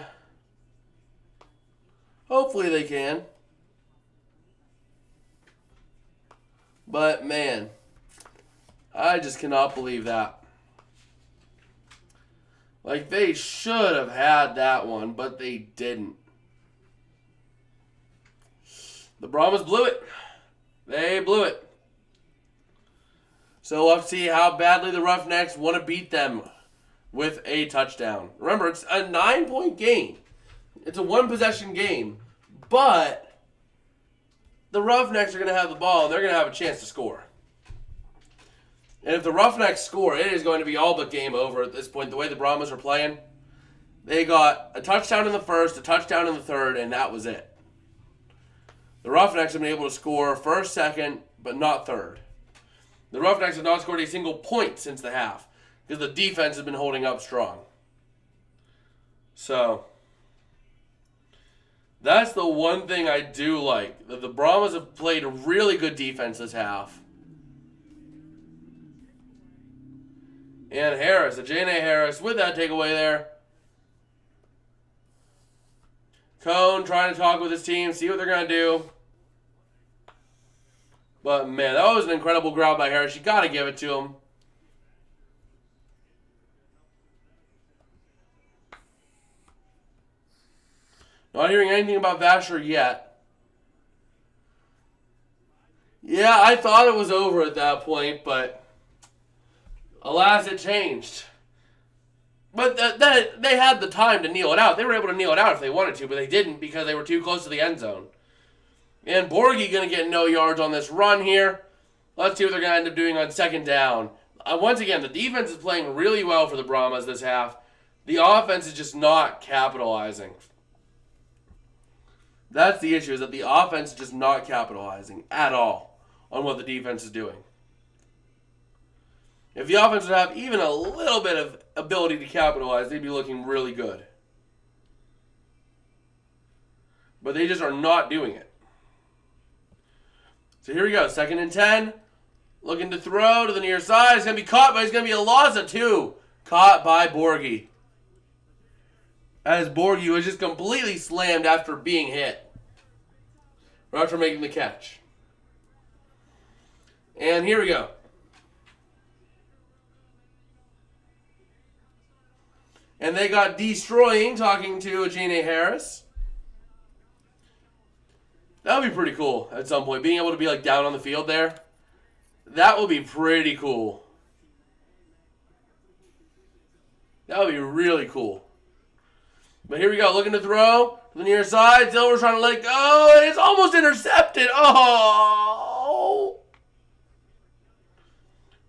Hopefully they can. But, man, I just cannot believe that. Like, they should have had that one, but they didn't. The Brahmas blew it. They blew it. So we'll have to see how badly the Roughnecks want to beat them with a touchdown. Remember, it's a 9-point game. It's a 1-possession game. But the Roughnecks are going to have the ball, and they're going to have a chance to score. And if the Roughnecks score, it is going to be all but game over at this point. The way the Brahmas are playing, they got a touchdown in the first, a touchdown in the third, and that was it. The Roughnecks have been able to score first, second, but not third. The Roughnecks have not scored a single point since the half because the defense has been holding up strong. So, that's the one thing I do like. The Brahmas have played a really good defense this half. And Harris, Ajane Harris, with that takeaway there. Cone trying to talk with his team, see what they're going to do. But, man, that was an incredible grab by Harris. You got to give it to him. Not hearing anything about Vasher yet. Yeah, I thought it was over at that point, but alas, it changed. But they had the time to kneel it out. They were able to kneel it out if they wanted to, but they didn't because they were too close to the end zone. And Borghi going to get no yards on this run here. Let's see what they're going to end up doing on second down. Once again, the defense is playing really well for the Brahmas this half. The offense is just not capitalizing. That's the issue, is that the offense is just not capitalizing at all on what the defense is doing. If the offense would have even a little bit of ability to capitalize, they'd be looking really good. But they just are not doing it. So here we go, 2nd and 10. Looking to throw to the near side. It's going to be caught, but it's going to be a loss of 2. Caught by Borghi. As Borghi was just completely slammed after being hit. Or after making the catch. And here we go. And they got destroying talking to Ajene Harris. That would be pretty cool at some point. Being able to be like down on the field there. That would be pretty cool. That would be really cool. But here we go. Looking to throw to the near side. Silver's trying to let it go. And it's almost intercepted. Oh.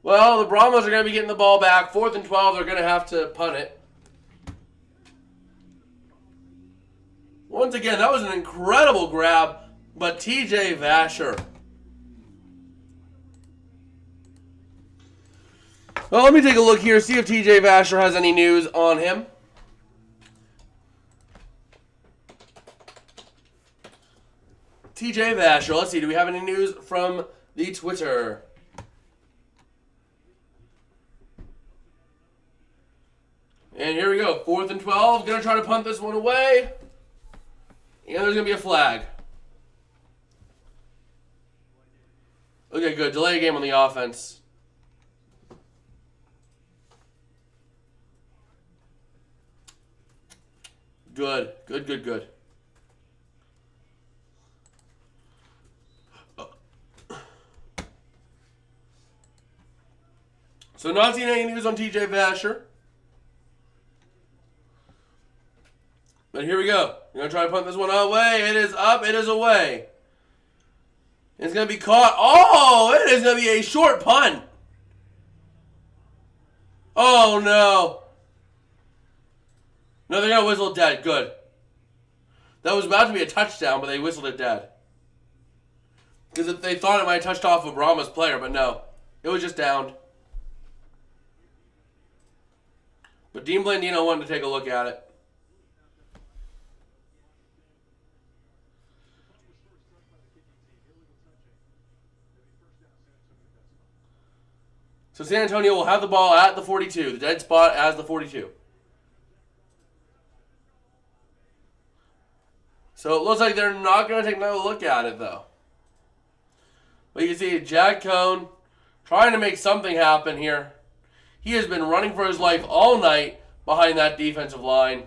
Well, the Brahmas are going to be getting the ball back. 4th and 12. They're going to have to punt it. Once again, that was an incredible grab. But TJ Vasher. Well, let me take a look here, see if TJ Vasher has any news on him. TJ Vasher, let's see, do we have any news from the Twitter? And here we go, 4th and 12, gonna try to punt this one away. And there's gonna be a flag. Okay, good, delay a game on the offense. Good. So not seeing any news on TJ Vasher. But here we go. We're going to try to punt this one away. It is up. It is away. It's going to be caught. Oh, it is going to be a short punt. Oh, no. No, they're going to whistle it dead. Good. That was about to be a touchdown, but they whistled it dead. Because they thought it might have touched off a Brahmas player, but no. It was just downed. But Dean Blandino wanted to take a look at it. So San Antonio will have the ball at the 42. The dead spot as the 42. So it looks like they're not going to take another look at it, though. But you can see Jack Cohn trying to make something happen here. He has been running for his life all night behind that defensive line.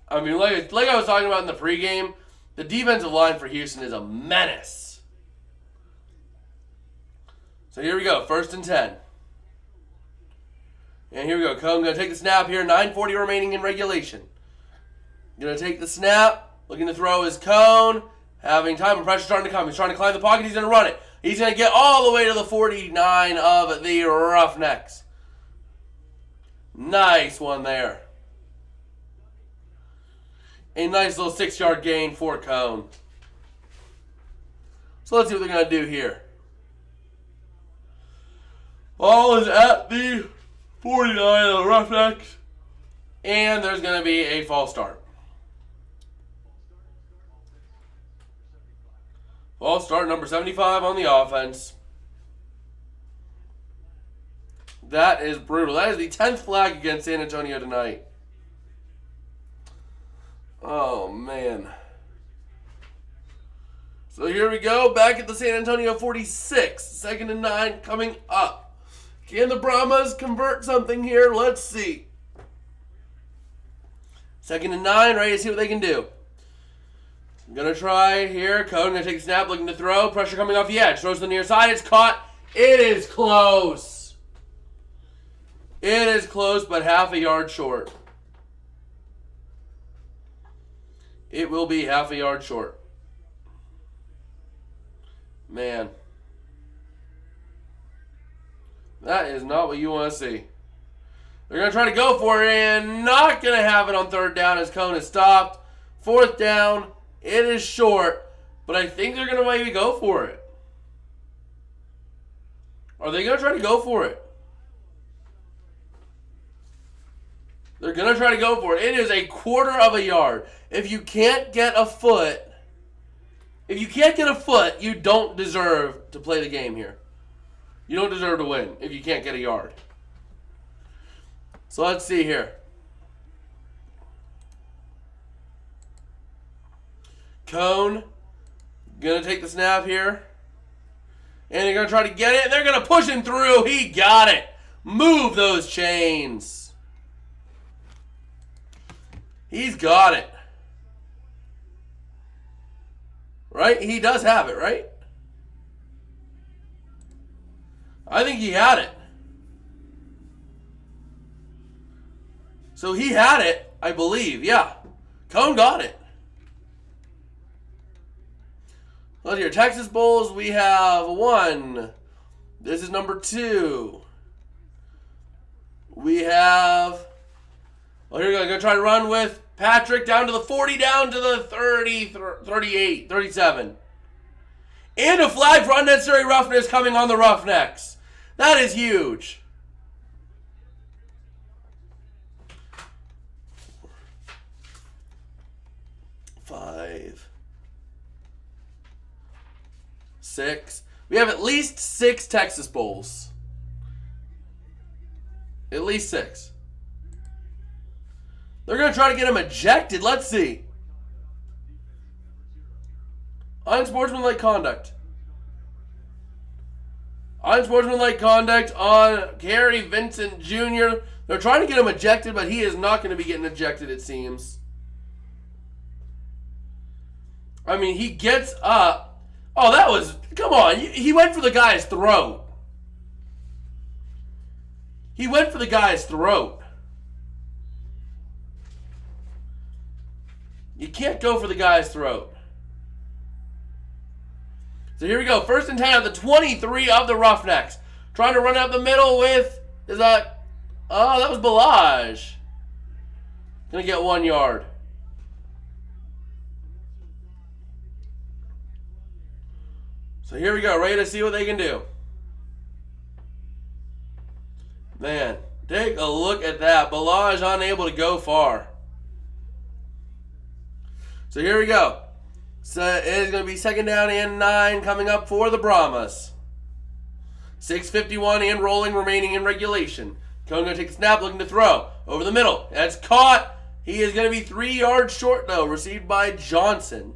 I mean, like I was talking about in the pregame, the defensive line for Houston is a menace. So here we go, 1st and 10. And here we go. Cohn going to take the snap here. 9:40 remaining in regulation. Going to take the snap. Looking to throw his Cohn. Having time and pressure starting to come. He's trying to climb the pocket. He's going to run it. He's going to get all the way to the 49 of the Roughnecks. Nice one there. A nice little 6-yard gain for Cohn. So let's see what they're going to do here. Ball is at the 49 of the Roughnecks. And there's going to be a false start. False start number 75 on the offense. That is brutal. That is the 10th flag against San Antonio tonight. Oh, man. So here we go. Back at the San Antonio 46. 2nd and 9 coming up. Can the Brahmas convert something here? Let's see. 2nd and 9, ready to see what they can do. I'm going to try here. Cone going to take a snap, looking to throw. Pressure coming off the edge. Throws to the near side. It's caught. It is close. It is close, but half a yard short. It will be half a yard short. Man. That is not what you want to see. They're going to try to go for it and not going to have it on 3rd down as Cone is stopped. 4th down. It is short, but I think they're going to maybe go for it. Are they going to try to go for it? They're going to try to go for it. It is a 1/4 of a yard. If you can't get a foot, you don't deserve to play the game here. You don't deserve to win if you can't get a yard. So let's see here. Cone going to take the snap here. And they're going to try to get it. And they're going to push him through. He got it. Move those chains. He's got it. Right? He does have it, right? I think he had it. So he had it, I believe. Yeah. Cone got it. Well, here, Texas Bowls, we have 1. This is number 2. We have... Well, here we go. Going to try to run with Patrick down to the 40, down to the 30, 38, 37. And a flag for unnecessary roughness coming on the Roughnecks. That is huge. Five. 6. We have at least 6 Texas Bowls. At least 6. They're going to try to get him ejected. Let's see. Unsportsmanlike conduct. Unsportsmanlike conduct on Gary Vincent Jr. They're trying to get him ejected, but he is not going to be getting ejected, it seems. I mean, he gets up. Oh, that was... Come on. He went for the guy's throat. He went for the guy's throat. You can't go for the guy's throat. So here we go. 1st and 10 at the 23 of the Roughnecks. Trying to run up the middle with... Is that... Oh, that was Balaj. Gonna get 1 yard. So here we go. Ready to see what they can do. Man, take a look at that. Balaj unable to go far. So here we go. So it is going to be 2nd down and 9 coming up for the Brahmas. 6:51 and rolling remaining in regulation. Cone going to take a snap, looking to throw. Over the middle. That's caught. He is going to be 3 yards short, though. Received by Johnson.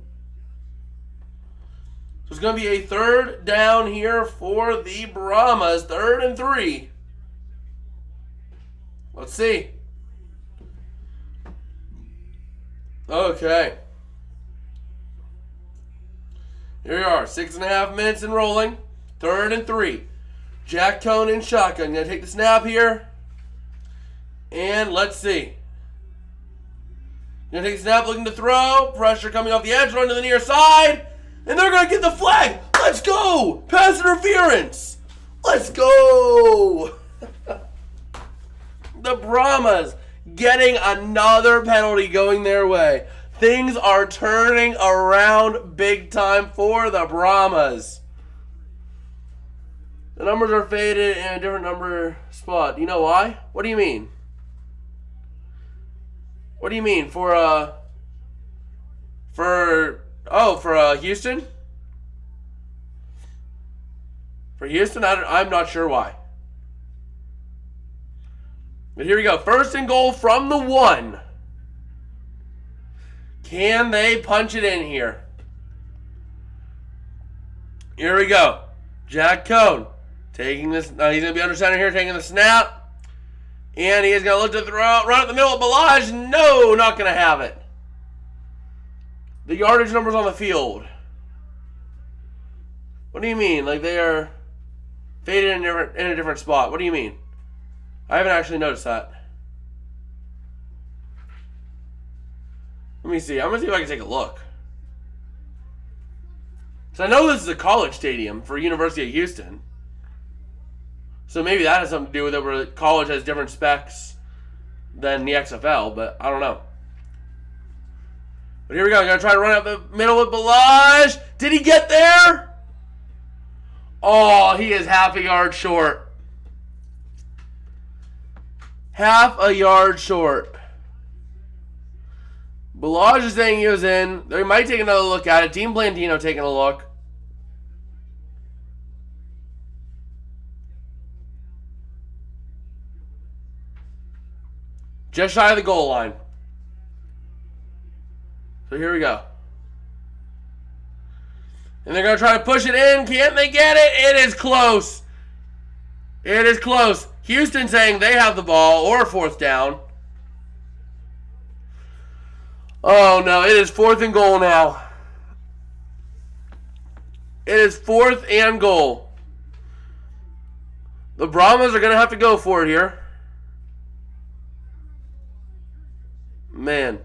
So it's going to be a 3rd down here for the Brahmas. 3rd and 3. Let's see. Okay. Here we are. 6.5 minutes and rolling. 3rd and 3. Jack Cone in shotgun. Going to take the snap here. And let's see. Going to take the snap, looking to throw. Pressure coming off the edge. Run to the near side. And they're going to get the flag. Let's go. Pass interference. Let's go. The Brahmas getting another penalty going their way. Things are turning around big time for the Brahmas. The numbers are faded in a different number spot. You know why? What do you mean? What do you mean? For Houston? For Houston? I'm not sure why. But here we go. 1st and goal from the 1. Can they punch it in here? Here we go. Jack Cone taking this. He's going to be under center here, taking the snap. And he is going to look to throw out right at the middle of Balaj. No, not going to have it. The yardage numbers on the field. What do you mean? Like they are faded in a different spot. What do you mean? I haven't actually noticed that. Let me see. I'm going to see if I can take a look. Because I know this is a college stadium for University of Houston. So maybe that has something to do with it where college has different specs than the XFL, but I don't know. But here we go. I'm going to try to run up the middle with Balaj. Did he get there? Oh, he is half a yard short. Half a yard short. Balaj is saying he was in. They might take another look at it. Team Blandino taking a look. Just shy of the goal line. So here we go. And they're going to try to push it in. Can't they get it? It is close. It is close. Houston saying they have the ball or fourth down. Oh, no. It is 4th and goal now. It is 4th and goal. The Brahmas are going to have to go for it here. Man.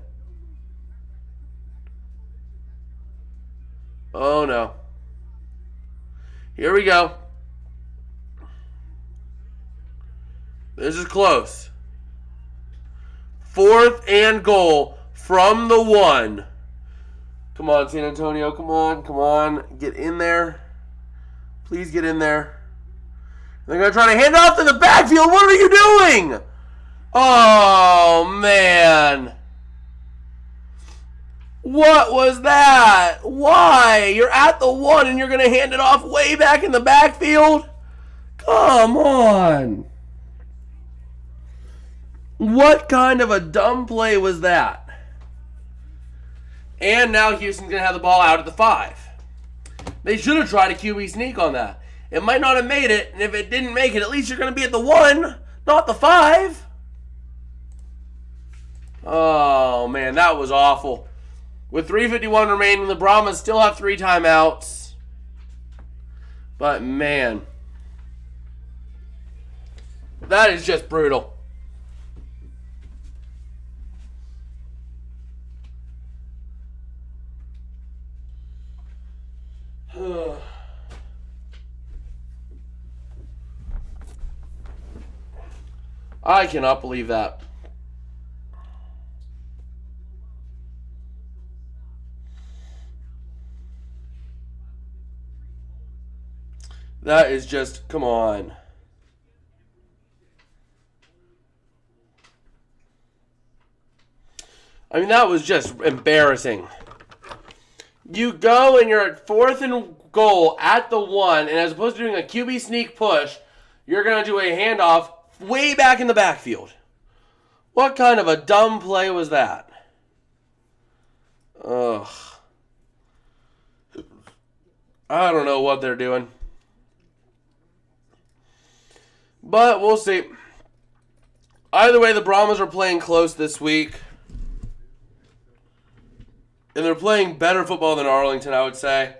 Oh, no. Here we go. This is close. 4th and goal from the 1. Come on, San Antonio. Come on. Come on. Get in there. Please get in there. They're going to try to hand off to the backfield. What are you doing? Oh, man. What was that? Why? You're at the 1 and you're going to hand it off way back in the backfield? Come on. What kind of a dumb play was that? And now Houston's going to have the ball out at the 5. They should have tried a QB sneak on that. It might not have made it, and if it didn't make it, at least you're going to be at the 1, not the 5. Oh, man, that was awful. With 3:51 remaining, the Brahmas still have 3 timeouts. But, man, that is just brutal. I cannot believe that. That is just, come on. I mean, that was just embarrassing. You go and you're at 4th and goal at the 1, and as opposed to doing a QB sneak push, you're going to do a handoff way back in the backfield. What kind of a dumb play was that? Ugh. I don't know what they're doing. But we'll see. Either way, the Brahmas are playing close this week. And they're playing better football than Arlington, I would say.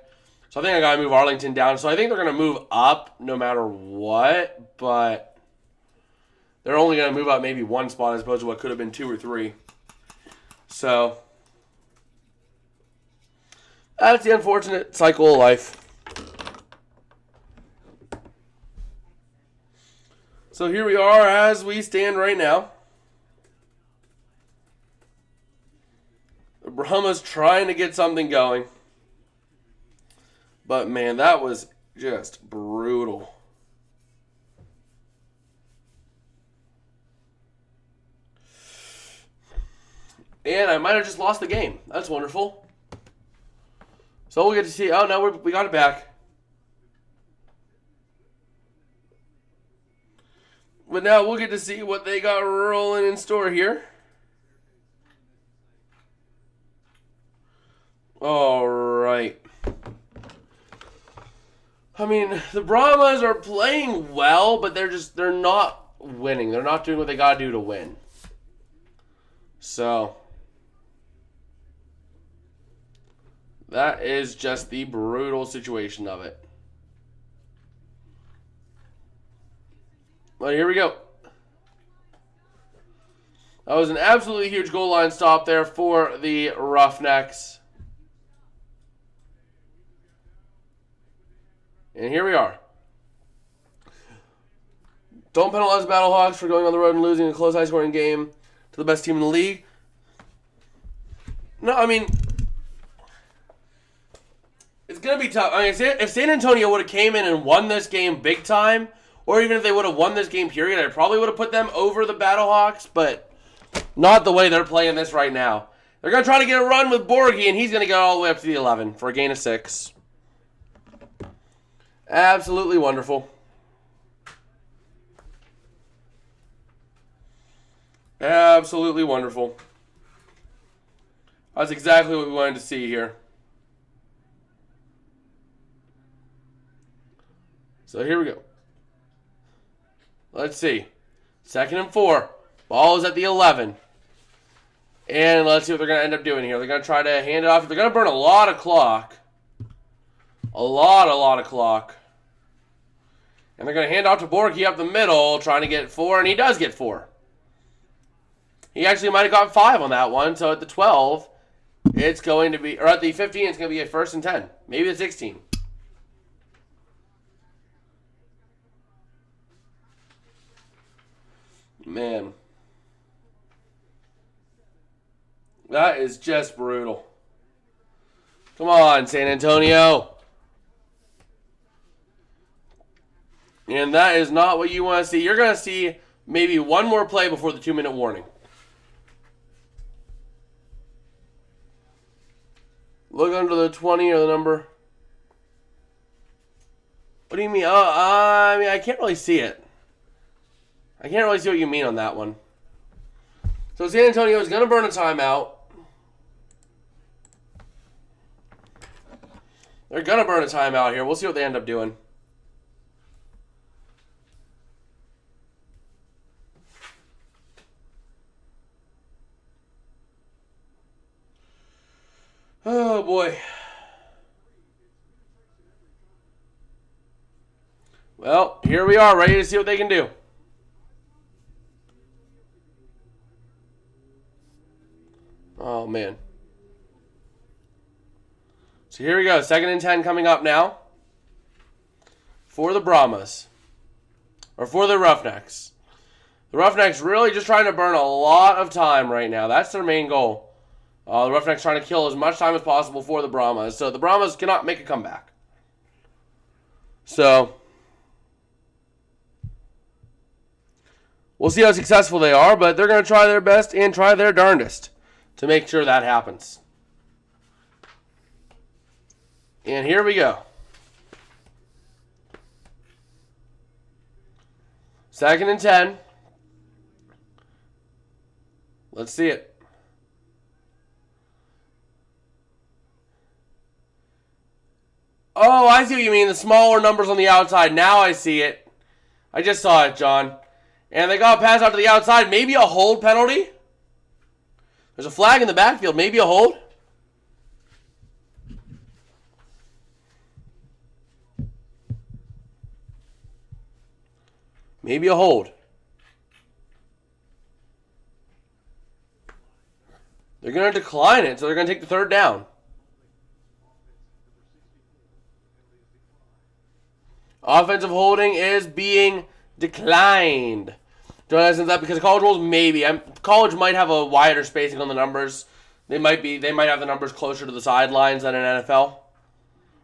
So I think I got to move Arlington down. So I think they're going to move up no matter what. But they're only going to move up maybe 1 spot as opposed to what could have been 2 or 3. So that's the unfortunate cycle of life. So here we are as we stand right now. The Brahmas trying to get something going. But man, that was just brutal. And I might have just lost the game. That's wonderful. So we'll get to see. Oh, no, we got it back. But now we'll get to see what they got rolling in store here. All right. I mean, the Brahmas are playing well, but they're not winning. They're not doing what they got to do to win. So, that is just the brutal situation of it. Well, here we go. That was an absolutely huge goal line stop there for the Roughnecks. And here we are. Don't penalize the Battlehawks for going on the road and losing a close, high-scoring game to the best team in the league. No, I mean, it's going to be tough. I mean, if San Antonio would have came in and won this game big time, or even if they would have won this game, period, I probably would have put them over the Battlehawks, but not the way they're playing this right now. They're going to try to get a run with Borgie, and he's going to go all the way up to the 11 for a gain of 6. Absolutely wonderful. Absolutely wonderful. That's exactly what we wanted to see here. So here we go. Let's see. 2nd and 4. Ball is at the 11. And let's see what they're going to end up doing here. They're going to try to hand it off. They're going to burn a lot of clock. A lot of clock. And they're going to hand off to Borgie up the middle, trying to get 4, and he does get 4. He actually might have got 5 on that one, so at the 12, it's going to be, or at the 15, it's going to be a 1st and 10. Maybe the 16. Man. That is just brutal. Come on, San Antonio. And that is not what you want to see. You're going to see maybe one more play before the 2-minute warning. Look under the 20 or the number. What do you mean? I mean, I can't really see it. I can't really see what you mean on that one. So San Antonio is going to burn a timeout. They're going to burn a timeout here. We'll see what they end up doing. Oh, boy. Well, here we are, ready to see what they can do. Oh, man. So here we go. 2nd and 10 coming up now for the Brahmas. Or for the Roughnecks. The Roughnecks really just trying to burn a lot of time right now. That's their main goal. The Roughnecks trying to kill as much time as possible for the Brahmas. So the Brahmas cannot make a comeback. So we'll see how successful they are, but they're going to try their best and try their darndest to make sure that happens. And here we go. 2nd and 10. Let's see it. Oh, I see what you mean. The smaller numbers on the outside. Now I see it. I just saw it, John. And they got a pass out to the outside. Maybe a hold penalty. There's a flag in the backfield. Maybe a hold. Maybe a hold. They're going to decline it, so they're going to take the 3rd down. Offensive holding is being declined. Don't ask that because college rules maybe. College might have a wider spacing on the numbers. They might have the numbers closer to the sidelines than an NFL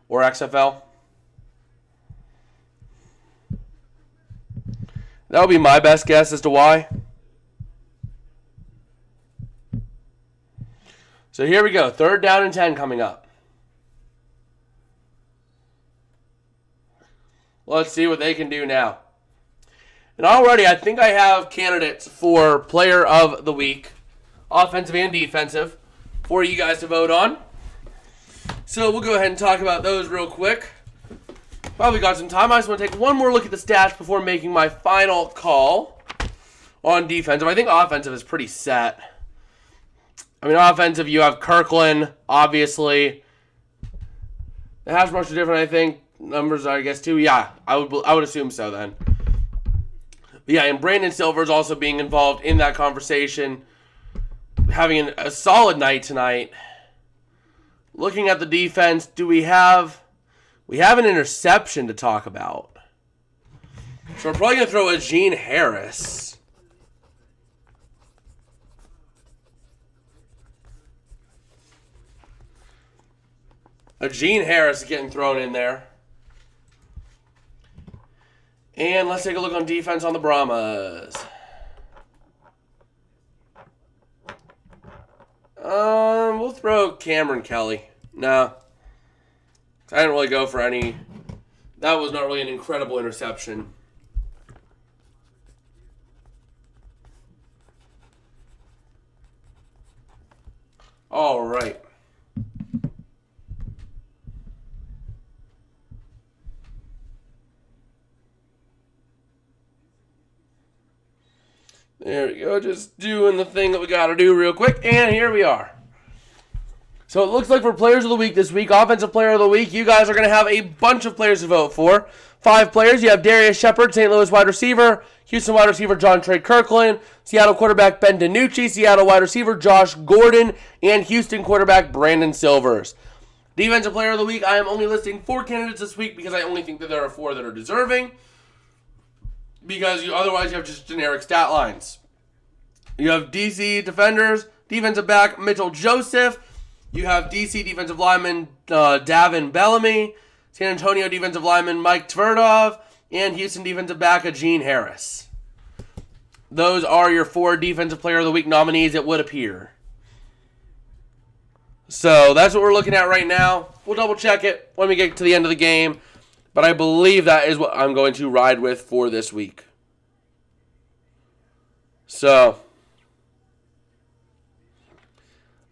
or XFL. That would be my best guess as to why. So here we go. 3rd down and 10 coming up. Let's see what they can do now. And already I think I have candidates for player of the week, offensive and defensive, for you guys to vote on. So we'll go ahead and talk about those real quick. While we got some time, I just want to take one more look at the stats before making my final call. on defensive. I think offensive is pretty set. I mean, offensive, you have Kirkland, obviously. The hash marks are different, I think. Numbers, I guess, too. Yeah, I would assume so then. But yeah, and Brandon Silver's also being involved in that conversation. Having a solid night tonight. Looking at the defense, do we have... We have an interception to talk about. So we're probably going to throw a Gene Harris. A Gene Harris getting thrown in there. And let's take a look on defense on the Brahmas. We'll throw Cameron Kelly. No. I didn't really go for any. That was not really an incredible interception. All right. There we go. Just doing the thing that we got to do real quick. And here we are. So it looks like for Players of the Week this week, Offensive Player of the Week, you guys are going to have a bunch of players to vote for. 5 players. You have Darius Shepard, St. Louis wide receiver, Houston wide receiver John Trey Kirkland, Seattle quarterback Ben DiNucci, Seattle wide receiver Josh Gordon, and Houston quarterback Brandon Silvers. Defensive Player of the Week, I am only listing 4 candidates this week because I only think that there are 4 that are deserving. Because otherwise you have just generic stat lines. You have DC defenders, defensive back Mitchell Joseph. You have DC defensive lineman Davin Bellamy, San Antonio defensive lineman Mike Tverdov, and Houston defensive back Gene Harris. Those are your 4 Defensive Player of the Week nominees, it would appear. So that's what we're looking at right now. We'll double check it when we get to the end of the game. But I believe that is what I'm going to ride with for this week. So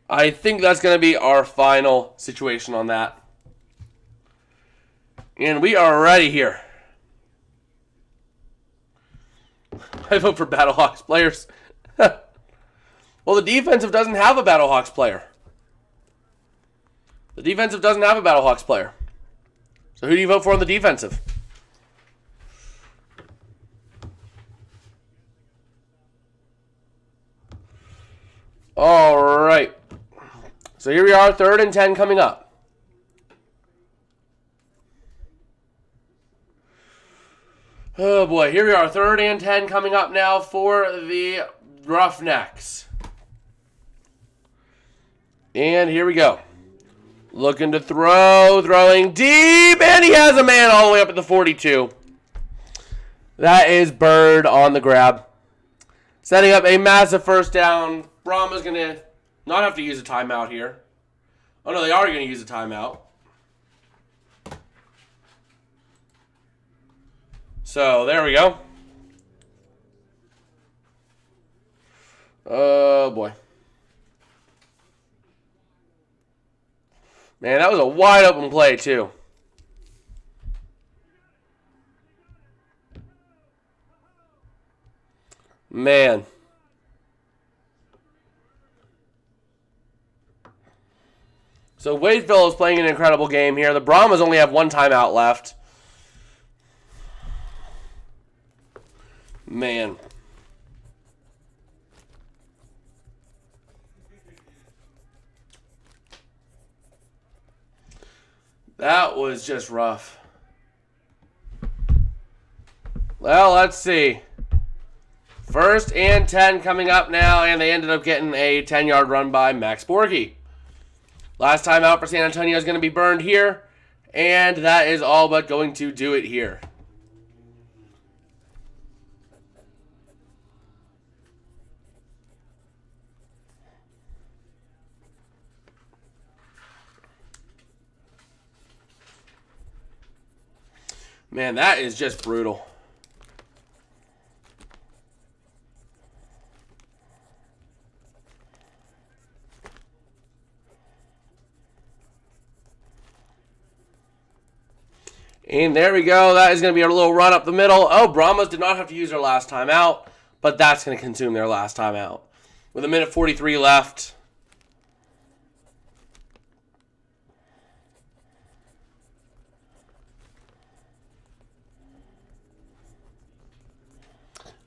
I think that's going to be our final situation on that. And we are ready here. I vote for Battlehawks players. Well, the defensive doesn't have a Battlehawks player. The defensive doesn't have a Battlehawks player. So who do you vote for on the defensive? All right. So here we are, 3rd and 10 coming up. Oh boy, here we are, 3rd and 10 coming up now for the Roughnecks. And here we go. Looking to throwing deep, and he has a man all the way up at the 42. That is Bird on the grab. Setting up a massive first down. Brahma's going to not have to use a timeout here. Oh, no, they are going to use a timeout. So, there we go. Oh, boy. Man, that was a wide open play, too. Man. So Wadeville is playing an incredible game here. The Brahmas only have 1 timeout left. Man. That was just rough. Well, let's see. 1st and 10 coming up now, and they ended up getting a 10-yard run by Max Borghi. Last time out for San Antonio is going to be burned here, and that is all but going to do it here. Man, that is just brutal. And there we go. That is going to be a little run up the middle. Oh, Brahmas did not have to use their last time out. but that's going to consume their last timeout. With 1:43 left.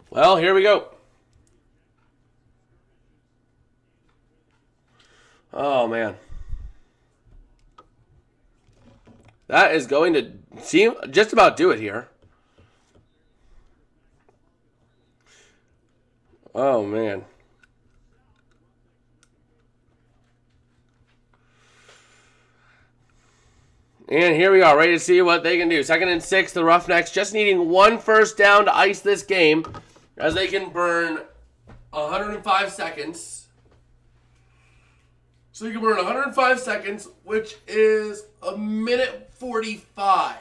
Well, here we go. Oh, man. That is going to seem just about do it here. Oh, man. And here we are, ready to see what they can do. 2nd and 6, the Roughnecks just needing one first down to ice this game, as they can burn 105 seconds. So you can burn 105 seconds, which is 1:45.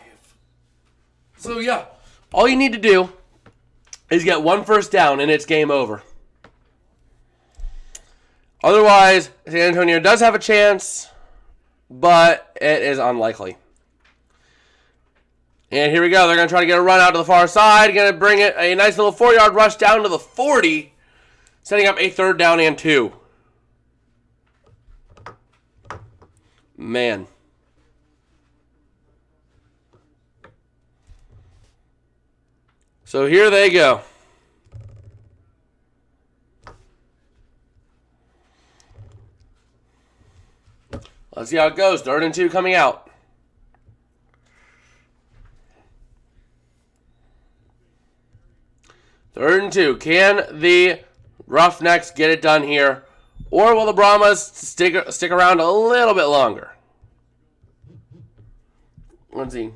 So yeah, all you need to do is get one first down, and it's game over. Otherwise, San Antonio does have a chance, but it is unlikely. And here we go. They're going to try to get a run out to the far side. Going to bring it a nice little 4-yard rush down to the 40, setting up a 3rd down and 2. Man. So here they go. Let's see how it goes. 3rd and 2 coming out. Third and 2. Can the Roughnecks get it done here? Or will the Brahmas stick around a little bit longer? Let's see.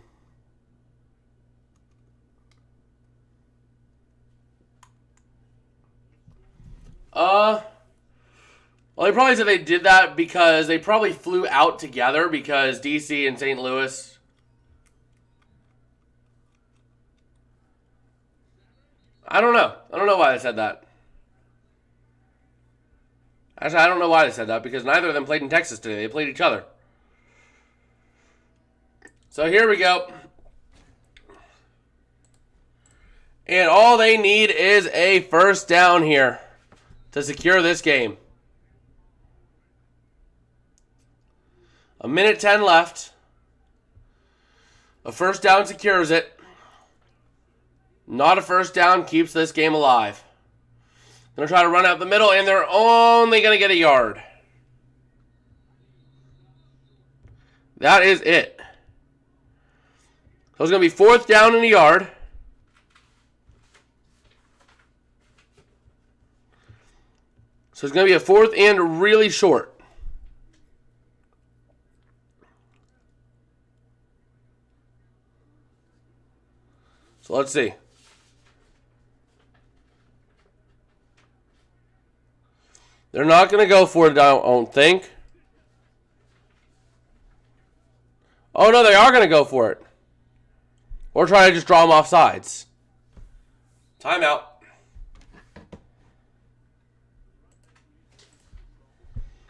Well, they probably said they did that because they probably flew out together because DC and St. Louis. I don't know. I don't know why they said that. Actually, I don't know why they said that because neither of them played in Texas today. They played each other. So here we go. And all they need is a first down here to secure this game. 1:10 left. A first down secures it. Not a first down keeps this game alive. Going to try to run out the middle, and they're only going to get a yard. That is it. So it's going to be 4th down and a yard. So it's going to be a 4th and really short. So let's see. They're not going to go for it, I don't think. Oh, no, they are going to go for it. Or try to just draw them off sides. Timeout.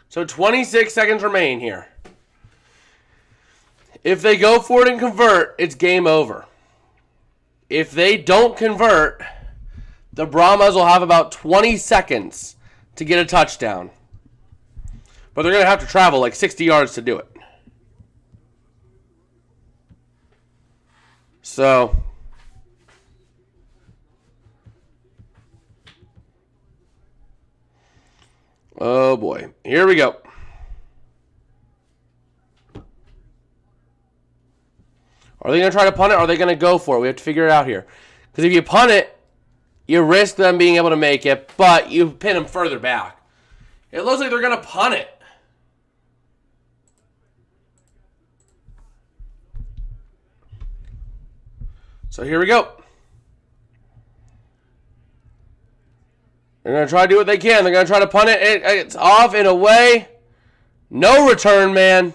So 26 seconds remain here. If they go for it and convert, it's game over. If they don't convert, the Brahmas will have about 20 seconds to get a touchdown. But they're going to have to travel like 60 yards to do it. So, oh boy. Here we go. Are they going to try to punt it, or are they going to go for it? We have to figure it out here. Because if you punt it, you risk them being able to make it, but you pin them further back. It looks like they're going to punt it. So here we go. They're going to try to do what they can. They're going to try to punt it. It's off and away. No return, man.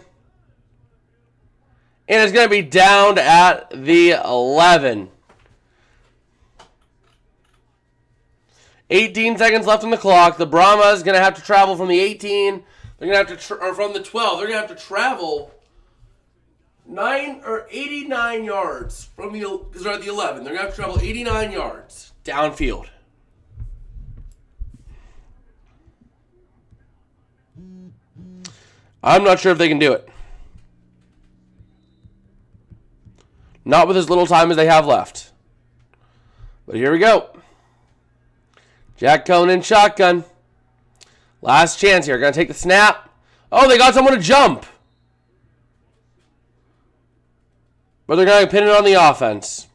And it's going to be down at the 11. 18 seconds left on the clock. The Brahmas going to have to travel from the 18. They're going to have to, or from the 12. They're going to have to travel 89 yards from the, because they're at the 11. They're going to have to travel 89 yards downfield. I'm not sure if they can do it. Not with as little time as they have left. But here we go. Jack Cohn in shotgun. Last chance here. Going to take the snap. Oh, they got someone to jump. But they're going to pin it on the offense.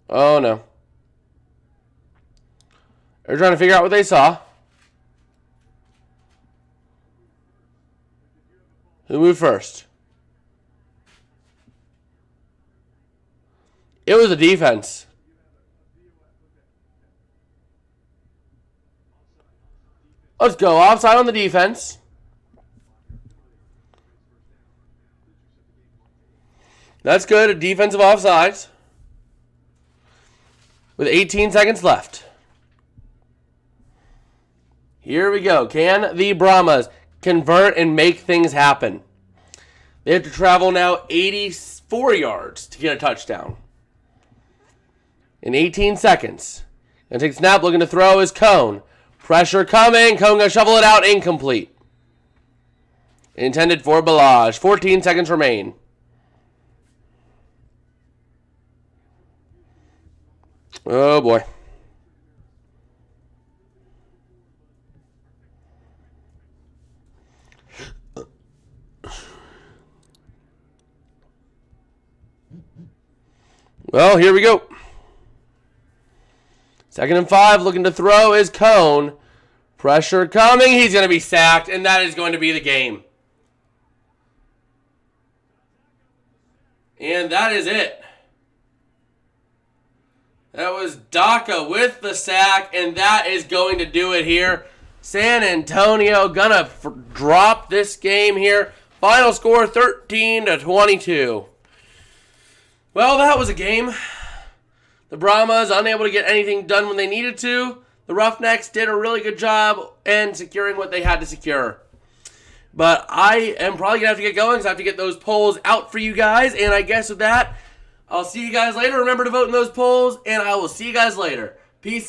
Oh, no. They're trying to figure out what they saw. Who moved first? It was the defense. Let's go. Offside on the defense. That's good. A defensive offsides. With 18 seconds left. Here we go. Can the Brahmas convert and make things happen? They have to travel now 84 yards to get a touchdown. In 18 seconds. Gonna take a snap, looking to throw is Cohn. Pressure coming. Cohn gonna shovel it out. Incomplete. Intended for Balaj. 14 seconds remain. Oh boy. Well, here we go. 2nd and 5, looking to throw is Cohn. Pressure coming. He's going to be sacked, and that is going to be the game. And that is it. That was Daka with the sack, and that is going to do it here. San Antonio gonna drop this game here. Final score 13-22. Well, that was a game. The Brahmas unable to get anything done when they needed to. The Roughnecks did a really good job in securing what they had to secure. But I am probably going to have to get going because I have to get those polls out for you guys. And I guess with that, I'll see you guys later. Remember to vote in those polls, and I will see you guys later. Peace.